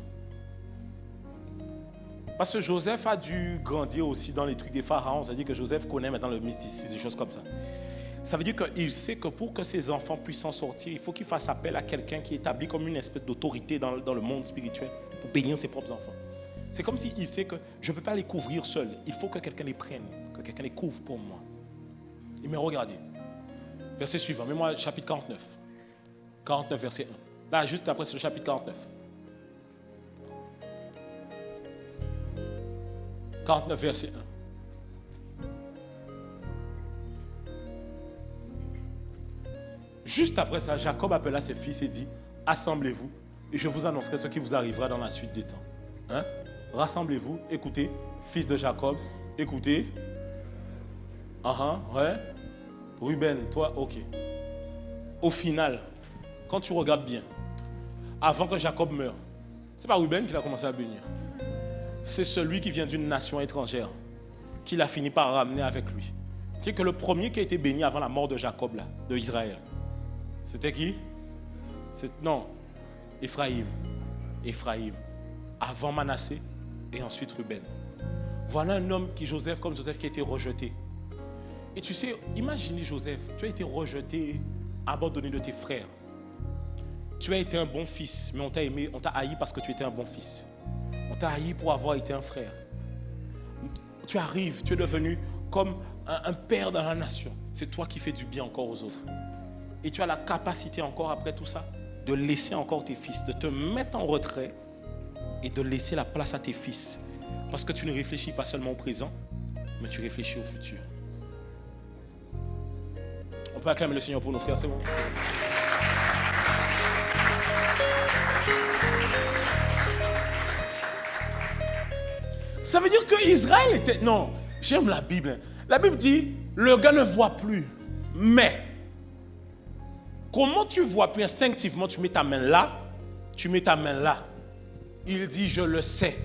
Parce que Joseph a dû grandir aussi dans les trucs des pharaons. C'est-à-dire que Joseph connaît maintenant le mysticisme, des choses comme ça. Ça veut dire qu'il sait que pour que ses enfants puissent s'en sortir, il faut qu'il fasse appel à quelqu'un qui est établi comme une espèce d'autorité dans le monde spirituel pour bénir ses propres enfants. C'est comme s'il sait que je ne peux pas les couvrir seul. Il faut que quelqu'un les prenne, que quelqu'un les couvre pour moi. Et mais regardez, verset suivant, mets-moi chapitre 49. 49, verset 1. Là, juste après, c'est le chapitre 49. 49, verset 1. Juste après ça, Jacob appela ses fils et dit, assemblez-vous et je vous annoncerai ce qui vous arrivera dans la suite des temps. Hein? Rassemblez-vous, écoutez, fils de Jacob, écoutez. Ouais. Ruben, toi, ok. Au final, quand tu regardes bien, avant que Jacob meure, c'est pas Ruben qui a commencé à bénir. C'est celui qui vient d'une nation étrangère qu'il a fini par ramener avec lui. C'est que le premier qui a été béni avant la mort de Jacob, là, de Israël, c'était qui? Non, Éphraïm. Éphraïm. Avant Manassé et ensuite Ruben. Voilà un homme qui, Joseph, comme Joseph, qui a été rejeté. Et tu sais, imaginez Joseph, tu as été rejeté, abandonné de tes frères. Tu as été un bon fils, mais on t'a aimé, on t'a haï parce que tu étais un bon fils. On t'a haï pour avoir été un frère. Tu arrives, tu es devenu comme un père dans la nation. C'est toi qui fais du bien encore aux autres. Et tu as la capacité encore après tout ça de laisser encore tes fils, de te mettre en retrait et de laisser la place à tes fils. Parce que tu ne réfléchis pas seulement au présent, mais tu réfléchis au futur. On peut acclamer le Seigneur pour nos frères, c'est bon? Ça veut dire que Israël était... Non, j'aime la Bible. La Bible dit, le gars ne voit plus. Mais, comment tu vois plus instinctivement, tu mets ta main là, tu mets ta main là. Il dit, je le sais,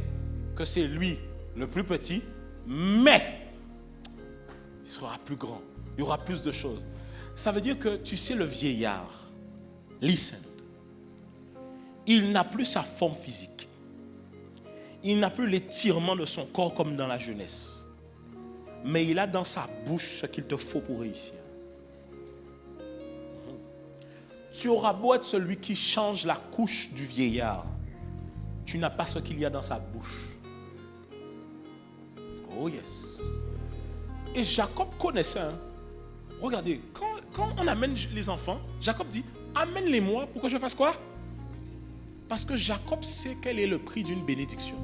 que c'est lui le plus petit, mais il sera plus grand. Il y aura plus de choses. Ça veut dire que, tu sais, le vieillard, listen, il n'a plus sa forme physique. Il n'a plus l'étirement de son corps comme dans la jeunesse. Mais il a dans sa bouche ce qu'il te faut pour réussir. Tu auras beau être celui qui change la couche du vieillard. Tu n'as pas ce qu'il y a dans sa bouche. Oh yes. Et Jacob connaissait. Regardez, quand on amène les enfants, Jacob dit, amène-les-moi pour que je fasse quoi? Parce que Jacob sait quel est le prix d'une bénédiction.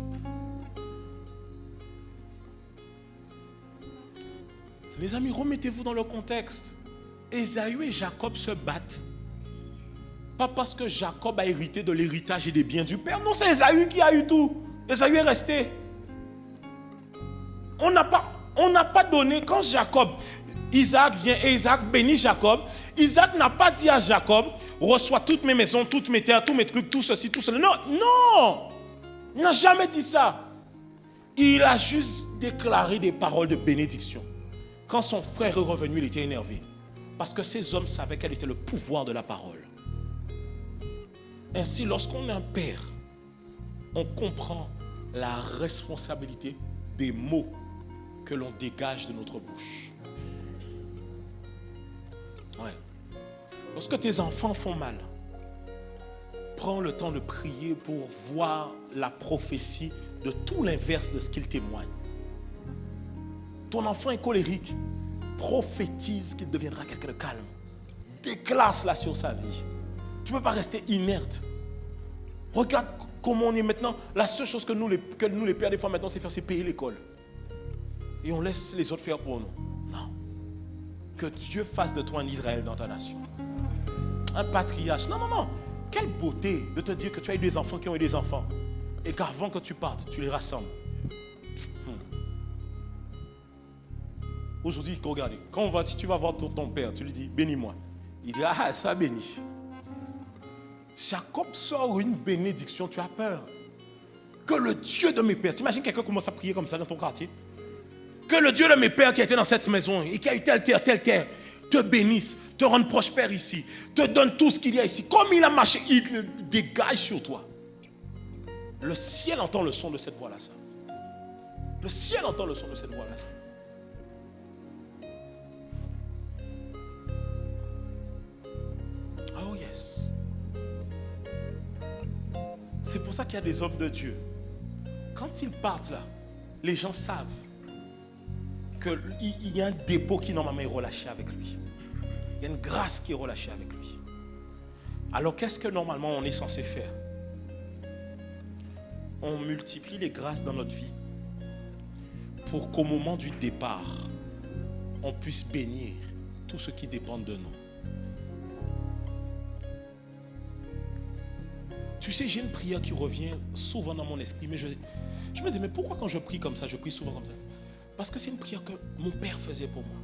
Les amis, remettez-vous dans le contexte. Ésaü et Jacob se battent. Pas parce que Jacob a hérité de l'héritage et des biens du père. Non, c'est Ésaü qui a eu tout. Ésaü est resté. On n'a pas donné. Quand Isaac vient et Isaac bénit Jacob, Isaac n'a pas dit à Jacob, reçois toutes mes maisons, toutes mes terres, tous mes trucs, tout ceci, tout cela. Non, non. Il n'a jamais dit ça. Il a juste déclaré des paroles de bénédiction. Quand son frère est revenu, il était énervé. Parce que ces hommes savaient quel était le pouvoir de la parole. Ainsi, lorsqu'on est un père, on comprend la responsabilité des mots que l'on dégage de notre bouche. Ouais. Lorsque tes enfants font mal, prends le temps de prier pour voir la prophétie de tout l'inverse de ce qu'il témoigne. Ton enfant est colérique, prophétise qu'il deviendra quelqu'un de calme. Déclare cela sur sa vie. Tu ne peux pas rester inerte. Regarde comment on est maintenant. La seule chose que nous les pères, des fois maintenant, c'est payer l'école. Et on laisse les autres faire pour nous. Non. Que Dieu fasse de toi un Israël dans ta nation. Un patriarche. Non, non, non. Quelle beauté de te dire que tu as eu des enfants qui ont eu des enfants. Et qu'avant que tu partes, tu les rassembles. Aujourd'hui, regardez, si tu vas voir ton père, tu lui dis, bénis-moi. Il dit, ah, ça bénit. Jacob sort une bénédiction, tu as peur. Que le Dieu de mes pères, t'imagines quelqu'un commence à prier comme ça dans ton quartier? Que le Dieu de mes pères qui a été dans cette maison et qui a eu telle terre, te bénisse, te rende prospère ici, te donne tout ce qu'il y a ici. Comme il a marché, il le dégage sur toi. Le ciel entend le son de cette voix-là, ça. Le ciel entend le son de cette voix-là, ça. Oh yes. C'est pour ça qu'il y a des hommes de Dieu. Quand ils partent là, les gens savent qu'il y a un dépôt qui normalement est relâché avec lui. Il y a une grâce qui est relâchée avec lui. Alors qu'est-ce que normalement on est censé faire? On multiplie les grâces dans notre vie pour qu'au moment du départ, on puisse bénir tout ce qui dépend de nous. Tu sais, j'ai une prière qui revient souvent dans mon esprit, mais je me dis, mais pourquoi quand je prie comme ça, je prie souvent comme ça? Parce que c'est une prière que mon père faisait pour moi.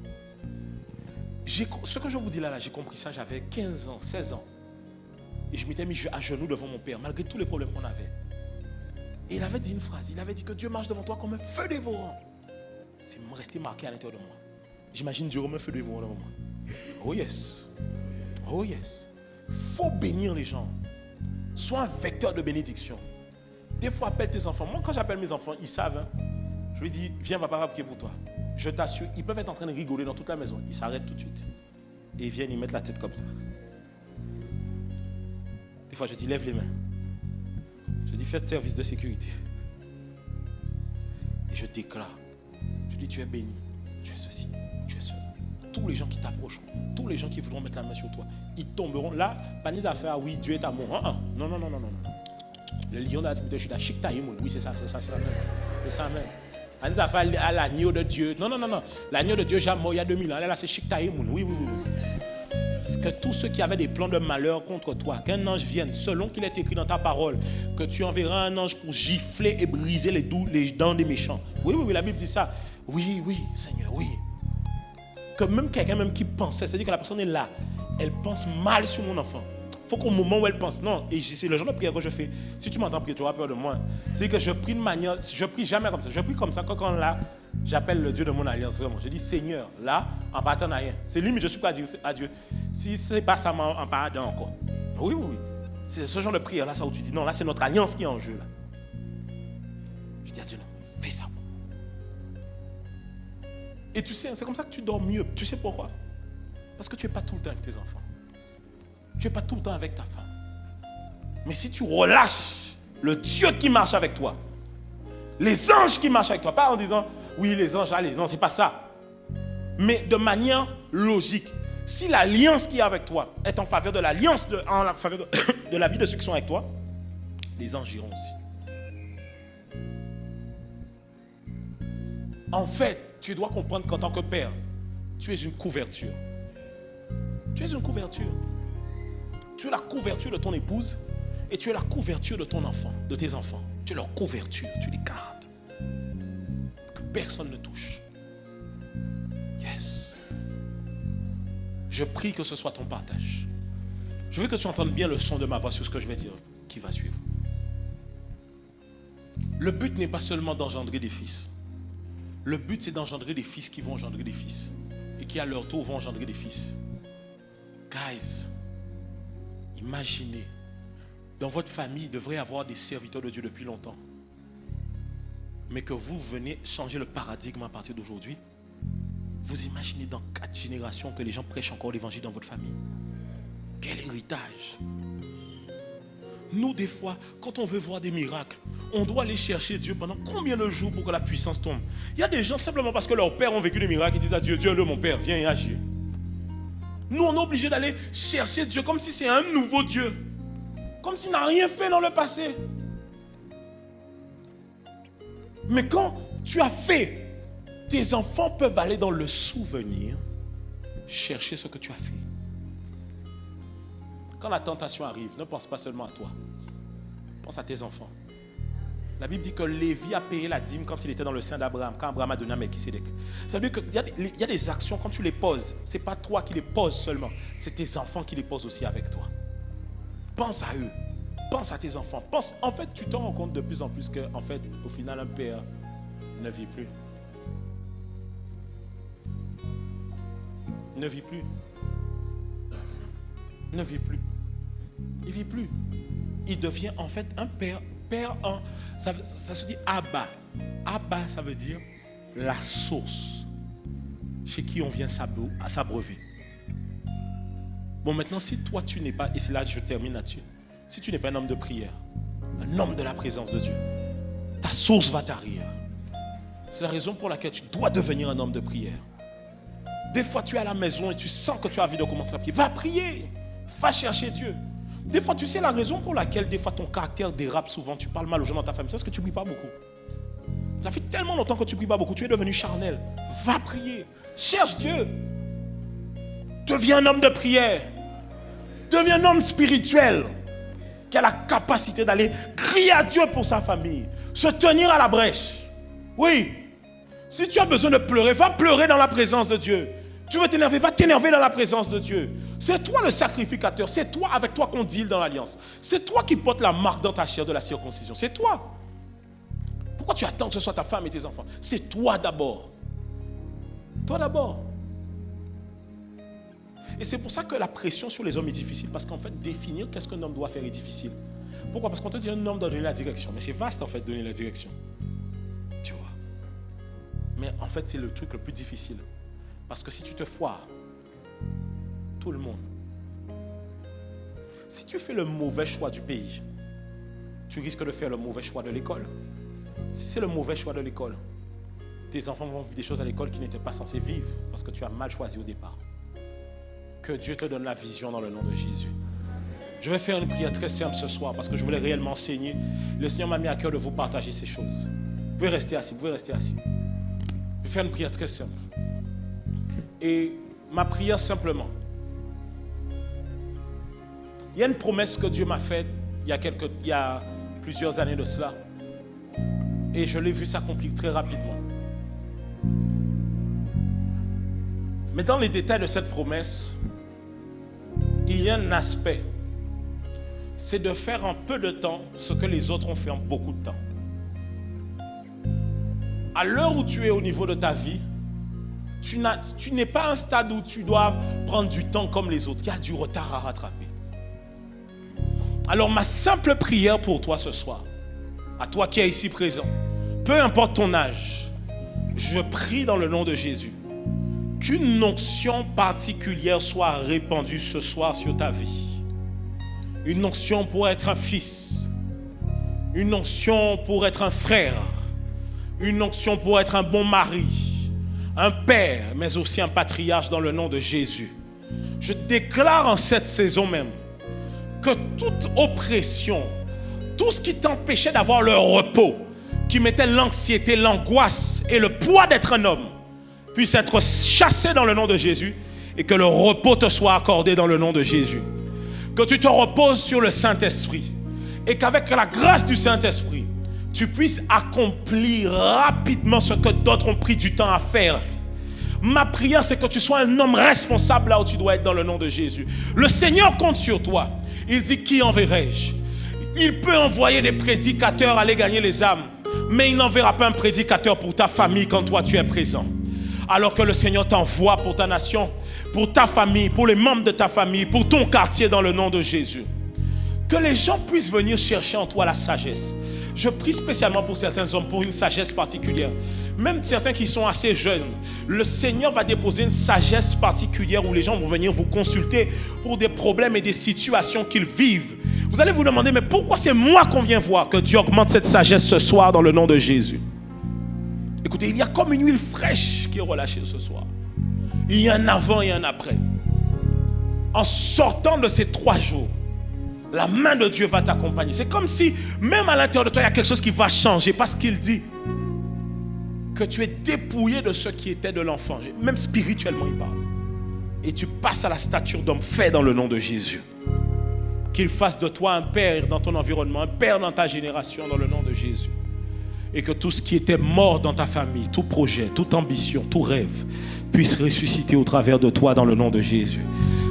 Ce que je vous dis là, j'ai compris ça, j'avais 15 ans, 16 ans. Et je m'étais mis à genoux devant mon père, malgré tous les problèmes qu'on avait. Et il avait dit une phrase, il avait dit que Dieu marche devant toi comme un feu dévorant. C'est resté marqué à l'intérieur de moi. J'imagine Dieu comme un feu dévorant devant moi. Oh yes. Oh yes. Faut bénir les gens. Sois un vecteur de bénédiction. Des fois, appelle tes enfants. Moi, quand j'appelle mes enfants, ils savent. Hein, je lui dis, viens, papa va prier pour toi. Je t'assure, ils peuvent être en train de rigoler dans toute la maison. Ils s'arrêtent tout de suite. Et ils viennent, ils mettent la tête comme ça. Des fois, je dis, lève les mains. Je dis, faites service de sécurité. Et je déclare. Je dis, tu es béni. Tu es ceci. Tu es cela. Tous les gens qui t'approcheront, tous les gens qui voudront mettre la main sur toi, ils tomberont. Là, pas des affaires, oui, Dieu est amour. Non, non, non, non, non. Le lion de la tribu de Juda, Chiktaïmoun. Oui, c'est ça, c'est ça, c'est ça même. C'est ça même. Pas des affaires à l'agneau de Dieu. Non, non, non, non. L'agneau de Dieu, j'ai mort il y a 2000 ans. Là, c'est Chiktaïmoun. Oui, oui, oui, oui. Parce que tous ceux qui avaient des plans de malheur contre toi, qu'un ange vienne, selon qu'il est écrit dans ta parole, que tu enverras un ange pour gifler et briser les dents des méchants. Oui, oui, oui, la Bible dit ça. Oui, oui, Seigneur, oui. Que même quelqu'un même qui pensait, c'est-à-dire que la personne est là, elle pense mal sur mon enfant. Il faut qu'au moment où elle pense, non, et c'est le genre de prière que je fais. Si tu m'entends prier, tu auras peur de moi. C'est que je prie de manière, je prie jamais comme ça. Je prie comme ça quand là, j'appelle le Dieu de mon alliance, vraiment. Je dis, Seigneur, là, en partant à rien. C'est limite, je suis pas à dire à Dieu. Si ce n'est pas ça, en pardon encore. Oui, oui, oui. C'est ce genre de prière là, ça où tu dis, non, là, c'est notre alliance qui est en jeu, là. Je dis à Dieu, non, fais ça. Et tu sais, c'est comme ça que tu dors mieux. Tu sais pourquoi? Parce que tu n'es pas tout le temps avec tes enfants. Tu n'es pas tout le temps avec ta femme. Mais si tu relâches le Dieu qui marche avec toi, les anges qui marchent avec toi, pas en disant, oui, les anges, allez, non, c'est pas ça. Mais de manière logique. Si l'alliance qui est avec toi est en faveur de l'alliance, en faveur de la vie de ceux qui sont avec toi, les anges iront aussi. En fait, tu dois comprendre qu'en tant que père, tu es une couverture. Tu es une couverture. Tu es la couverture de ton épouse et tu es la couverture de ton enfant, de tes enfants. Tu es leur couverture, tu les gardes. Que personne ne touche. Yes. Je prie que ce soit ton partage. Je veux que tu entendes bien le son de ma voix sur ce que je vais dire qui va suivre. Le but n'est pas seulement d'engendrer des fils. Le but, c'est d'engendrer des fils qui vont engendrer des fils. Et qui, à leur tour, vont engendrer des fils. Guys, imaginez, dans votre famille, il devrait y avoir des serviteurs de Dieu depuis longtemps. Mais que vous venez changer le paradigme à partir d'aujourd'hui. Vous imaginez dans 4 générations que les gens prêchent encore l'évangile dans votre famille. Quel héritage! Nous, des fois, quand on veut voir des miracles, on doit aller chercher Dieu pendant combien de jours pour que la puissance tombe? Il y a des gens, simplement parce que leurs pères ont vécu des miracles, ils disent à Dieu, Dieu, mon père, viens et agis. Nous, on est obligé d'aller chercher Dieu comme si c'est un nouveau Dieu. Comme s'il n'a rien fait dans le passé. Mais quand tu as fait, tes enfants peuvent aller dans le souvenir, chercher ce que tu as fait. Quand la tentation arrive, ne pense pas seulement à toi. Pense à tes enfants. La Bible dit que Lévi a payé la dîme quand il était dans le sein d'Abraham, quand Abraham a donné à Melchisédek. Ça veut dire qu'il y a des actions, quand tu les poses, ce n'est pas toi qui les poses seulement, c'est tes enfants qui les posent aussi avec toi. Pense à eux. Pense à tes enfants. En fait, tu te rends compte de plus en plus que, en fait, au final, un père ne vit plus. Ne vit plus. Ne vit plus. Il ne vit plus. Il devient en fait un père. Ça se dit Abba. Abba, ça veut dire la source chez qui on vient s'abreuver. Bon, maintenant, si toi tu n'es pas, et c'est là que je termine là-dessus, si tu n'es pas un homme de prière, un homme de la présence de Dieu, ta source va tarir. C'est la raison pour laquelle tu dois devenir un homme de prière. Des fois, tu es à la maison et tu sens que tu as envie de commencer à prier. Va prier. Va chercher Dieu. Des fois, tu sais la raison pour laquelle des fois ton caractère dérape souvent. Tu parles mal aux gens dans ta famille. C'est parce que tu ne pries pas beaucoup. Ça fait tellement longtemps que tu ne pries pas beaucoup. Tu es devenu charnel. Va prier. Cherche Dieu. Deviens un homme de prière. Deviens un homme spirituel qui a la capacité d'aller crier à Dieu pour sa famille. Se tenir à la brèche. Oui. Si tu as besoin de pleurer, va pleurer dans la présence de Dieu. Tu veux t'énerver, va t'énerver dans la présence de Dieu. C'est toi le sacrificateur, c'est toi avec toi qu'on deal dans l'alliance. C'est toi qui portes la marque dans ta chair de la circoncision, c'est toi. Pourquoi tu attends que ce soit ta femme et tes enfants? C'est toi d'abord. Toi d'abord. Et c'est pour ça que la pression sur les hommes est difficile, parce qu'en fait, définir qu'est-ce qu'un homme doit faire est difficile. Pourquoi? Parce qu'on te dit un homme doit donner la direction, mais c'est vaste en fait donner la direction. Tu vois. Mais en fait, c'est le truc le plus difficile. Parce que si tu te foires, tout le monde. Si tu fais le mauvais choix du pays, tu risques de faire le mauvais choix de l'école. Si c'est le mauvais choix de l'école, tes enfants vont vivre des choses à l'école qu'ils n'étaient pas censés vivre parce que tu as mal choisi au départ. Que Dieu te donne la vision dans le nom de Jésus. Je vais faire une prière très simple ce soir parce que je voulais réellement enseigner. Le Seigneur m'a mis à cœur de vous partager ces choses. Vous pouvez rester assis, vous pouvez rester assis. Je vais faire une prière très simple. Et ma prière simplement. Il y a une promesse que Dieu m'a faite il y a plusieurs années de cela. Et je l'ai vu s'accomplir très rapidement. Mais dans les détails de cette promesse, il y a un aspect. C'est de faire en peu de temps ce que les autres ont fait en beaucoup de temps. À l'heure où tu es au niveau de ta vie, tu n'es pas à un stade où tu dois prendre du temps comme les autres. Il y a du retard à rattraper. Alors ma simple prière pour toi ce soir, à toi qui es ici présent, peu importe ton âge, je prie dans le nom de Jésus qu'une onction particulière soit répandue ce soir sur ta vie. Une onction pour être un fils, une onction pour être un frère, une onction pour être un bon mari, un père, mais aussi un patriarche dans le nom de Jésus. Je déclare en cette saison même que toute oppression, tout ce qui t'empêchait d'avoir le repos, qui mettait l'anxiété, l'angoisse et le poids d'être un homme, puisse être chassé dans le nom de Jésus et que le repos te soit accordé dans le nom de Jésus. Que tu te reposes sur le Saint-Esprit et qu'avec la grâce du Saint-Esprit, tu puisses accomplir rapidement ce que d'autres ont pris du temps à faire. Ma prière, c'est que tu sois un homme responsable là où tu dois être dans le nom de Jésus. Le Seigneur compte sur toi. Il dit, qui enverrai-je? Il peut envoyer des prédicateurs aller gagner les âmes, mais il n'enverra pas un prédicateur pour ta famille quand toi tu es présent. Alors que le Seigneur t'envoie pour ta nation, pour ta famille, pour les membres de ta famille, pour ton quartier dans le nom de Jésus. Que les gens puissent venir chercher en toi la sagesse. Je prie spécialement pour certains hommes, pour une sagesse particulière. Même certains qui sont assez jeunes, le Seigneur va déposer une sagesse particulière où les gens vont venir vous consulter pour des problèmes et des situations qu'ils vivent. Vous allez vous demander, mais pourquoi c'est moi qu'on vient voir? Que Dieu augmente cette sagesse ce soir dans le nom de Jésus. Écoutez, il y a comme une huile fraîche qui est relâchée ce soir. Il y a un avant et un après. En sortant de ces 3 jours, la main de Dieu va t'accompagner. C'est comme si, même à l'intérieur de toi, il y a quelque chose qui va changer. Parce qu'il dit que tu es dépouillé de ce qui était de l'enfant. Même spirituellement, il parle. Et tu passes à la stature d'homme fait dans le nom de Jésus. Qu'il fasse de toi un père dans ton environnement, un père dans ta génération dans le nom de Jésus. Et que tout ce qui était mort dans ta famille, tout projet, toute ambition, tout rêve, puisse ressusciter au travers de toi dans le nom de Jésus.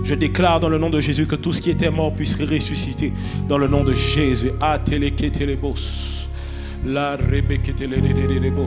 Je déclare dans le nom de Jésus que tout ce qui était mort puisse ressusciter dans le nom de Jésus. Ateleketelebos. La rebeketelebos.